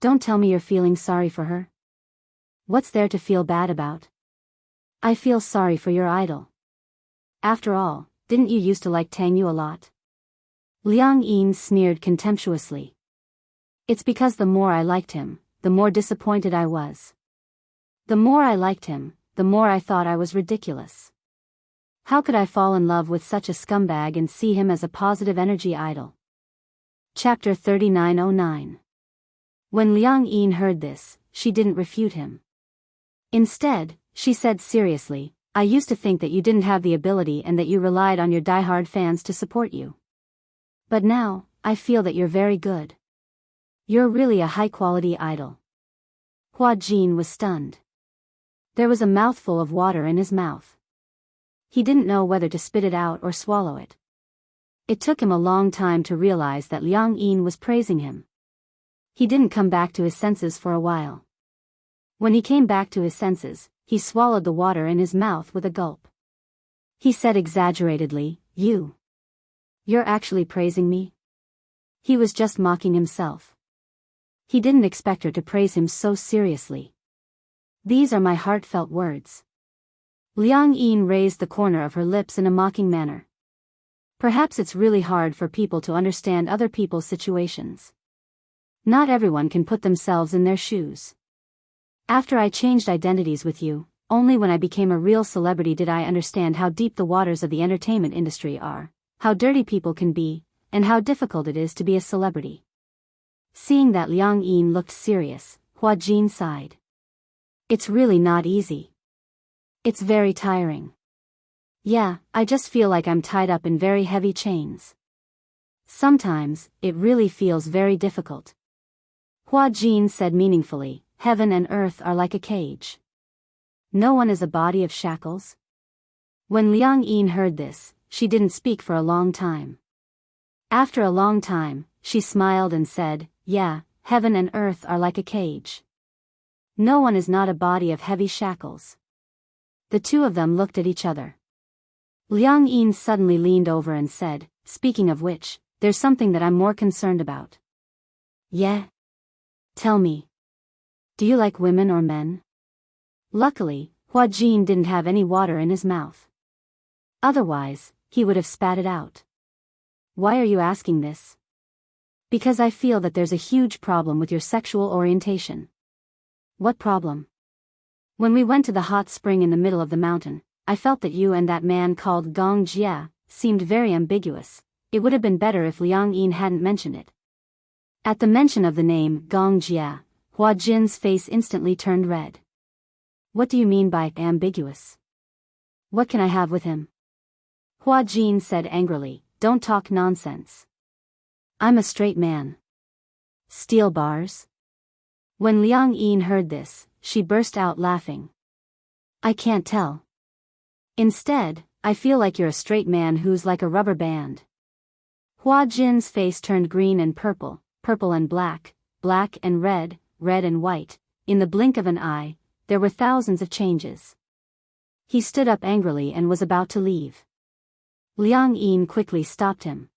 Speaker 1: Don't tell me you're feeling sorry for her. What's there to feel bad about? I feel sorry for your idol. After all, didn't you used to like Tang Yu a lot? Liang Yin sneered contemptuously. It's because the more I liked him, the more disappointed I was. The more I liked him, the more I thought I was ridiculous. How could I fall in love with such a scumbag and see him as a positive energy idol? Chapter 3909. When Liang Yin heard this, she didn't refute him. Instead, she said seriously, I used to think that you didn't have the ability and that you relied on your diehard fans to support you. But now, I feel that you're very good. You're really a high-quality idol. Hua Jin was stunned. There was a mouthful of water in his mouth. He didn't know whether to spit it out or swallow it. It took him a long time to realize that Liang Yin was praising him. He didn't come back to his senses for a while. When he came back to his senses, he swallowed the water in his mouth with a gulp. He said exaggeratedly, You're actually praising me? He was just mocking himself. He didn't expect her to praise him so seriously. These are my heartfelt words. Liang Yin raised the corner of her lips in a mocking manner. Perhaps it's really hard for people to understand other people's situations. Not everyone can put themselves in their shoes. After I changed identities with you, only when I became a real celebrity did I understand how deep the waters of the entertainment industry are, how dirty people can be, and how difficult it is to be a celebrity. Seeing that Liang Yin looked serious, Hua Jin sighed. It's really not easy. It's very tiring. Yeah, I just feel like I'm tied up in very heavy chains. Sometimes, it really feels very difficult. Hua Jin said meaningfully, Heaven and earth are like a cage. No one is a body of shackles. When Liang Yin heard this, she didn't speak for a long time. After a long time, she smiled and said, Yeah, heaven and earth are like a cage. No one is not a body of heavy shackles. The two of them looked at each other. Liang Yin suddenly leaned over and said, Speaking of which, there's something that I'm more concerned about. Yeah? Tell me. Do you like women or men? Luckily, Hua Jin didn't have any water in his mouth. Otherwise, he would have spat it out. Why are you asking this? Because I feel that there's a huge problem with your sexual orientation. What problem? When we went to the hot spring in the middle of the mountain, I felt that you and that man called Gong Jia seemed very ambiguous. It would have been better if Liang Yin hadn't mentioned it. At the mention of the name Gong Jia, Hua Jin's face instantly turned red. What do you mean by ambiguous? What can I have with him? Hua Jin said angrily, Don't talk nonsense. I'm a straight man. Steel bars? When Liang Yin heard this, she burst out laughing. I can't tell. Instead, I feel like you're a straight man who's like a rubber band. Hua Jin's face turned green and purple, purple and black, black and red, red and white. In the blink of an eye, there were thousands of changes. He stood up angrily and was about to leave. Liang Yin quickly stopped him.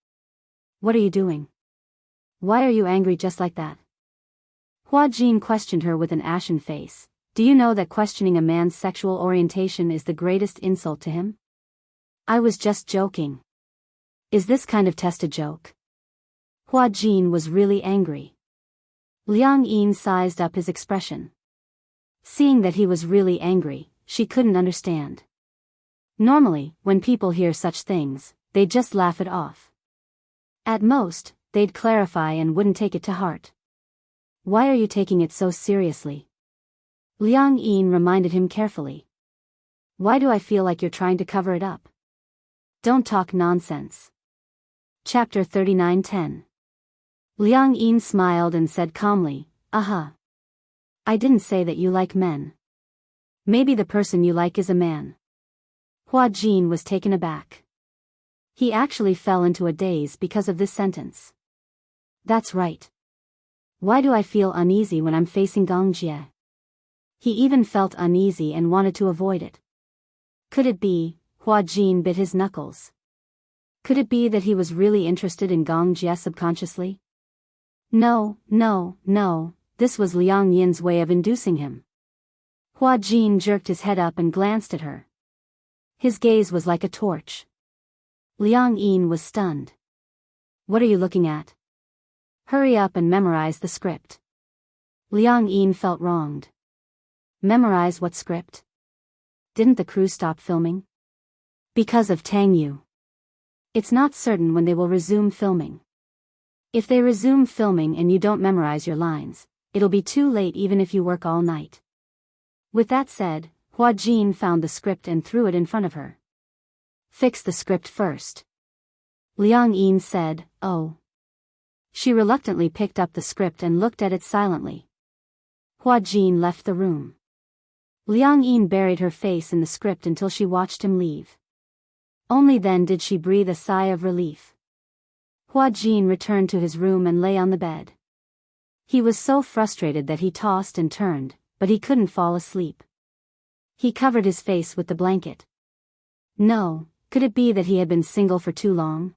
Speaker 1: What are you doing? Why are you angry just like that? Hua Jin questioned her with an ashen face. Do you know that questioning a man's sexual orientation is the greatest insult to him? I was just joking. Is this kind of test a joke? Hua Jin was really angry. Liang Yin sized up his expression. Seeing that he was really angry, she couldn't understand. Normally, when people hear such things, they just laugh it off. At most, they'd clarify and wouldn't take it to heart. Why are you taking it so seriously? Liang Yin reminded him carefully. Why do I feel like you're trying to cover it up? Don't talk nonsense. Chapter 39:10. Liang Yin smiled and said calmly, I didn't say that you like men. Maybe the person you like is a man. Hua Jin was taken aback. He actually fell into a daze because of this sentence. That's right. Why do I feel uneasy when I'm facing Gong Jie? He even felt uneasy and wanted to avoid it. Could it be, Hua Jin bit his knuckles. Could it be that he was really interested in Gong Jie subconsciously? No, this was Liang Yin's way of inducing him. Hua Jin jerked his head up and glanced at her. His gaze was like a torch. Liang Yin was stunned. What are you looking at? Hurry up and memorize the script. Liang Yin felt wronged. Memorize what script? Didn't the crew stop filming? Because of Tang Yu. It's not certain when they will resume filming. If they resume filming and you don't memorize your lines, it'll be too late even if you work all night. With that said, Hua Jin found the script and threw it in front of her. Fix the script first. Liang Yin said, oh. She reluctantly picked up the script and looked at it silently. Hua Jin left the room. Liang Yin buried her face in the script until she watched him leave. Only then did she breathe a sigh of relief. Hua Jin returned to his room and lay on the bed. He was so frustrated that he tossed and turned, but he couldn't fall asleep. He covered his face with the blanket. No, could it be that he had been single for too long?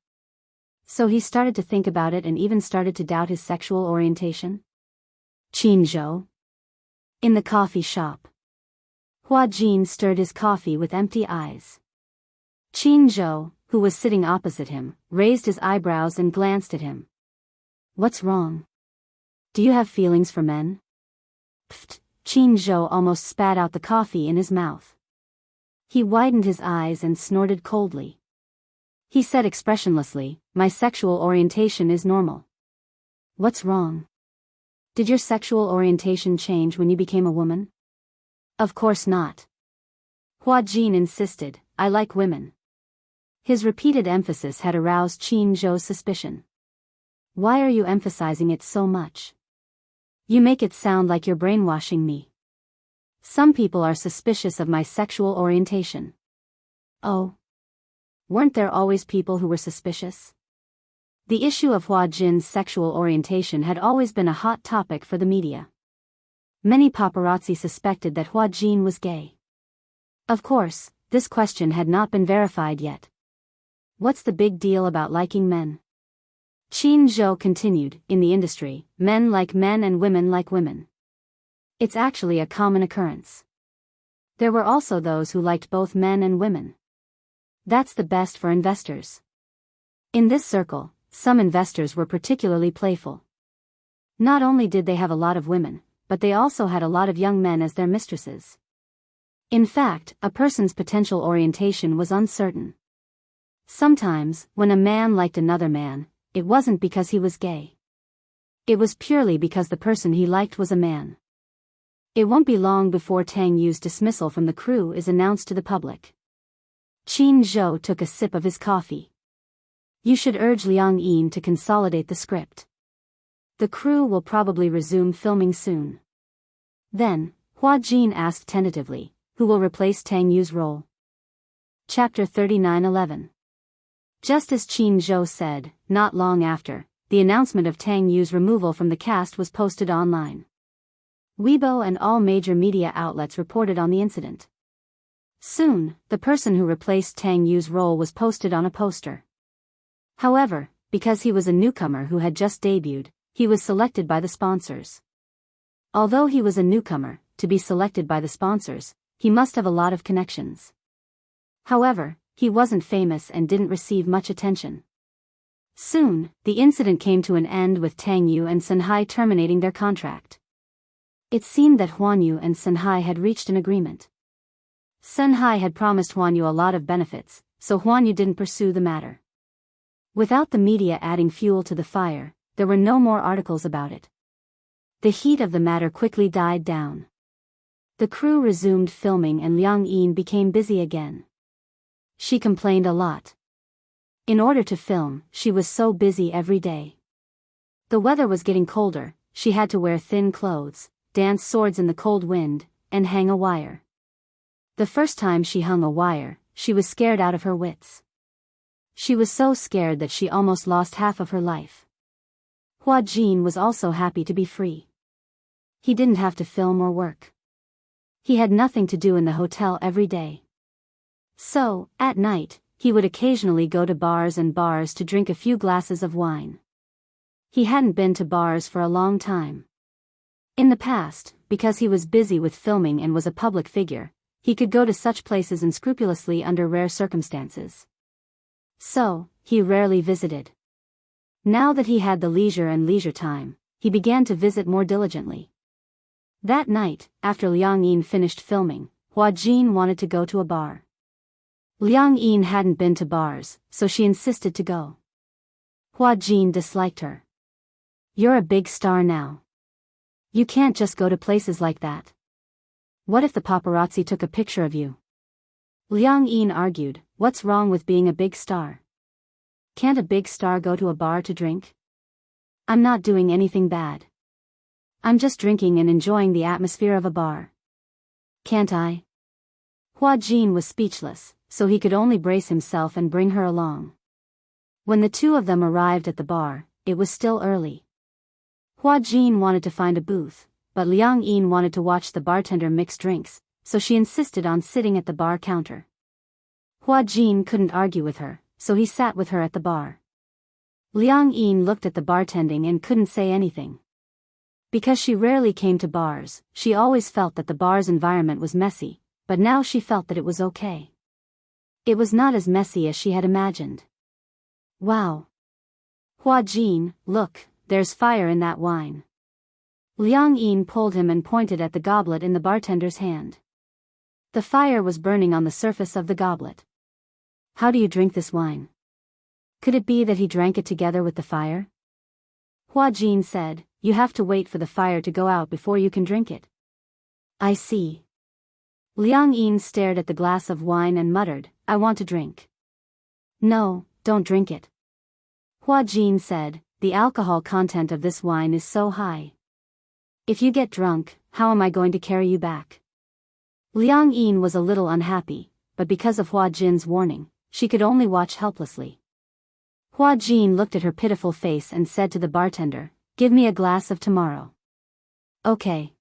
Speaker 1: So he started to think about it and even started to doubt his sexual orientation. Qinzhou. In the coffee shop. Hua Jin stirred his coffee with empty eyes. Qinzhou, who was sitting opposite him, raised his eyebrows and glanced at him. What's wrong? Do you have feelings for men? Pfft, Qinzhou almost spat out the coffee in his mouth. He widened his eyes and snorted coldly. He said expressionlessly, my sexual orientation is normal. What's wrong? Did your sexual orientation change when you became a woman? Of course not. Hua Jin insisted, I like women. His repeated emphasis had aroused Qinzhou's suspicion. Why are you emphasizing it so much? You make it sound like you're brainwashing me. Some people are suspicious of my sexual orientation. Oh. Weren't there always people who were suspicious? The issue of Hua Jin's sexual orientation had always been a hot topic for the media. Many paparazzi suspected that Hua Jin was gay. Of course, this question had not been verified yet. What's the big deal about liking men? Qinzhou continued, in the industry, men like men and women like women. It's actually a common occurrence. There were also those who liked both men and women. That's the best for investors. In this circle, some investors were particularly playful. Not only did they have a lot of women, but they also had a lot of young men as their mistresses. In fact, a person's potential orientation was uncertain. Sometimes, when a man liked another man, it wasn't because he was gay. It was purely because the person he liked was a man. It won't be long before Tang Yu's dismissal from the crew is announced to the public. Qinzhou took a sip of his coffee. You should urge Liang Yin to consolidate the script. The crew will probably resume filming soon. Then, Hua Jin asked tentatively, who will replace Tang Yu's role? Chapter 39:11. Just as Qinzhou said, not long after, the announcement of Tang Yu's removal from the cast was posted online. Weibo and all major media outlets reported on the incident. Soon, the person who replaced Tang Yu's role was posted on a poster. However, because he was a newcomer who had just debuted, he was selected by the sponsors. Although he was a newcomer, to be selected by the sponsors, he must have a lot of connections. However, he wasn't famous and didn't receive much attention. Soon, the incident came to an end with Tang Yu and Sunhai terminating their contract. It seemed that Huan Yu and Sunhai had reached an agreement. Sunhai had promised Huan Yu a lot of benefits, so Huan Yu didn't pursue the matter. Without the media adding fuel to the fire, there were no more articles about it. The heat of the matter quickly died down. The crew resumed filming and Liang Yin became busy again. She complained a lot. In order to film, she was so busy every day. The weather was getting colder, she had to wear thin clothes, dance swords in the cold wind, and hang a wire. The first time she hung a wire, she was scared out of her wits. She was so scared that she almost lost half of her life. Hua Jin was also happy to be free. He didn't have to film or work. He had nothing to do in the hotel every day. So, at night, he would occasionally go to bars to drink a few glasses of wine. He hadn't been to bars for a long time. In the past, because he was busy with filming and was a public figure, he could go to such places unscrupulously under rare circumstances. So, he rarely visited. Now that he had the leisure time, he began to visit more diligently. That night, after Liang Yin finished filming, Hua Jin wanted to go to a bar. Liang Yin hadn't been to bars, so she insisted to go. Hua Jin disliked her. "You're a big star now. You can't just go to places like that. What if the paparazzi took a picture of you?" Liang Yin argued, "What's wrong with being a big star? Can't a big star go to a bar to drink? I'm not doing anything bad. I'm just drinking and enjoying the atmosphere of a bar. Can't I?" Hua Jin was speechless, so he could only brace himself and bring her along. When the two of them arrived at the bar, it was still early. Hua Jin wanted to find a booth, but Liang Yin wanted to watch the bartender mix drinks, so she insisted on sitting at the bar counter. Hua Jin couldn't argue with her, so he sat with her at the bar. Liang Yin looked at the bartending and couldn't say anything. Because she rarely came to bars, she always felt that the bar's environment was messy, but now she felt that it was okay. It was not as messy as she had imagined. "Wow. Hua Jin, look, there's fire in that wine." Liang Yin pulled him and pointed at the goblet in the bartender's hand. The fire was burning on the surface of the goblet. "How do you drink this wine? Could it be that he drank it together with the fire?" Hua Jin said, "You have to wait for the fire to go out before you can drink it." "I see." Liang Yin stared at the glass of wine and muttered, "I want to drink." "No, don't drink it." Hua Jin said, "The alcohol content of this wine is so high. If you get drunk, how am I going to carry you back?" Liang Yin was a little unhappy, but because of Hua Jin's warning, she could only watch helplessly. Hua Jin looked at her pitiful face and said to the bartender, "Give me a glass of tomorrow." "Okay.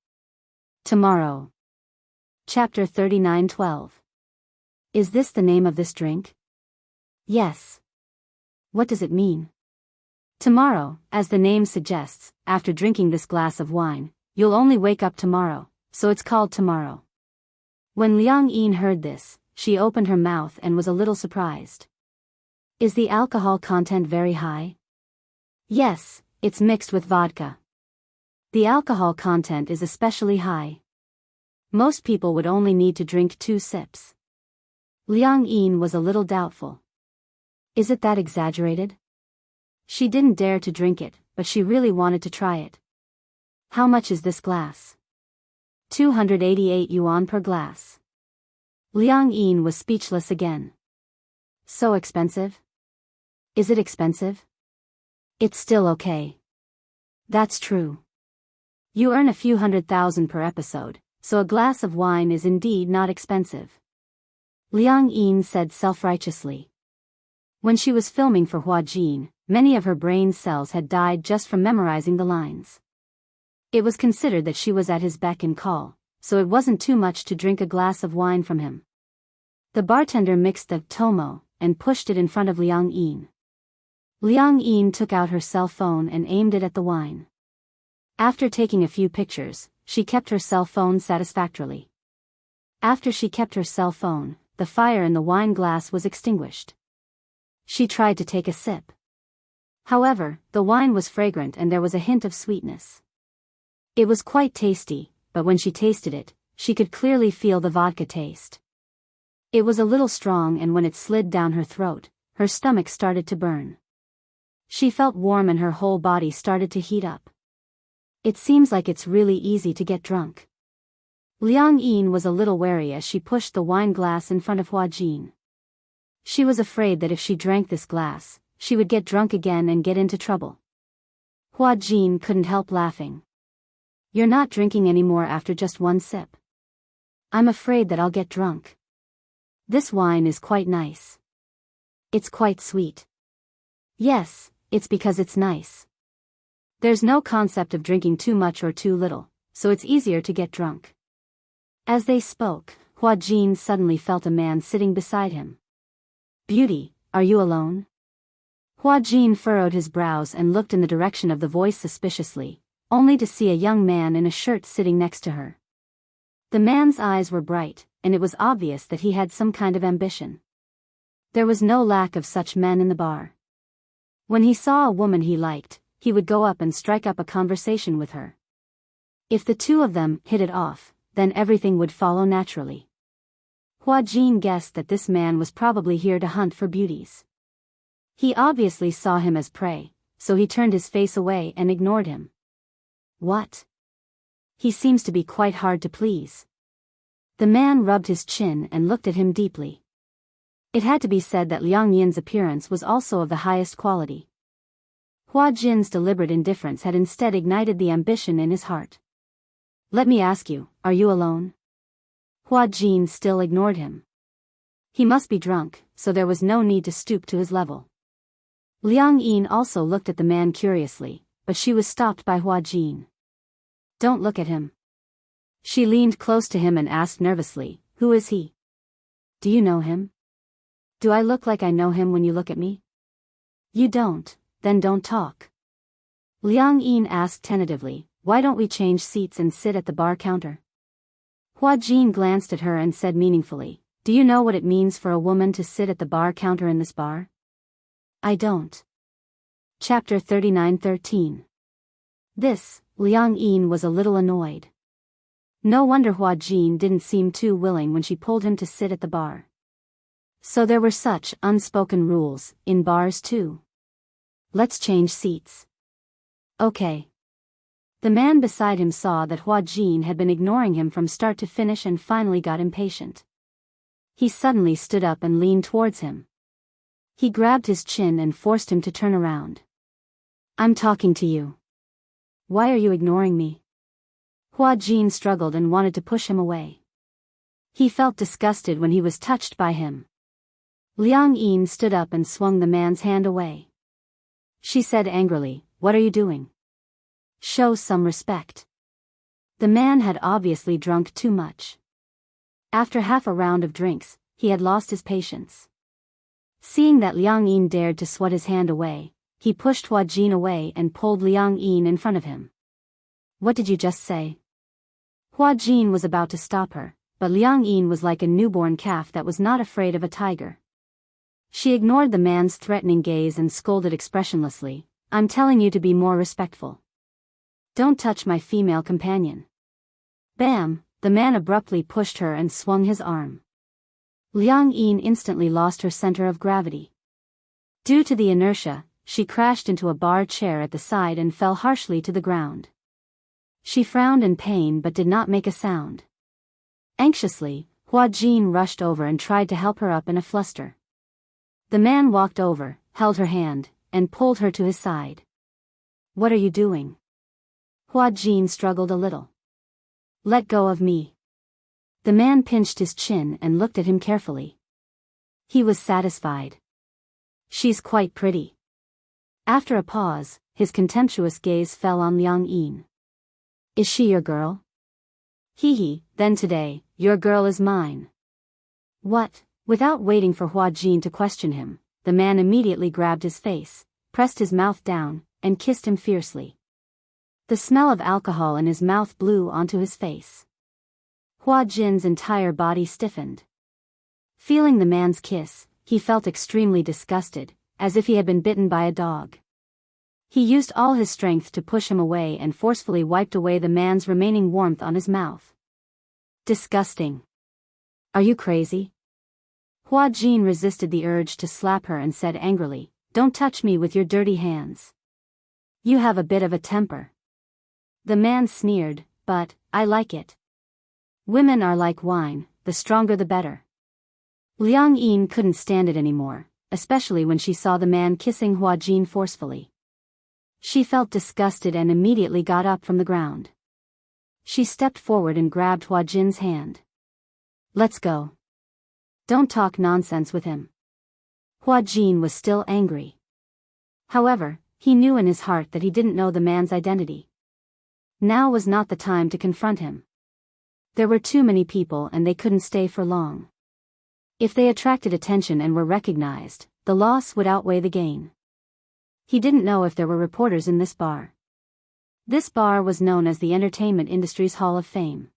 Speaker 1: Tomorrow." Chapter 39:12. Is this the name of this drink? Yes. What does it mean? Tomorrow, as the name suggests, after drinking this glass of wine, you'll only wake up tomorrow, so it's called tomorrow. When Liang Yin heard this, she opened her mouth and was a little surprised. Is the alcohol content very high? Yes, it's mixed with vodka. The alcohol content is especially high. Most people would only need to drink 2 sips. Liang Yin was a little doubtful. Is it that exaggerated? She didn't dare to drink it, but she really wanted to try it. How much is this glass? 288 yuan per glass. Liang Yin was speechless again. So expensive? Is it expensive? It's still okay. That's true. You earn a few 100,000 per episode, so a glass of wine is indeed not expensive. Liang Yin said self-righteously. When she was filming for Hua Jin, many of her brain cells had died just from memorizing the lines. It was considered that she was at his beck and call, so it wasn't too much to drink a glass of wine from him. The bartender mixed the tomo and pushed it in front of Liang Yin. Liang Yin took out her cell phone and aimed it at the wine. After taking a few pictures, she kept her cell phone satisfactorily. After she kept her cell phone, the fire in the wine glass was extinguished. She tried to take a sip. However, the wine was fragrant and there was a hint of sweetness. It was quite tasty, but when she tasted it, she could clearly feel the vodka taste. It was a little strong and when it slid down her throat, her stomach started to burn. She felt warm and her whole body started to heat up. It seems like it's really easy to get drunk. Liang Yin was a little wary as she pushed the wine glass in front of Hua Jin. She was afraid that if she drank this glass, she would get drunk again and get into trouble. Hua Jin couldn't help laughing. "You're not drinking anymore after just 1 sip. I'm afraid that I'll get drunk. This wine is quite nice. It's quite sweet." "Yes, it's because it's nice. There's no concept of drinking too much or too little, so it's easier to get drunk." As they spoke, Hua Jin suddenly felt a man sitting beside him. "Beauty, are you alone?" Hua Jin furrowed his brows and looked in the direction of the voice suspiciously, only to see a young man in a shirt sitting next to her. The man's eyes were bright, and it was obvious that he had some kind of ambition. There was no lack of such men in the bar. When he saw a woman he liked, he would go up and strike up a conversation with her. If the two of them hit it off, then everything would follow naturally. Hua Jin guessed that this man was probably here to hunt for beauties. He obviously saw him as prey, so he turned his face away and ignored him. What? He seems to be quite hard to please. The man rubbed his chin and looked at him deeply. It had to be said that Liang Yin's appearance was also of the highest quality. Hua Jin's deliberate indifference had instead ignited the ambition in his heart. Let me ask you, are you alone? Hua Jin still ignored him. He must be drunk, so there was no need to stoop to his level. Liang Yin also looked at the man curiously, but she was stopped by Hua Jin. Don't look at him. She leaned close to him and asked nervously, who is he? Do you know him? Do I look like I know him when you look at me? You don't, then don't talk. Liang Yin asked tentatively, why don't we change seats and sit at the bar counter? Hua Jin glanced at her and said meaningfully, do you know what it means for a woman to sit at the bar counter in this bar? I don't. Chapter 39:13. This, Liang Yin was a little annoyed. No wonder Hua Jin didn't seem too willing when she pulled him to sit at the bar. So there were such unspoken rules, in bars too. Let's change seats. Okay. The man beside him saw that Hua Jin had been ignoring him from start to finish and finally got impatient. He suddenly stood up and leaned towards him. He grabbed his chin and forced him to turn around. I'm talking to you. Why are you ignoring me? Hua Jin struggled and wanted to push him away. He felt disgusted when he was touched by him. Liang Yin stood up and swung the man's hand away. She said angrily, what are you doing? Show some respect. The man had obviously drunk too much. After half a round of drinks, he had lost his patience. Seeing that Liang Yin dared to swat his hand away, he pushed Hua Jin away and pulled Liang Yin in front of him. What did you just say? Hua Jin was about to stop her, but Liang Yin was like a newborn calf that was not afraid of a tiger. She ignored the man's threatening gaze and scolded expressionlessly, I'm telling you to be more respectful. Don't touch my female companion. Bam, the man abruptly pushed her and swung his arm. Liang Yin instantly lost her center of gravity. Due to the inertia, she crashed into a bar chair at the side and fell harshly to the ground. She frowned in pain but did not make a sound. Anxiously, Hua Jin rushed over and tried to help her up in a fluster. The man walked over, held her hand, and pulled her to his side. What are you doing? Hua Jin struggled a little. Let go of me. The man pinched his chin and looked at him carefully. He was satisfied. She's quite pretty. After a pause, his contemptuous gaze fell on Liang Yin. Is she your girl? Hee, then today, your girl is mine. What? Without waiting for Hua Jin to question him, the man immediately grabbed his face, pressed his mouth down, and kissed him fiercely. The smell of alcohol in his mouth blew onto his face. Hua Jin's entire body stiffened. Feeling the man's kiss, he felt extremely disgusted, as if he had been bitten by a dog. He used all his strength to push him away and forcefully wiped away the man's remaining warmth on his mouth. Disgusting. Are you crazy? Hua Jin resisted the urge to slap her and said angrily, don't touch me with your dirty hands. You have a bit of a temper. The man sneered, but, I like it. Women are like wine, the stronger the better. Liang Yin couldn't stand it anymore, especially when she saw the man kissing Hua Jin forcefully. She felt disgusted and immediately got up from the ground. She stepped forward and grabbed Hua Jin's hand. Let's go. Don't talk nonsense with him. Hua Jin was still angry. However, he knew in his heart that he didn't know the man's identity. Now was not the time to confront him. There were too many people and they couldn't stay for long. If they attracted attention and were recognized, the loss would outweigh the gain. He didn't know if there were reporters in this bar. This bar was known as the entertainment industry's Hall of Fame.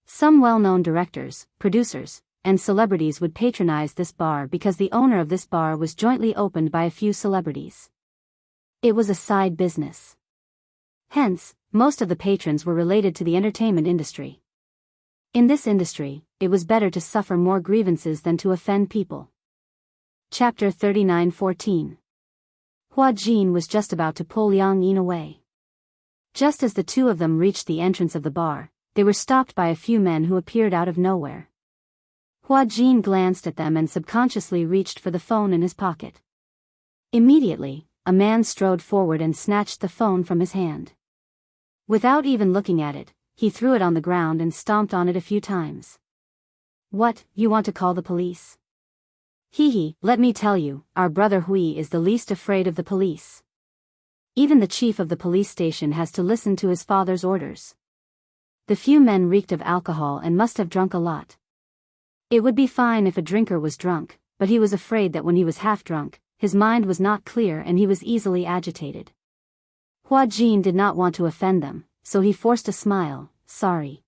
Speaker 1: Some well-known directors, producers, and celebrities would patronize this bar because the owner of this bar was jointly opened by a few celebrities. It was a side business. Hence, most of the patrons were related to the entertainment industry. In this industry, it was better to suffer more grievances than to offend people. Chapter 39:14. Hua Jin was just about to pull Liang Yin away. Just as the two of them reached the entrance of the bar, they were stopped by a few men who appeared out of nowhere. Hua Jin glanced at them and subconsciously reached for the phone in his pocket. Immediately, a man strode forward and snatched the phone from his hand. Without even looking at it, he threw it on the ground and stomped on it a few times. What, you want to call the police? Hee, let me tell you, our brother Hui is the least afraid of the police. Even the chief of the police station has to listen to his father's orders. The few men reeked of alcohol and must have drunk a lot. It would be fine if a drinker was drunk, but he was afraid that when he was half drunk, his mind was not clear and he was easily agitated. Hua Jin did not want to offend them, so he forced a smile. Sorry.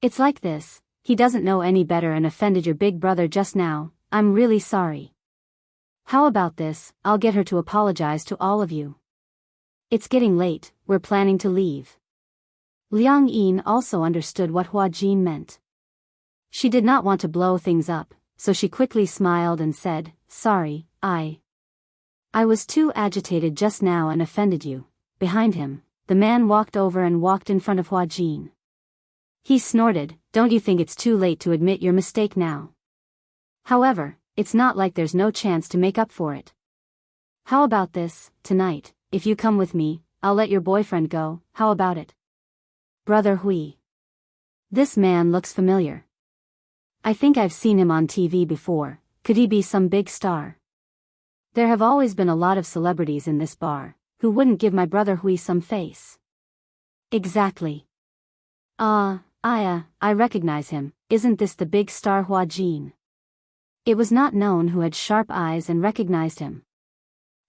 Speaker 1: It's like this, he doesn't know any better and offended your big brother just now. I'm really sorry. How about this, I'll get her to apologize to all of you. It's getting late, we're planning to leave. Liang Yin also understood what Hua Jin meant. She did not want to blow things up, so she quickly smiled and said, sorry, I was too agitated just now and offended you. Behind him, the man walked over and walked in front of Hua Jin. He snorted, don't you think it's too late to admit your mistake now? However, it's not like there's no chance to make up for it. How about this, tonight, if you come with me, I'll let your boyfriend go, how about it? Brother Hui. This man looks familiar. I think I've seen him on TV before, could he be some big star? There have always been a lot of celebrities in this bar, who wouldn't give my brother Hui some face? Exactly. I recognize him, isn't this the big star Hua Jin? It was not known who had sharp eyes and recognized him.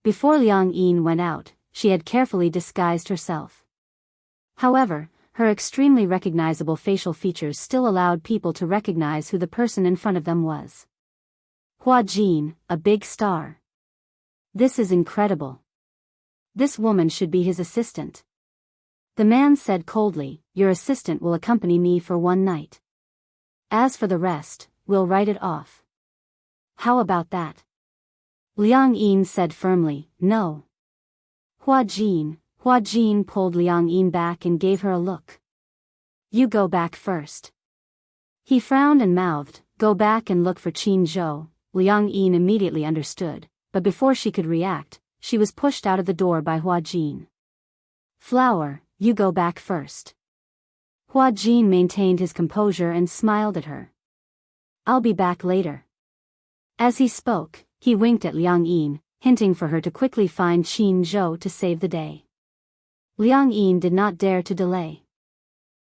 Speaker 1: Before Liang Yin went out, she had carefully disguised herself. However, her extremely recognizable facial features still allowed people to recognize who the person in front of them was. Hua Jin, a big star. This is incredible. This woman should be his assistant. The man said coldly, your assistant will accompany me for one night. As for the rest, we'll write it off. How about that? Liang Yin said firmly, no. Hua Jin pulled Liang Yin back and gave her a look. You go back first. He frowned and mouthed, go back and look for Qin Zhou. Liang Yin immediately understood, but before she could react, she was pushed out of the door by Hua Jin. Flower, you go back first. Hua Jin maintained his composure and smiled at her. I'll be back later. As he spoke, he winked at Liang Yin, hinting for her to quickly find Qin Zhou to save the day. Liang Yin did not dare to delay.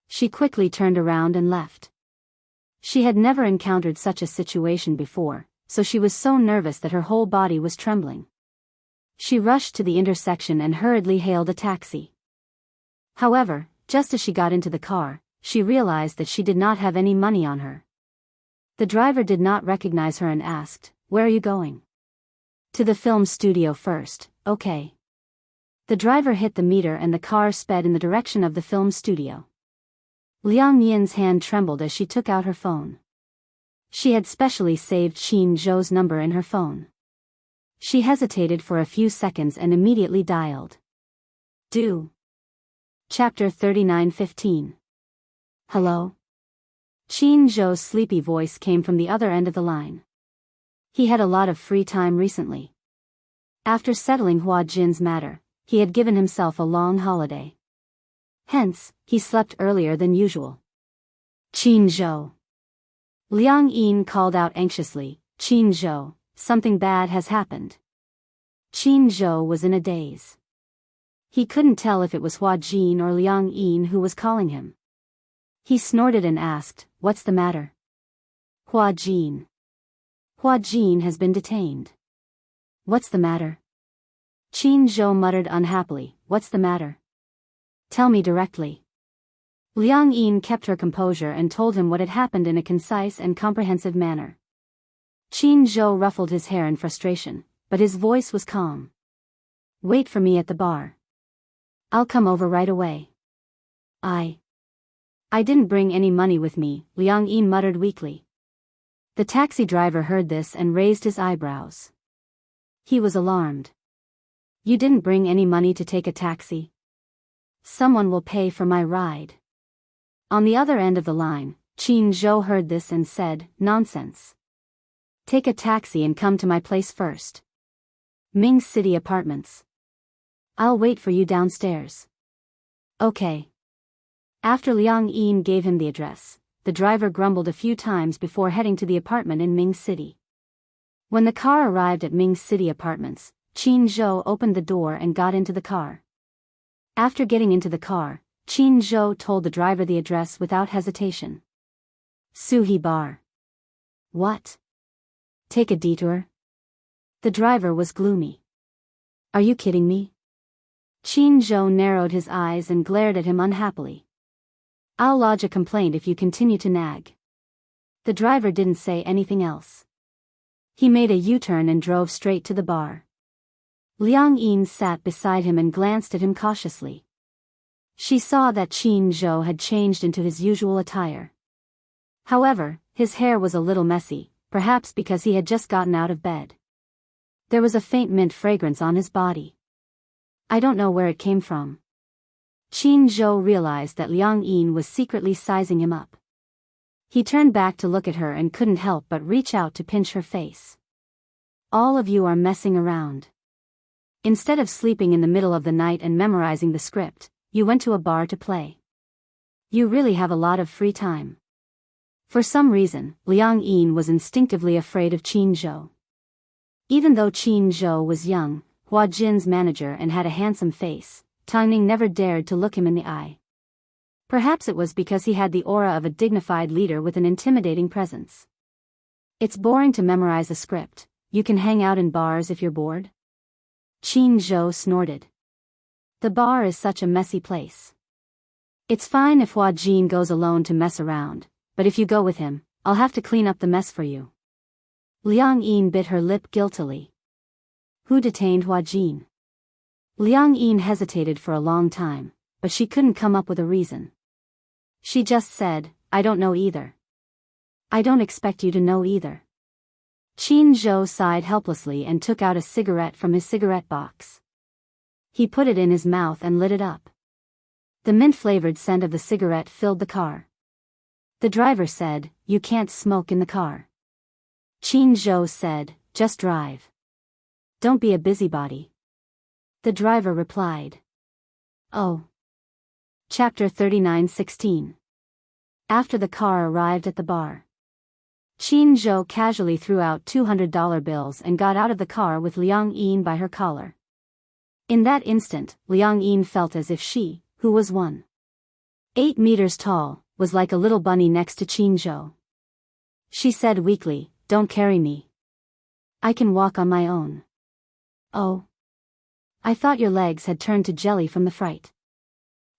Speaker 1: She quickly turned around and left. She had never encountered such a situation before, so she was so nervous that her whole body was trembling. She rushed to the intersection and hurriedly hailed a taxi. However, just as she got into the car, she realized that she did not have any money on her. The driver did not recognize her and asked, where are you going? To the film studio first, okay. The driver hit the meter and the car sped in the direction of the film studio. Liang Yin's hand trembled as she took out her phone. She had specially saved Qin Zhou's number in her phone. She hesitated for a few seconds and immediately dialed. Chapter 39:15. Hello? Qin Zhou's sleepy voice came from the other end of the line. He had a lot of free time recently. After settling Hua Jin's matter, he had given himself a long holiday. Hence, he slept earlier than usual. Qin Zhou. Liang Yin called out anxiously, Qin Zhou, something bad has happened. Qin Zhou was in a daze. He couldn't tell if it was Hua Jin or Liang Yin who was calling him. He snorted and asked, what's the matter? Hua Jin. Hua Jin has been detained. What's the matter? Qin Zhou muttered unhappily, what's the matter? Tell me directly. Liang Yin kept her composure and told him what had happened in a concise and comprehensive manner. Qin Zhou ruffled his hair in frustration, but his voice was calm. Wait for me at the bar. I'll come over right away. I didn't bring any money with me, Liang Yin muttered weakly. The taxi driver heard this and raised his eyebrows. He was alarmed. You didn't bring any money to take a taxi? Someone will pay for my ride. On the other end of the line, Qin Zhou heard this and said, nonsense. Take a taxi and come to my place first. Ming City Apartments. I'll wait for you downstairs. Okay. After Liang Yin gave him the address, the driver grumbled a few times before heading to the apartment in Ming City. When the car arrived at Ming City Apartments, Qin Zhou opened the door and got into the car. After getting into the car, Qin Zhou told the driver the address without hesitation. Suhi Bar. What? Take a detour? The driver was gloomy. Are you kidding me? Qin Zhou narrowed his eyes and glared at him unhappily. I'll lodge a complaint if you continue to nag. The driver didn't say anything else. He made a U-turn and drove straight to the bar. Liang Yin sat beside him and glanced at him cautiously. She saw that Qin Zhou had changed into his usual attire. However, his hair was a little messy, perhaps because he had just gotten out of bed. There was a faint mint fragrance on his body. I don't know where it came from. Qin Zhou realized that Liang Yin was secretly sizing him up. He turned back to look at her and couldn't help but reach out to pinch her face. All of you are messing around. Instead of sleeping in the middle of the night and memorizing the script, you went to a bar to play. You really have a lot of free time. For some reason, Liang Yin was instinctively afraid of Qin Zhou. Even though Qin Zhou was young, Hua Jin's manager and had a handsome face, Tang Ning never dared to look him in the eye. Perhaps it was because he had the aura of a dignified leader with an intimidating presence. It's boring to memorize a script. You can hang out in bars if you're bored. Qin Zhou snorted. The bar is such a messy place. It's fine if Hua Jin goes alone to mess around, but if you go with him, I'll have to clean up the mess for you. Liang Yin bit her lip guiltily. Who detained Hua Jin? Liang Yin hesitated for a long time, but she couldn't come up with a reason. She just said, I don't know either. I don't expect you to know either. Qin Zhou sighed helplessly and took out a cigarette from his cigarette box. He put it in his mouth and lit it up. The mint-flavored scent of the cigarette filled the car. The driver said, You can't smoke in the car. Qin Zhou said, Just drive. Don't be a busybody. The driver replied. Oh. Chapter 39:16. After the car arrived at the bar, Qin Zhou casually threw out $200 bills and got out of the car with Liang Yin by her collar. In that instant, Liang Yin felt as if she, who was 1.8 meters tall, was like a little bunny next to Qin Zhou. She said weakly, Don't carry me. I can walk on my own. Oh. I thought your legs had turned to jelly from the fright.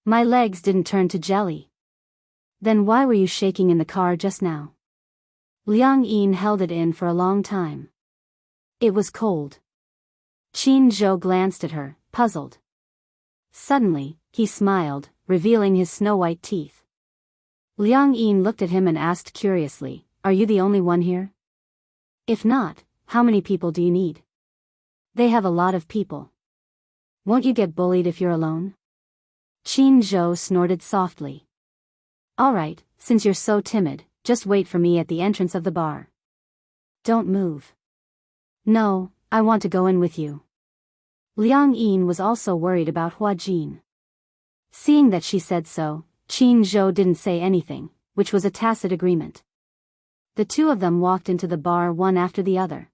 Speaker 1: My legs didn't turn to jelly. Then why were you shaking in the car just now? Liang Yin held it in for a long time. It was cold. Qin Zhou glanced at her, puzzled. Suddenly, he smiled, revealing his snow-white teeth. Liang Yin looked at him and asked curiously, Are you the only one here? If not, how many people do you need? They have a lot of people. Won't you get bullied if you're alone? Qin Zhou snorted softly. All right, since you're so timid, just wait for me at the entrance of the bar. Don't move. No, I want to go in with you. Liang Yin was also worried about Hua Jin. Seeing that she said so, Qin Zhou didn't say anything, which was a tacit agreement. The two of them walked into the bar one after the other.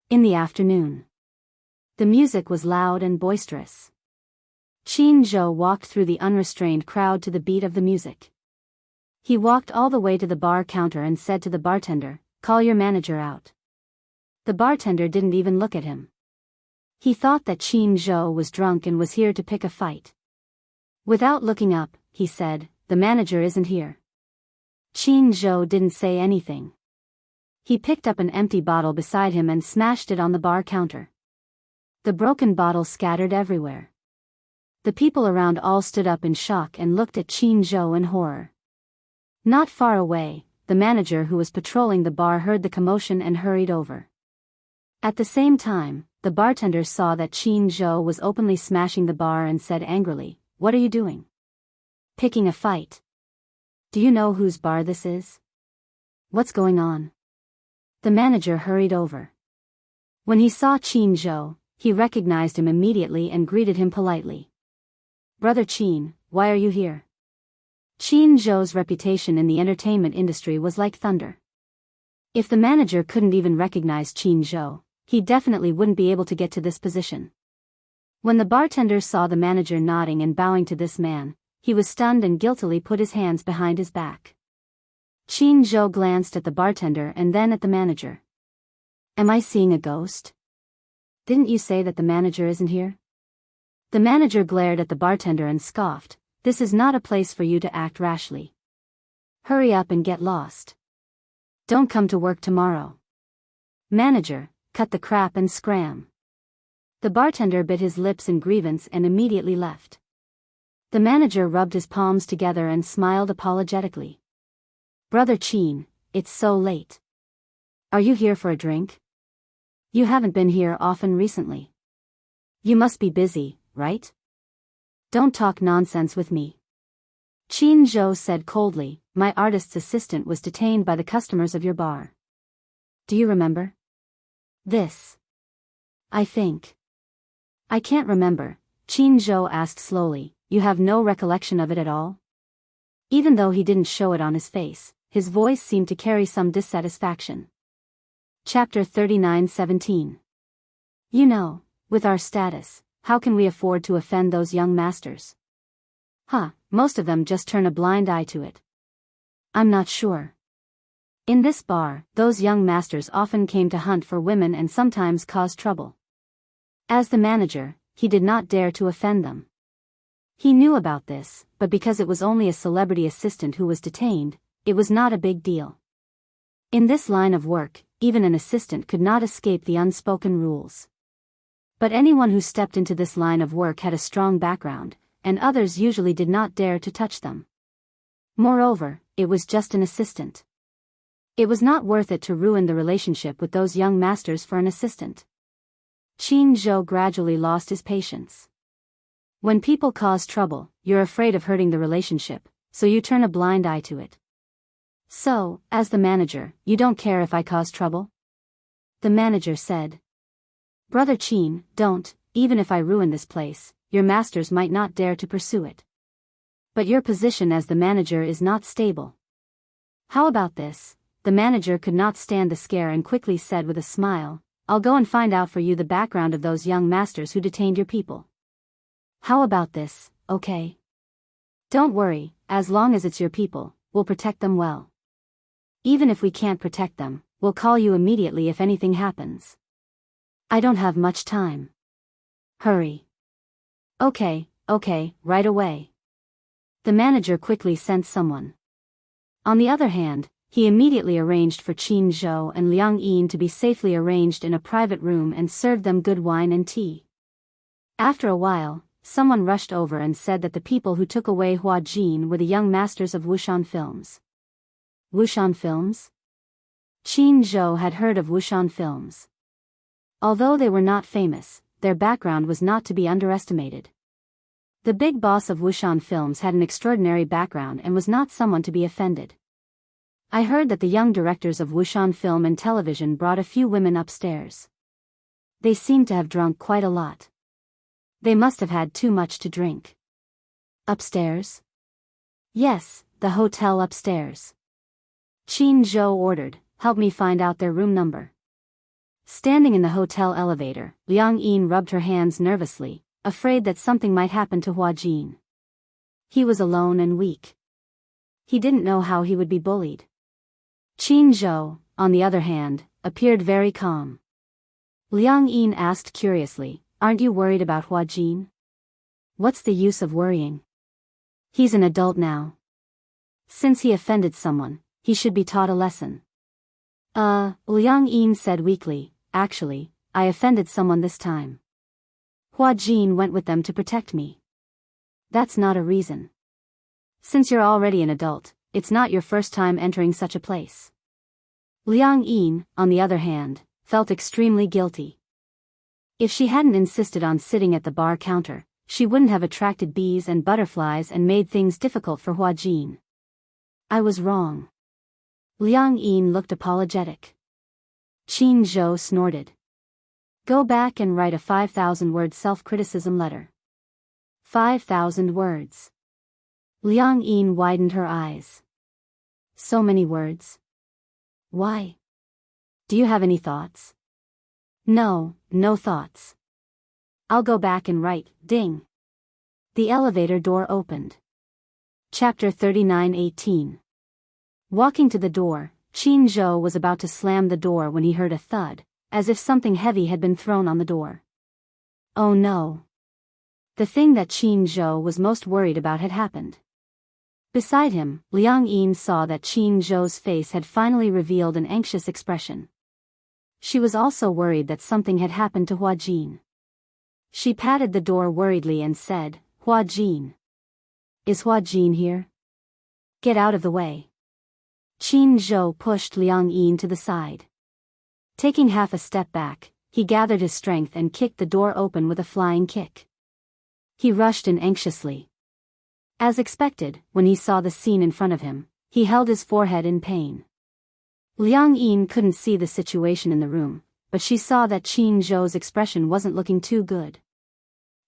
Speaker 1: In the afternoon, the music was loud and boisterous. Qin Zhou walked through the unrestrained crowd to the beat of the music. He walked all the way to the bar counter and said to the bartender, Call your manager out. The bartender didn't even look at him. He thought that Qin Zhou was drunk and was here to pick a fight. Without looking up, he said, The manager isn't here. Qin Zhou didn't say anything. He picked up an empty bottle beside him and smashed it on the bar counter. The broken bottles scattered everywhere. The people around all stood up in shock and looked at Qin Zhou in horror. Not far away, the manager who was patrolling the bar heard the commotion and hurried over. At the same time, the bartender saw that Qin Zhou was openly smashing the bar and said angrily, "What are you doing? Picking a fight? Do you know whose bar this is? What's going on?" The manager hurried over. When he saw Qin Zhou, he recognized him immediately and greeted him politely. "Brother Qin, why are you here?" Qin Zhou's reputation in the entertainment industry was like thunder. If the manager couldn't even recognize Qin Zhou, he definitely wouldn't be able to get to this position. When the bartender saw the manager nodding and bowing to this man, he was stunned and guiltily put his hands behind his back. Qin Zhou glanced at the bartender and then at the manager. "Am I seeing a ghost? Didn't you say that the manager isn't here?" The manager glared at the bartender and scoffed, "This is not a place for you to act rashly. Hurry up and get lost. Don't come to work tomorrow. Manager, cut the crap and scram." The bartender bit his lips in grievance and immediately left. The manager rubbed his palms together and smiled apologetically. "Brother Qin, it's so late. Are you here for a drink? You haven't been here often recently. You must be busy, right? Don't talk nonsense with me." Qin Zhou said coldly, "My artist's assistant was detained by the customers of your bar. Do you remember this? I think." "I can't remember," Qin Zhou asked slowly. "You have no recollection of it at all?" Even though he didn't show it on his face, his voice seemed to carry some dissatisfaction. Chapter 39:17. You know, with our status, how can we afford to offend those young masters? Most of them just turn a blind eye to it. I'm not sure. In this bar, those young masters often came to hunt for women and sometimes caused trouble. As the manager, he did not dare to offend them. He knew about this, but because it was only a celebrity assistant who was detained, it was not a big deal. In this line of work, even an assistant could not escape the unspoken rules. But anyone who stepped into this line of work had a strong background, and others usually did not dare to touch them. Moreover, it was just an assistant. It was not worth it to ruin the relationship with those young masters for an assistant. Qin Zhou gradually lost his patience. When people cause trouble, you're afraid of hurting the relationship, so you turn a blind eye to it. "So, as the manager, you don't care if I cause trouble?" The manager said. "Brother Qin, don't, even if I ruin this place, your masters might not dare to pursue it. But your position as the manager is not stable. How about this?" The manager could not stand the scare and quickly said with a smile, "I'll go and find out for you the background of those young masters who detained your people. How about this, okay? Don't worry, as long as it's your people, we'll protect them well. Even if we can't protect them, we'll call you immediately if anything happens. I don't have much time. Hurry." Okay, right away." The manager quickly sent someone. On the other hand, he immediately arranged for Qin Zhou and Liang Yin to be safely arranged in a private room and served them good wine and tea. After a while, someone rushed over and said that the people who took away Hua Jin were the young masters of Wushan Films. Wushan Films? Qin Zhou had heard of Wushan Films. Although they were not famous, their background was not to be underestimated. The big boss of Wushan Films had an extraordinary background and was not someone to be offended. I heard that the young directors of Wushan Film and Television brought a few women upstairs. They seemed to have drunk quite a lot. They must have had too much to drink. Upstairs? Yes, the hotel upstairs. Qin Zhou ordered, "Help me find out their room number." Standing in the hotel elevator, Liang Yin rubbed her hands nervously, afraid that something might happen to Hua Jin. He was alone and weak. He didn't know how he would be bullied. Qin Zhou, on the other hand, appeared very calm. Liang Yin asked curiously, "Aren't you worried about Hua Jin?" "What's the use of worrying? He's an adult now. Since he offended someone, he should be taught a lesson." Liang Yin said weakly, "Actually, I offended someone this time." Hua Jin went with them to protect me. That's not a reason. Since you're already an adult, it's not your first time entering such a place. Liang Yin, on the other hand, felt extremely guilty. If she hadn't insisted on sitting at the bar counter, she wouldn't have attracted bees and butterflies and made things difficult for Hua Jin. I was wrong. Liang Yin looked apologetic. Qin Zhou snorted. Go back and write a 5,000-word self-criticism letter. 5,000 words. Liang Yin widened her eyes. So many words. Why? Do you have any thoughts? No, no thoughts. I'll go back and write. Ding. The elevator door opened. Chapter 39:18. Walking to the door, Qin Zhou was about to slam the door when he heard a thud, as if something heavy had been thrown on the door. Oh no. The thing that Qin Zhou was most worried about had happened. Beside him, Liang Yin saw that Qin Zhou's face had finally revealed an anxious expression. She was also worried that something had happened to Hua Jin. She patted the door worriedly and said, Hua Jin. Is Hua Jin here? Get out of the way. Qin Zhou pushed Liang Yin to the side. Taking half a step back, he gathered his strength and kicked the door open with a flying kick. He rushed in anxiously. As expected, when he saw the scene in front of him, he held his forehead in pain. Liang Yin couldn't see the situation in the room, but she saw that Qin Zhou's expression wasn't looking too good.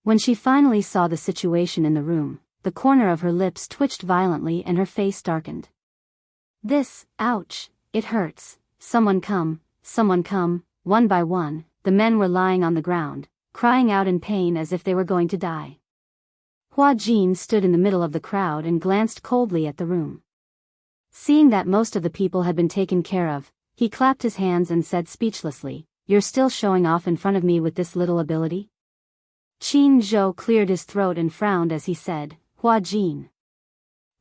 Speaker 1: When she finally saw the situation in the room, the corner of her lips twitched violently and her face darkened. Ouch, it hurts, someone come, one by one, the men were lying on the ground, crying out in pain as if they were going to die. Hua Jin stood in the middle of the crowd and glanced coldly at the room. Seeing that most of the people had been taken care of, he clapped his hands and said speechlessly, You're still showing off in front of me with this little ability? Qin Zhou cleared his throat and frowned as he said, Hua Jin.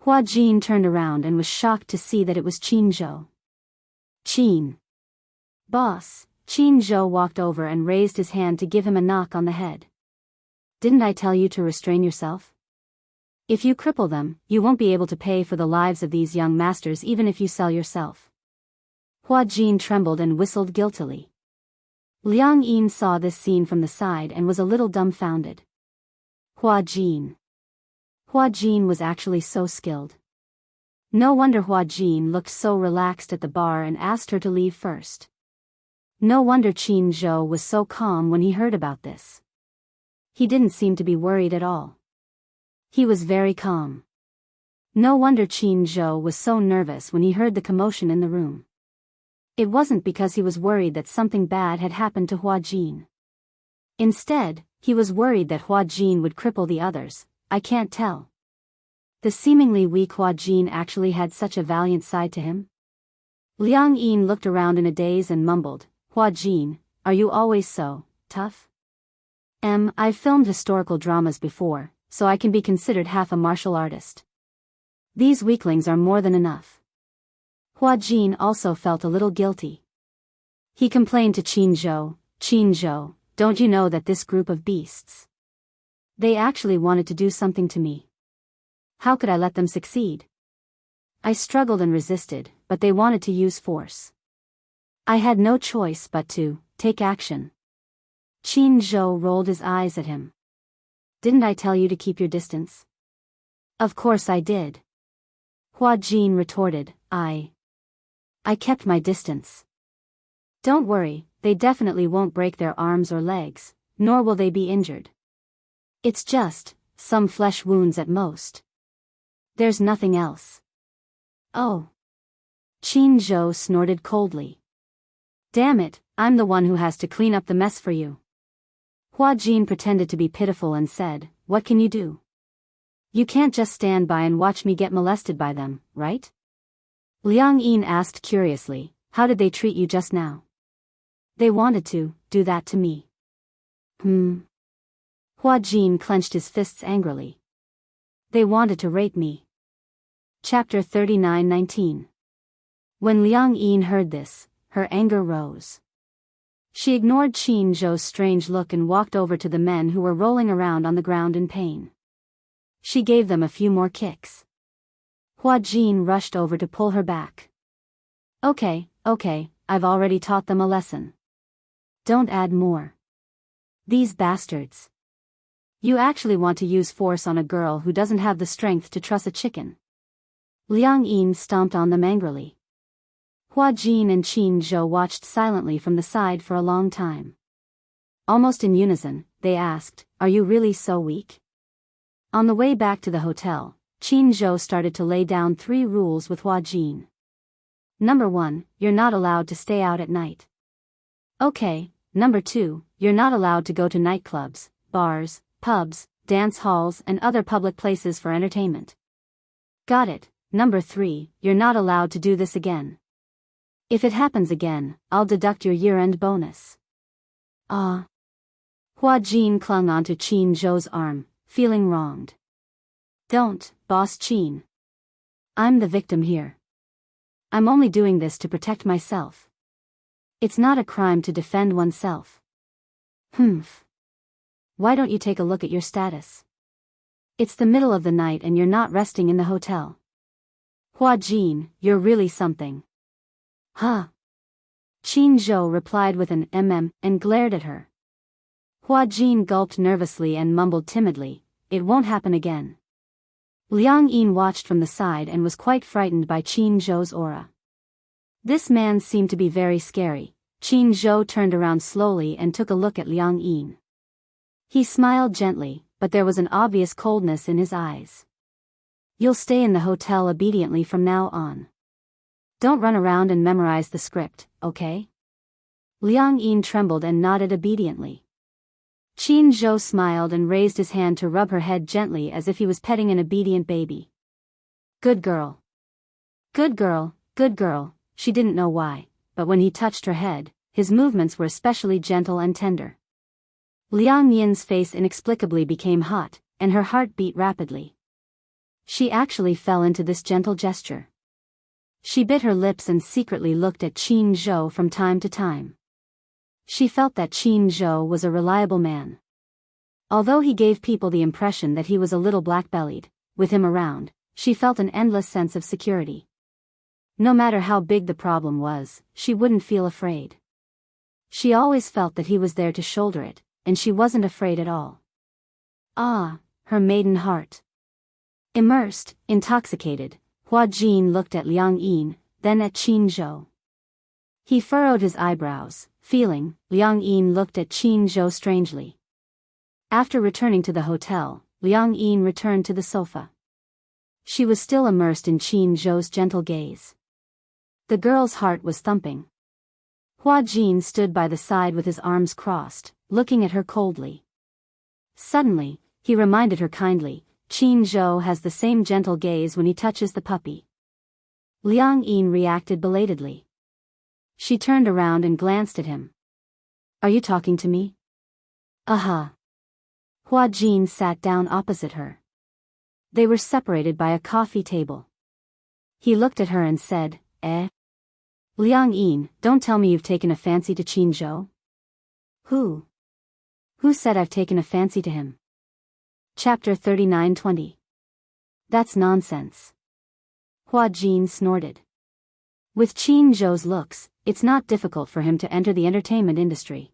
Speaker 1: Hua Jin turned around and was shocked to see that it was Qin Zhou. Qin. Boss. Qin Zhou walked over and raised his hand to give him a knock on the head. Didn't I tell you to restrain yourself? If you cripple them, you won't be able to pay for the lives of these young masters even if you sell yourself. Hua Jin trembled and whistled guiltily. Liang Yin saw this scene from the side and was a little dumbfounded. Hua Jin. Hua Jin was actually so skilled. No wonder Hua Jin looked so relaxed at the bar and asked her to leave first. No wonder Qin Zhou was so calm when he heard about this. He didn't seem to be worried at all. He was very calm. No wonder Qin Zhou was so nervous when he heard the commotion in the room. It wasn't because he was worried that something bad had happened to Hua Jin. Instead, he was worried that Hua Jin would cripple the others. I can't tell. The seemingly weak Hua Jin actually had such a valiant side to him? Liang Yin looked around in a daze and mumbled, Hua Jin, are you always so tough? I've filmed historical dramas before, so I can be considered half a martial artist. These weaklings are more than enough. Hua Jin also felt a little guilty. He complained to Qin Zhou, don't you know that this group of beasts? They actually wanted to do something to me. How could I let them succeed? I struggled and resisted, but they wanted to use force. I had no choice but to take action. Qin Zhou rolled his eyes at him. Didn't I tell you to keep your distance? Of course I did. Hua Jin retorted, I kept my distance. Don't worry, they definitely won't break their arms or legs, nor will they be injured. It's just some flesh wounds at most. There's nothing else. Oh. Qin Zhou snorted coldly. Damn it, I'm the one who has to clean up the mess for you. Hua Jin pretended to be pitiful and said, What can you do? You can't just stand by and watch me get molested by them, right? Liang Yin asked curiously, How did they treat you just now? They wanted to do that to me. Hua Jin clenched his fists angrily. They wanted to rape me. Chapter 39:19. When Liang Yin heard this, her anger rose. She ignored Qin Zhou's strange look and walked over to the men who were rolling around on the ground in pain. She gave them a few more kicks. Hua Jin rushed over to pull her back. Okay, I've already taught them a lesson. Don't add more. These bastards. You actually want to use force on a girl who doesn't have the strength to truss a chicken. Liang Yin stomped on them angrily. Hua Jin and Qin Zhou watched silently from the side for a long time. Almost in unison, they asked, "Are you really so weak?" On the way back to the hotel, Qin Zhou started to lay down 3 rules with Hua Jin. Number 1, you're not allowed to stay out at night. Okay. Number 2, you're not allowed to go to nightclubs, bars, pubs, dance halls and other public places for entertainment. Got it. Number 3, you're not allowed to do this again. If it happens again, I'll deduct your year-end bonus. Ah. Hua Jin clung onto Qin Zhou's arm, feeling wronged. Don't, Boss Qin. I'm the victim here. I'm only doing this to protect myself. It's not a crime to defend oneself. Why don't you take a look at your status? It's the middle of the night and you're not resting in the hotel. Hua Jin, you're really something. Huh? Qin Zhou replied with an and glared at her. Hua Jin gulped nervously and mumbled timidly, "It won't happen again." Liang Yin watched from the side and was quite frightened by Qin Zhou's aura. This man seemed to be very scary. Qin Zhou turned around slowly and took a look at Liang Yin. He smiled gently, but there was an obvious coldness in his eyes. You'll stay in the hotel obediently from now on. Don't run around and memorize the script, okay? Liang Yin trembled and nodded obediently. Qin Zhou smiled and raised his hand to rub her head gently as if he was petting an obedient baby. Good girl. Good girl, good girl, she didn't know why, but when he touched her head, his movements were especially gentle and tender. Liang Yin's face inexplicably became hot, and her heart beat rapidly. She actually fell into this gentle gesture. She bit her lips and secretly looked at Qin Zhou from time to time. She felt that Qin Zhou was a reliable man. Although he gave people the impression that he was a little black-bellied, with him around, she felt an endless sense of security. No matter how big the problem was, she wouldn't feel afraid. She always felt that he was there to shoulder it, and she wasn't afraid at all. Ah, her maiden heart. Immersed, intoxicated, Hua Jin looked at Liang Yin, then at Qin Zhou. He furrowed his eyebrows, feeling. Liang Yin looked at Qin Zhou strangely. After returning to the hotel, Liang Yin returned to the sofa. She was still immersed in Qin Zhou's gentle gaze. The girl's heart was thumping. Hua Jin stood by the side with his arms crossed, looking at her coldly. Suddenly, he reminded her kindly, Qin Zhou has the same gentle gaze when he touches the puppy. Liang Yin reacted belatedly. She turned around and glanced at him. Are you talking to me? Aha. Hua Jin sat down opposite her. They were separated by a coffee table. He looked at her and said, Liang Yin, don't tell me you've taken a fancy to Qin Zhou? Who? Who said I've taken a fancy to him? Chapter 39:20. That's nonsense. Hua Jin snorted. With Qin Zhou's looks, it's not difficult for him to enter the entertainment industry.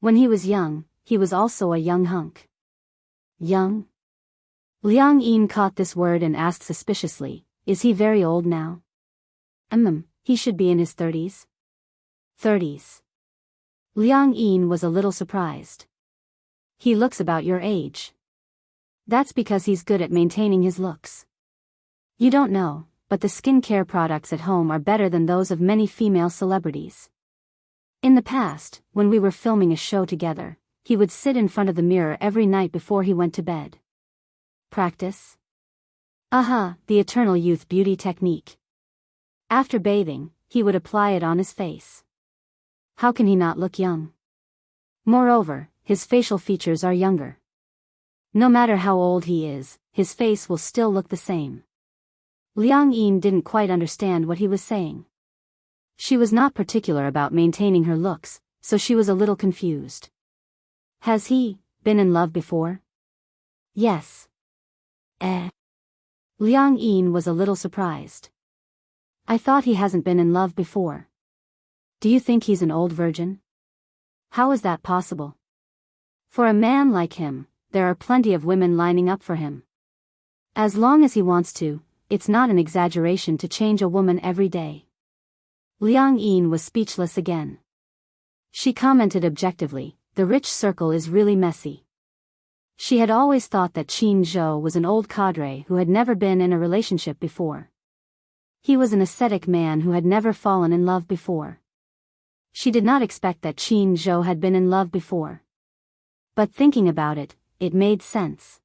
Speaker 1: When he was young, he was also a young hunk. Young? Liang Yin caught this word and asked suspiciously, is he very old now? He should be in his 30s. 30s. Liang Yin was a little surprised. He looks about your age. That's because he's good at maintaining his looks. You don't know, but the skincare products at home are better than those of many female celebrities. In the past, when we were filming a show together, he would sit in front of the mirror every night before he went to bed. Practice? Aha, the eternal youth beauty technique. After bathing, he would apply it on his face. How can he not look young? Moreover, his facial features are younger. No matter how old he is, his face will still look the same. Liang Yin didn't quite understand what he was saying. She was not particular about maintaining her looks, so she was a little confused. Has he been in love before? Yes. Liang Yin was a little surprised. I thought he hasn't been in love before. Do you think he's an old virgin? How is that possible? For a man like him, there are plenty of women lining up for him. As long as he wants to, it's not an exaggeration to change a woman every day. Liang Yin was speechless again. She commented objectively, the rich circle is really messy. She had always thought that Qin Zhou was an old cadre who had never been in a relationship before. He was an ascetic man who had never fallen in love before. She did not expect that Qin Zhou had been in love before. But thinking about it, it made sense.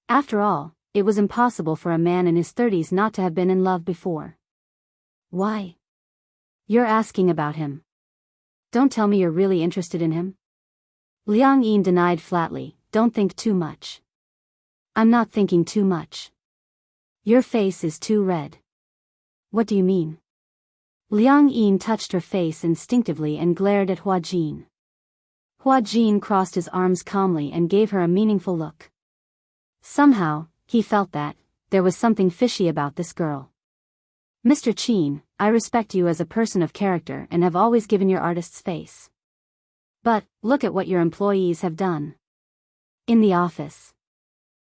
Speaker 1: After all, it was impossible for a man in his 30s not to have been in love before. Why? You're asking about him. Don't tell me you're really interested in him. Liang Yin denied flatly, don't think too much. I'm not thinking too much. Your face is too red. What do you mean? Liang Yin touched her face instinctively and glared at Hua Jin. Hua Jin crossed his arms calmly and gave her a meaningful look. Somehow, he felt that there was something fishy about this girl. Mr. Qin, I respect you as a person of character and have always given your artist's face. But, look at what your employees have done. In the office.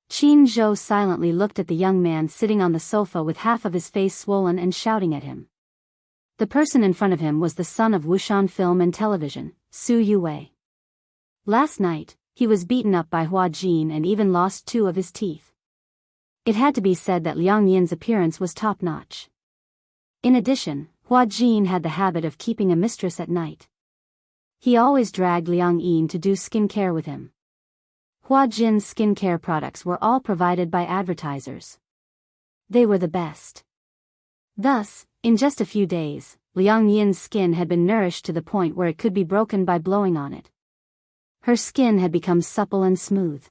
Speaker 1: Qin Zhou silently looked at the young man sitting on the sofa with half of his face swollen and shouting at him. The person in front of him was the son of Wushan Film and Television, Su Yue. Last night, he was beaten up by Hua Jin and even lost 2 of his teeth. It had to be said that Liang Yin's appearance was top-notch. In addition, Hua Jin had the habit of keeping a mistress at night. He always dragged Liang Yin to do skincare with him. Hua Jin's skincare products were all provided by advertisers. They were the best. Thus, in just a few days, Liang Yin's skin had been nourished to the point where it could be broken by blowing on it. Her skin had become supple and smooth.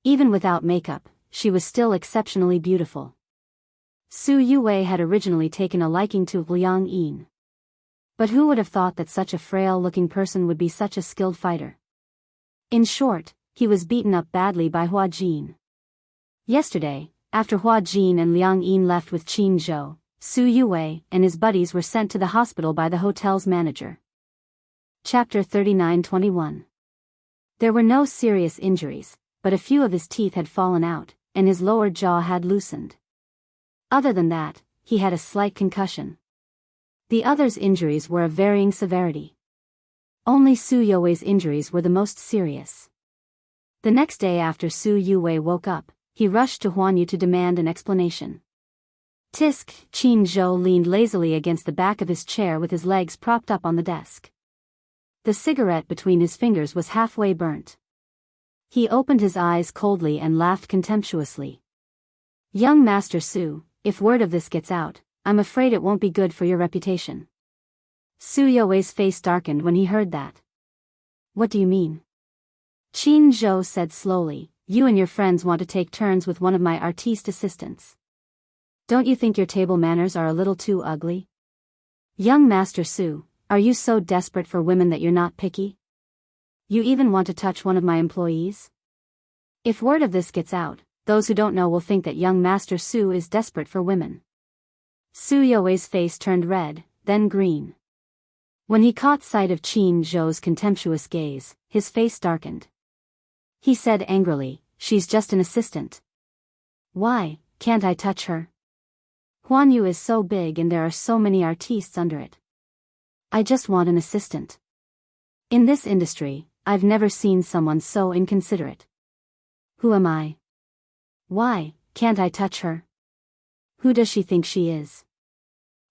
Speaker 1: Even without makeup, she was still exceptionally beautiful. Su Yue had originally taken a liking to Liang Yin. But who would have thought that such a frail-looking person would be such a skilled fighter? In short, he was beaten up badly by Hua Jin. Yesterday, after Hua Jin and Liang Yin left with Qin Zhou, Su Yue and his buddies were sent to the hospital by the hotel's manager. Chapter 39-21. There were no serious injuries, but a few of his teeth had fallen out, and his lower jaw had loosened. Other than that, he had a slight concussion. The others' injuries were of varying severity. Only Su Yue's injuries were the most serious. The next day after Su Yue woke up, he rushed to Huanyu to demand an explanation. Tisk, Qin Zhou leaned lazily against the back of his chair with his legs propped up on the desk. The cigarette between his fingers was halfway burnt. He opened his eyes coldly and laughed contemptuously. Young Master Su, if word of this gets out, I'm afraid it won't be good for your reputation. Su Yue's face darkened when he heard that. What do you mean? Qin Zhou said slowly, you and your friends want to take turns with one of my artiste assistants. Don't you think your table manners are a little too ugly? Young Master Su, are you so desperate for women that you're not picky? You even want to touch one of my employees? If word of this gets out, those who don't know will think that young Master Su is desperate for women. Su Yue's face turned red, then green. When he caught sight of Qin Zhou's contemptuous gaze, his face darkened. He said angrily, she's just an assistant. Why, can't I touch her? Huanyu is so big and there are so many artistes under it. I just want an assistant. In this industry, I've never seen someone so inconsiderate. Who am I? Why, can't I touch her? Who does she think she is?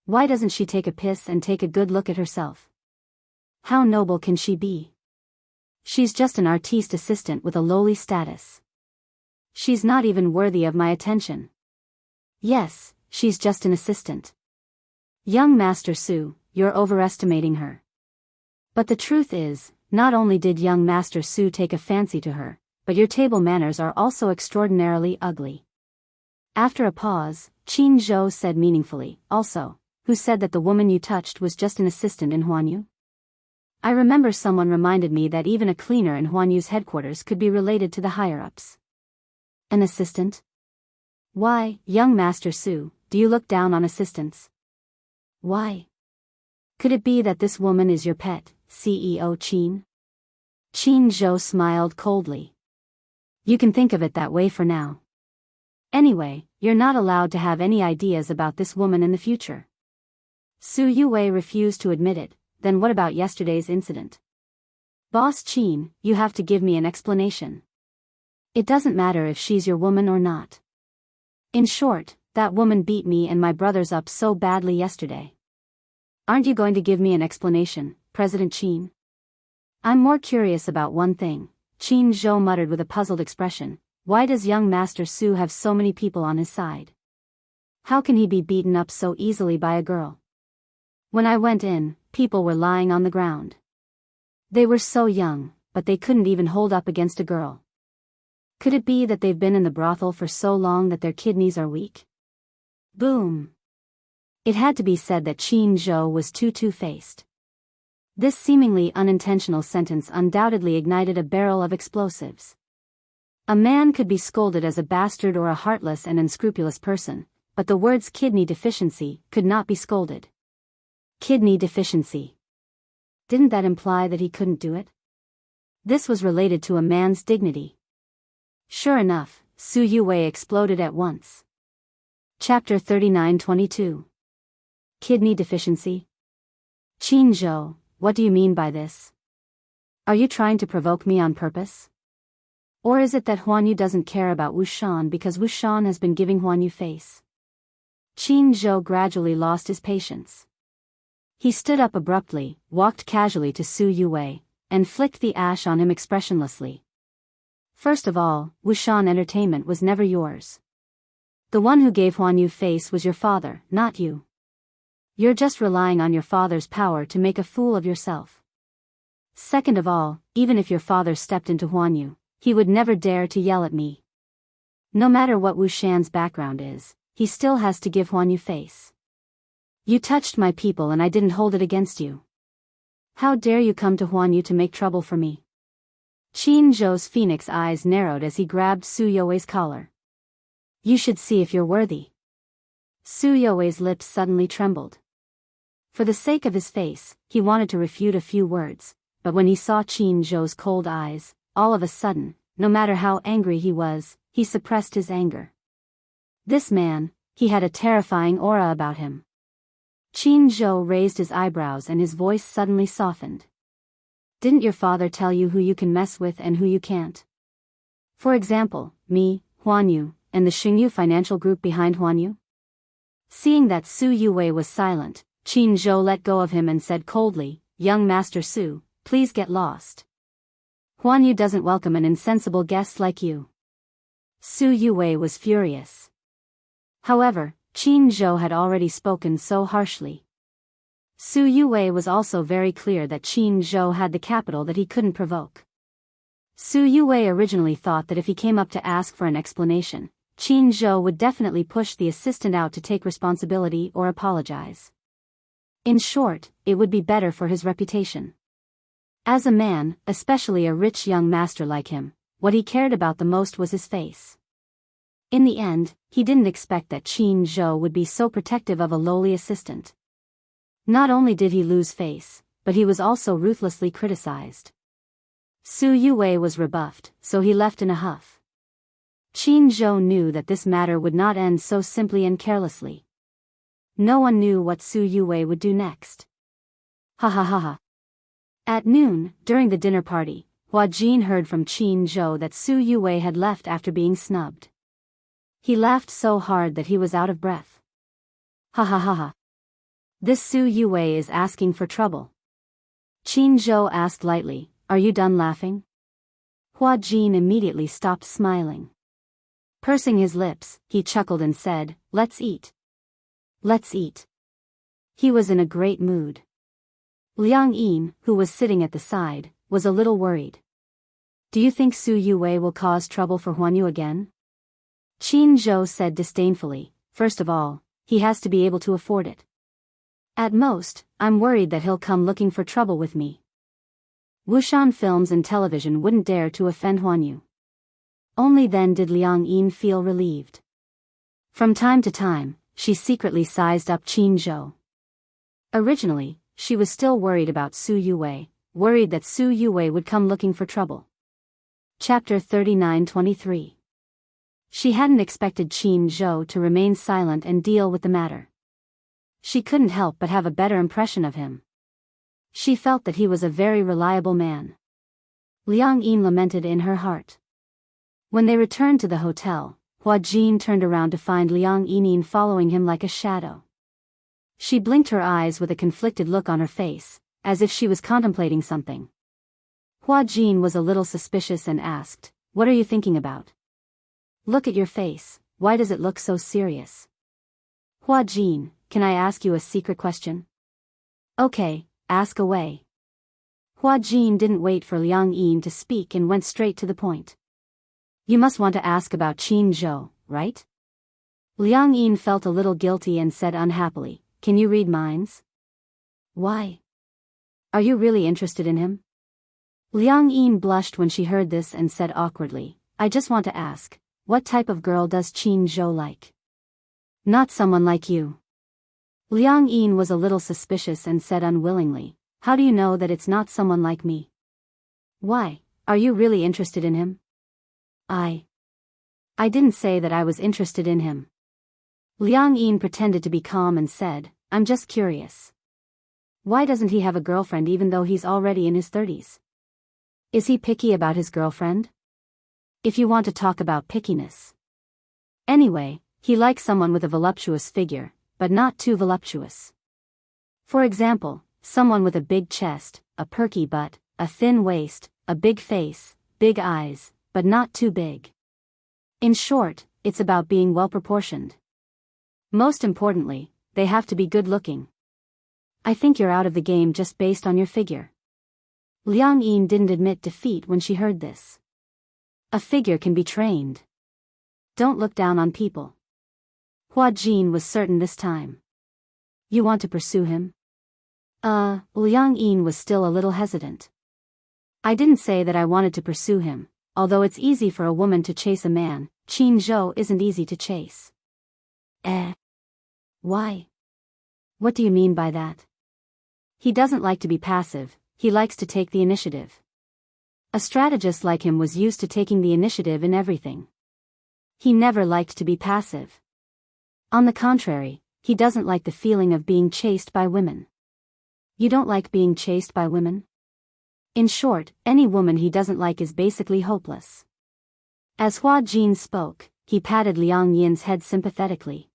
Speaker 1: Why doesn't she take a piss and take a good look at herself? How noble can she be? She's just an artiste assistant with a lowly status. She's not even worthy of my attention. Yes, she's just an assistant. Young Master Su, you're overestimating her. But the truth is, not only did young Master Su take a fancy to her, but your table manners are also extraordinarily ugly. After a pause, Qin Zhou said meaningfully, also, who said that the woman you touched was just an assistant in Huanyu? I remember someone reminded me that even a cleaner in Huan Yu's headquarters could be related to the higher-ups. An assistant? Why, young Master Su, do you look down on assistants? Why? Could it be that this woman is your pet, CEO Qin? Qin Zhou smiled coldly. You can think of it that way for now. Anyway, you're not allowed to have any ideas about this woman in the future. Su Yue refused to admit it. Then what about yesterday's incident? Boss Qin, you have to give me an explanation. It doesn't matter if she's your woman or not. In short, that woman beat me and my brothers up so badly yesterday. Aren't you going to give me an explanation, President Qin? I'm more curious about one thing, Qin Zhou muttered with a puzzled expression. Why does young Master Su have so many people on his side? How can he be beaten up so easily by a girl? When I went in, people were lying on the ground. They were so young, but they couldn't even hold up against a girl. Could it be that they've been in the brothel for so long that their kidneys are weak? Boom. It had to be said that Qin Zhou was too two-faced. This seemingly unintentional sentence undoubtedly ignited a barrel of explosives. A man could be scolded as a bastard or a heartless and unscrupulous person, but the words kidney deficiency could not be scolded. Kidney deficiency. Didn't that imply that he couldn't do it? This was related to a man's dignity. Sure enough, Su Yue exploded at once. Chapter 39-22. Kidney deficiency? Qin Zhou, what do you mean by this? Are you trying to provoke me on purpose? Or is it that Huan Yu doesn't care about Wu Shan because Wu Shan has been giving Huan Yu face? Qin Zhou gradually lost his patience. He stood up abruptly, walked casually to Su Yue, and flicked the ash on him expressionlessly. First of all, Wu Shan Entertainment was never yours. The one who gave Huan Yu face was your father, not you. You're just relying on your father's power to make a fool of yourself. Second of all, even if your father stepped into Huan Yu, he would never dare to yell at me. No matter what Wu Shan's background is, he still has to give Huan Yu face. You touched my people and I didn't hold it against you. How dare you come to Huan Yu to make trouble for me? Qin Zhou's phoenix eyes narrowed as he grabbed Su Yue's collar. You should see if you're worthy. Su Yue's lips suddenly trembled. For the sake of his face, he wanted to refute a few words, but when he saw Qin Zhou's cold eyes, all of a sudden, no matter how angry he was, he suppressed his anger. This man, he had a terrifying aura about him. Qin Zhou raised his eyebrows and his voice suddenly softened. Didn't your father tell you who you can mess with and who you can't? For example, me, Huan Yu, and the Xingyu financial group behind Huan Yu? Seeing that Su Yue was silent, Qin Zhou let go of him and said coldly, Young Master Su, please get lost. Huan Yu doesn't welcome an insensible guest like you. Su Yue was furious. However, Qin Zhou had already spoken so harshly. Su Yue was also very clear that Qin Zhou had the capital that he couldn't provoke. Su Yue originally thought that if he came up to ask for an explanation, Qin Zhou would definitely push the assistant out to take responsibility or apologize. In short, it would be better for his reputation. As a man, especially a rich young master like him, what he cared about the most was his face. In the end, he didn't expect that Qin Zhou would be so protective of a lowly assistant. Not only did he lose face, but he was also ruthlessly criticized. Su Yue was rebuffed, so he left in a huff. Qin Zhou knew that this matter would not end so simply and carelessly. No one knew what Su Yue would do next. Ha ha ha ha. At noon, during the dinner party, Hua Jin heard from Qin Zhou that Su Yue had left after being snubbed. He laughed so hard that he was out of breath. Ha ha ha ha. This Su Yue is asking for trouble. Qin Zhou asked lightly, Are you done laughing? Hua Jin immediately stopped smiling. Pursing his lips, he chuckled and said, Let's eat. Let's eat. He was in a great mood. Liang Yin, who was sitting at the side, was a little worried. Do you think Su Yue will cause trouble for Huan Yu again? Qin Zhou said disdainfully, First of all, he has to be able to afford it. At most, I'm worried that he'll come looking for trouble with me. Wuxian films and television wouldn't dare to offend Huan Yu. Only then did Liang Yin feel relieved. From time to time, she secretly sized up Qin Zhou. Originally, she was still worried about Su Yuwei, worried that Su Yuwei would come looking for trouble. Chapter 39-23. She hadn't expected Qin Zhou to remain silent and deal with the matter. She couldn't help but have a better impression of him. She felt that he was a very reliable man. Liang Yin lamented in her heart. When they returned to the hotel, Hua Jin turned around to find Liang Yin following him like a shadow. She blinked her eyes with a conflicted look on her face, as if she was contemplating something. Hua Jin was a little suspicious and asked, "What are you thinking about? Look at your face, why does it look so serious?" "Hua Jin, can I ask you a secret question?" "Okay, ask away." Hua Jin didn't wait for Liang Yin to speak and went straight to the point. "You must want to ask about Qin Zhou, right?" Liang Yin felt a little guilty and said unhappily, "Can you read minds?" "Why? Are you really interested in him?" Liang Yin blushed when she heard this and said awkwardly, "I just want to ask, what type of girl does Qin Zhou like?" "Not someone like you." Liang Yin was a little suspicious and said unwillingly, "How do you know that it's not someone like me?" "Why, are you really interested in him?" I didn't say that I was interested in him." Liang Yin pretended to be calm and said, "I'm just curious. Why doesn't he have a girlfriend even though he's already in his 30s? Is he picky about his girlfriend? If you want to talk about pickiness. Anyway, he likes someone with a voluptuous figure, but not too voluptuous. For example, someone with a big chest, a perky butt, a thin waist, a big face, big eyes, but not too big. In short, it's about being well-proportioned. Most importantly, they have to be good-looking. I think you're out of the game just based on your figure." Liang Yin didn't admit defeat when she heard this. A figure can be trained. Don't look down on people. Hua Jin was certain this time. "You want to pursue him?" Liang Yin was still a little hesitant. "I didn't say that I wanted to pursue him, although it's easy for a woman to chase a man, Qin Zhou isn't easy to chase." Why? What do you mean by that?" "He doesn't like to be passive, he likes to take the initiative. A strategist like him was used to taking the initiative in everything. He never liked to be passive. On the contrary, he doesn't like the feeling of being chased by women." "You don't like being chased by women?" In short, any woman he doesn't like is basically hopeless. As Hua Jin spoke, he patted Liang Yin's head sympathetically.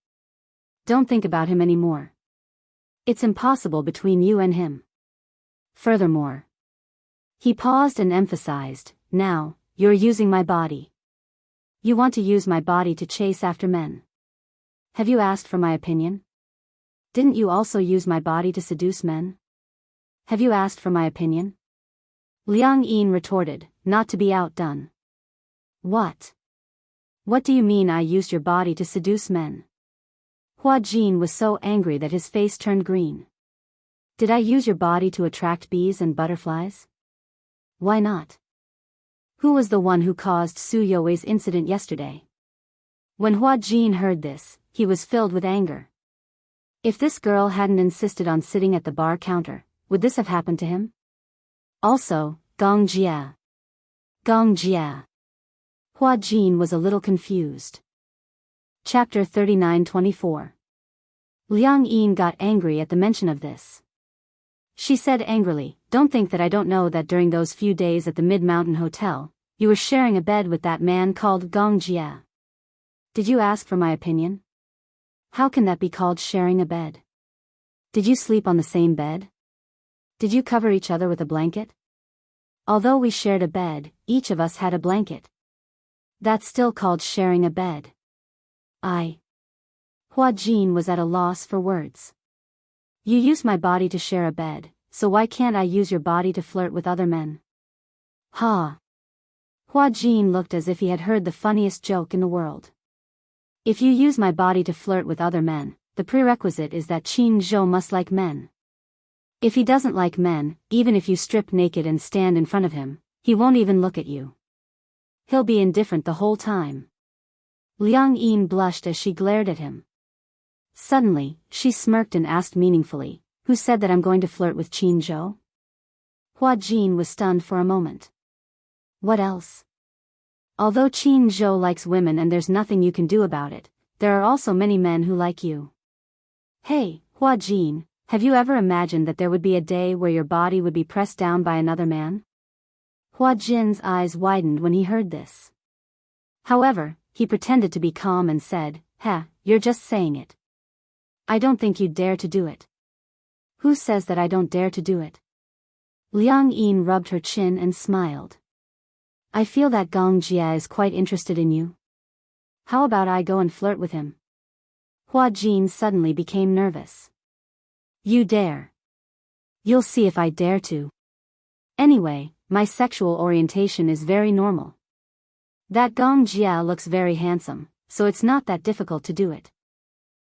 Speaker 1: "Don't think about him anymore. It's impossible between you and him. Furthermore." He paused and emphasized, "Now, you're using my body. You want to use my body to chase after men. Have you asked for my opinion? Didn't you also use my body to seduce men? Have you asked for my opinion?" Liang Yin retorted, not to be outdone. "What? What do you mean I used your body to seduce men?" Hua Jin was so angry that his face turned green. "Did I use your body to attract bees and butterflies? Why not? Who was the one who caused Su Youwei's incident yesterday?" When Hua Jin heard this, he was filled with anger. If this girl hadn't insisted on sitting at the bar counter, would this have happened to him? Also, Gong Jia. Gong Jia. Hua Jin was a little confused. Chapter 39-24. Liang Yin got angry at the mention of this. She said angrily, "Don't think that I don't know that during those few days at the Mid-Mountain Hotel, you were sharing a bed with that man called Gong Jia. Did you ask for my opinion? How can that be called sharing a bed? Did you sleep on the same bed? Did you cover each other with a blanket? Although we shared a bed, each of us had a blanket. That's still called sharing a bed." Hua Jin was at a loss for words. "You used my body to share a bed, so why can't I use your body to flirt with other men?" Ha! Hua Jin looked as if he had heard the funniest joke in the world. "If you use my body to flirt with other men, the prerequisite is that Qin Zhou must like men. If he doesn't like men, even if you strip naked and stand in front of him, he won't even look at you. He'll be indifferent the whole time. Liang Yin blushed as she glared at him. Suddenly, she smirked and asked meaningfully, "Who said that I'm going to flirt with Qin Zhou?" Hua Jin was stunned for a moment. What else? Although Qin Zhou likes women and there's nothing you can do about it, there are also many men who like you. Hey, Hua Jin, have you ever imagined that there would be a day where your body would be pressed down by another man? Hua Jin's eyes widened when he heard this. However, he pretended to be calm and said, you're just saying it. I don't think you'd dare to do it." "Who says that I don't dare to do it?" Liang Yin rubbed her chin and smiled. "I feel that Gong Jia is quite interested in you. How about I go and flirt with him?" Hua Jin suddenly became nervous. "You dare? You'll see if I dare to. Anyway, my sexual orientation is very normal. That Gong Jia looks very handsome, so it's not that difficult to do it.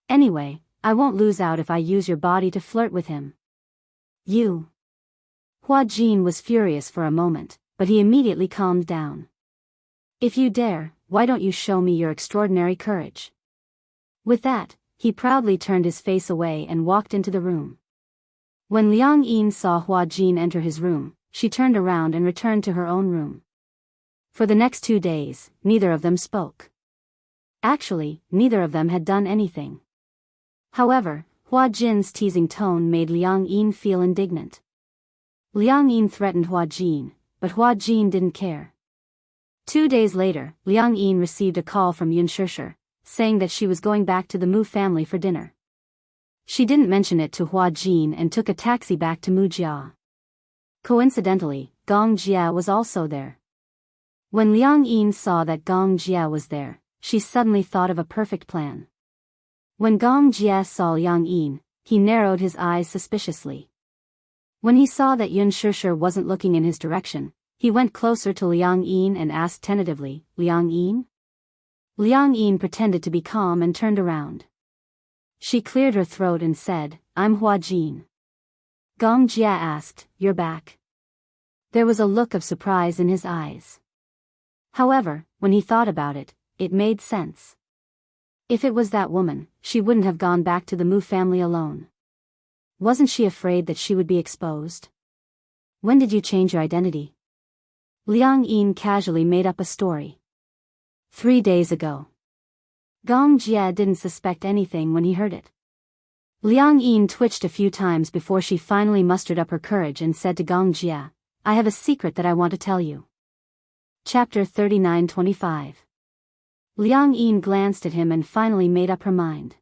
Speaker 1: Anyway, I won't lose out if I use your body to flirt with him." "You?" Hua Jin was furious for a moment, but he immediately calmed down. "If you dare, why don't you show me your extraordinary courage?" With that, he proudly turned his face away and walked into the room. When Liang Yin saw Hua Jin enter his room, she turned around and returned to her own room. For the next 2 days, neither of them spoke. Actually, neither of them had done anything. However, Hua Jin's teasing tone made Liang Yin feel indignant. Liang Yin threatened Hua Jin, but Hua Jin didn't care. 2 days later, Liang Yin received a call from Yun Shishir, saying that she was going back to the Mu family for dinner. She didn't mention it to Hua Jin and took a taxi back to Mujia. Coincidentally, Gong Jia was also there. When Liang Yin saw that Gong Jia was there, she suddenly thought of a perfect plan. When Gong Jia saw Liang Yin, he narrowed his eyes suspiciously. When he saw that Yun Shishir wasn't looking in his direction, he went closer to Liang Yin and asked tentatively, "Liang Yin?" Liang Yin pretended to be calm and turned around. She cleared her throat and said, "I'm Hua Jin." Gong Jia asked, "You're back?" There was a look of surprise in his eyes. However, when he thought about it, it made sense. If it was that woman, she wouldn't have gone back to the Mu family alone. Wasn't she afraid that she would be exposed? "When did you change your identity?" Liang Yin casually made up a story. 3 days ago. Gong Jia didn't suspect anything when he heard it. Liang Yin twitched a few times before she finally mustered up her courage and said to Gong Jia, "I have a secret that I want to tell you." Chapter 39-25. Liang Yin glanced at him and finally made up her mind.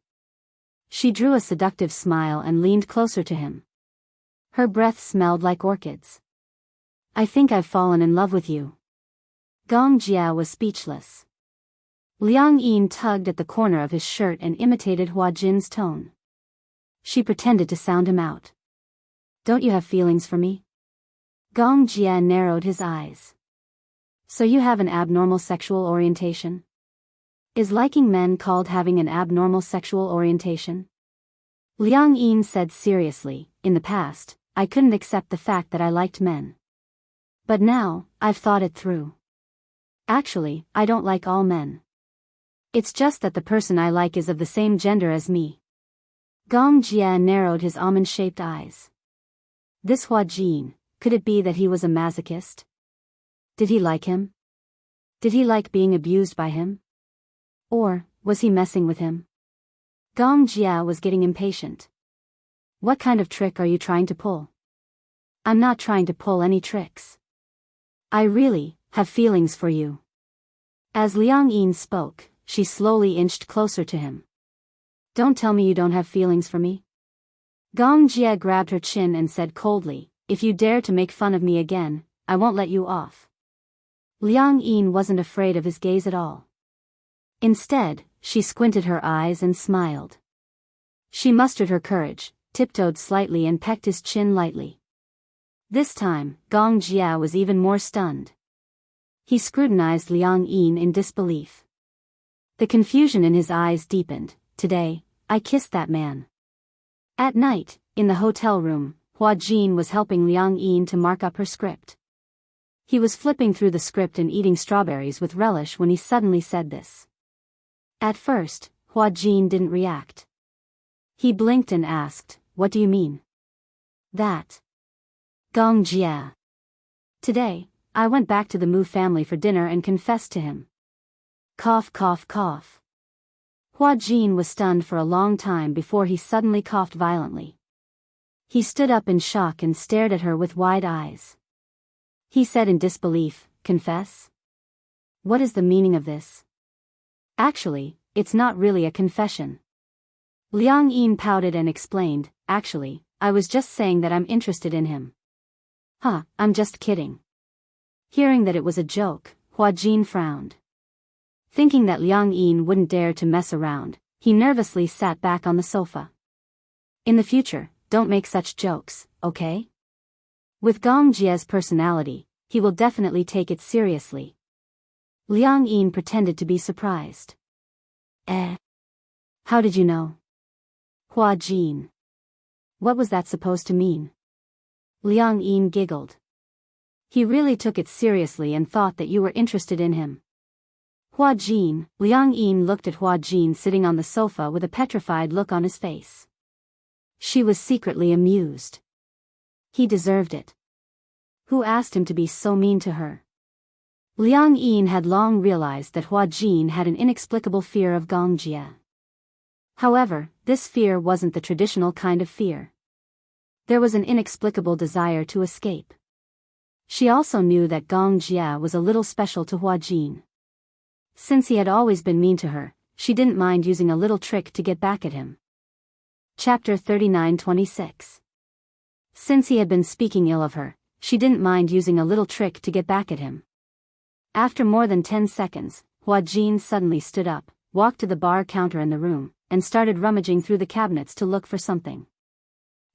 Speaker 1: She drew a seductive smile and leaned closer to him. Her breath smelled like orchids. "I think I've fallen in love with you." Gong Jia was speechless. Liang Yin tugged at the corner of his shirt and imitated Hua Jin's tone. She pretended to sound him out. "Don't you have feelings for me?" Gong Jia narrowed his eyes. "So you have an abnormal sexual orientation? Is liking men called having an abnormal sexual orientation?" Liang Yin said seriously, "In the past, I couldn't accept the fact that I liked men. But now, I've thought it through. Actually, I don't like all men. It's just that the person I like is of the same gender as me." Gong Jia narrowed his almond-shaped eyes. This Hua Jin, could it be that he was a masochist? Did he like him? Did he like being abused by him? Or, was he messing with him? Gong Jia was getting impatient. "What kind of trick are you trying to pull?" "I'm not trying to pull any tricks. I really have feelings for you." As Liang Yin spoke, she slowly inched closer to him. "Don't tell me you don't have feelings for me." Gong Jia grabbed her chin and said coldly, "If you dare to make fun of me again, I won't let you off." Liang Yin wasn't afraid of his gaze at all. Instead, she squinted her eyes and smiled. She mustered her courage, tiptoed slightly and pecked his chin lightly. This time, Gong Jia was even more stunned. He scrutinized Liang Yin in disbelief. The confusion in his eyes deepened. "Today, I kissed that man." At night, in the hotel room, Hua Jin was helping Liang Yin to mark up her script. He was flipping through the script and eating strawberries with relish when he suddenly said this. At first, Hua Jin didn't react. He blinked and asked, "What do you mean?" That. Gong Jia. Today, I went back to the Mu family for dinner and confessed to him. Cough, cough, cough. Hua Jin was stunned for a long time before he suddenly coughed violently. He stood up in shock and stared at her with wide eyes. He said in disbelief, "Confess? What is the meaning of this?" Actually, it's not really a confession. Liang Yin pouted and explained, "Actually, I was just saying that I'm interested in him." Huh, I'm just kidding. Hearing that it was a joke, Hua Jin frowned. Thinking that Liang Yin wouldn't dare to mess around, he nervously sat back on the sofa. In the future, don't make such jokes, okay? With Gong Jia's personality, he will definitely take it seriously. Liang Yin pretended to be surprised. How did you know? Hua Jin. What was that supposed to mean? Liang Yin giggled. He really took it seriously and thought that you were interested in him. Hua Jin. Liang Yin looked at Hua Jin sitting on the sofa with a petrified look on his face. She was secretly amused. He deserved it. Who asked him to be so mean to her? Liang Yin had long realized that Hua Jin had an inexplicable fear of Gong Jia. However, this fear wasn't the traditional kind of fear. There was an inexplicable desire to escape. She also knew that Gong Jia was a little special to Hua Jin. Since he had always been mean to her, she didn't mind using a little trick to get back at him. Chapter 39:26. Since he had been speaking ill of her, she didn't mind using a little trick to get back at him. After more than 10 seconds, Hua Jin suddenly stood up, walked to the bar counter in the room, and started rummaging through the cabinets to look for something.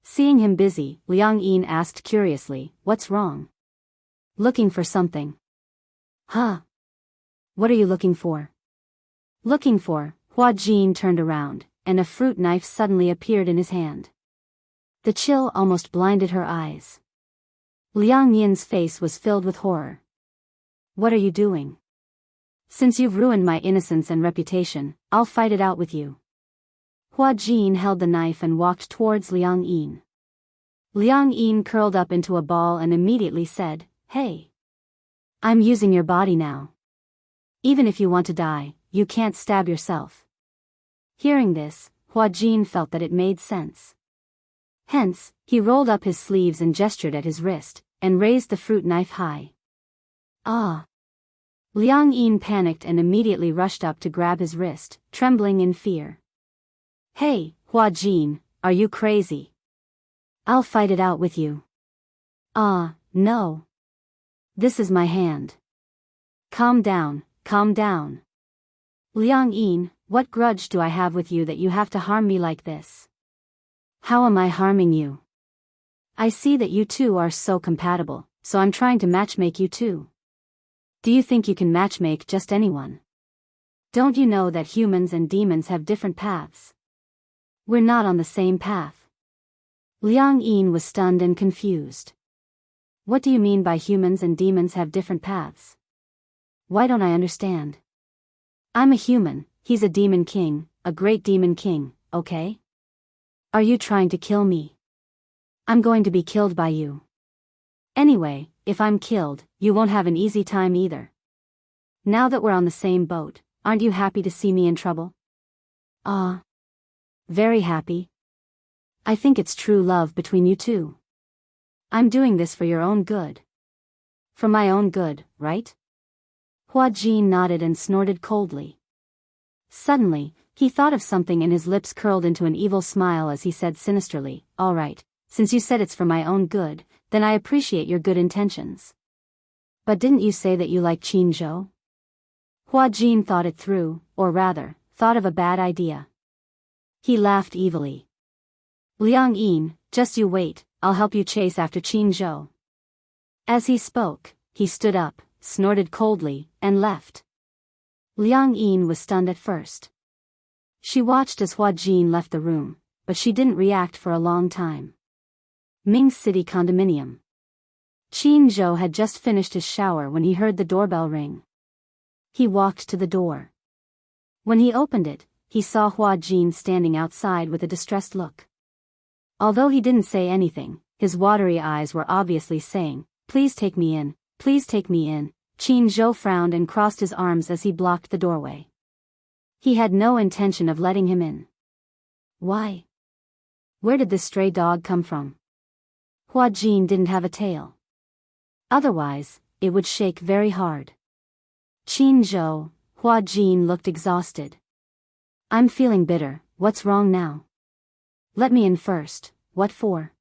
Speaker 1: Seeing him busy, Liang Yin asked curiously, "What's wrong?" "Looking for something." "Huh? What are you looking for?" "Looking for," Hua Jin turned around, and a fruit knife suddenly appeared in his hand. The chill almost blinded her eyes. Liang Yin's face was filled with horror. "What are you doing? Since you've ruined my innocence and reputation, I'll fight it out with you." Hua Jin held the knife and walked towards Liang Yin. Liang Yin curled up into a ball and immediately said, "Hey. I'm using your body now. Even if you want to die, you can't stab yourself." Hearing this, Hua Jin felt that it made sense. Hence, he rolled up his sleeves and gestured at his wrist, and raised the fruit knife high. Ah! Liang Yin panicked and immediately rushed up to grab his wrist, trembling in fear. "Hey, Hua Jin, are you crazy? I'll fight it out with you." "Ah, no. This is my hand. Calm down, calm down. Liang Yin, what grudge do I have with you that you have to harm me like this? How am I harming you? I see that you two are so compatible, so I'm trying to matchmake you two. Do you think you can matchmake just anyone? Don't you know that humans and demons have different paths? We're not on the same path." Liang Yin was stunned and confused. "What do you mean by humans and demons have different paths? Why don't I understand? I'm a human, he's a demon king, a great demon king, okay? Are you trying to kill me? I'm going to be killed by you. Anyway, if I'm killed, you won't have an easy time either. Now that we're on the same boat, aren't you happy to see me in trouble?" "Ah. Very happy. I think it's true love between you two. I'm doing this for your own good." "For my own good, right?" Hua Jin nodded and snorted coldly. Suddenly, he thought of something and his lips curled into an evil smile as he said sinisterly, "All right, since you said it's for my own good, then I appreciate your good intentions. But didn't you say that you like Qin Zhou?" Hua Jin thought it through, or rather, thought of a bad idea. He laughed evilly. "Liang Yin, just you wait, I'll help you chase after Qin Zhou." As he spoke, he stood up, snorted coldly, and left. Liang Yin was stunned at first. She watched as Hua Jin left the room, but she didn't react for a long time. Ming's city condominium. Qin Zhou had just finished his shower when he heard the doorbell ring. He walked to the door. When he opened it, he saw Hua Jin standing outside with a distressed look. Although he didn't say anything, his watery eyes were obviously saying, "Please take me in, please take me in." Qin Zhou frowned and crossed his arms as he blocked the doorway. He had no intention of letting him in. Why? Where did this stray dog come from? Hua Jin didn't have a tail. Otherwise, it would shake very hard. Qin Zhou, Hua Jin looked exhausted. "I'm feeling bitter, what's wrong now?" "Let me in first, what for?"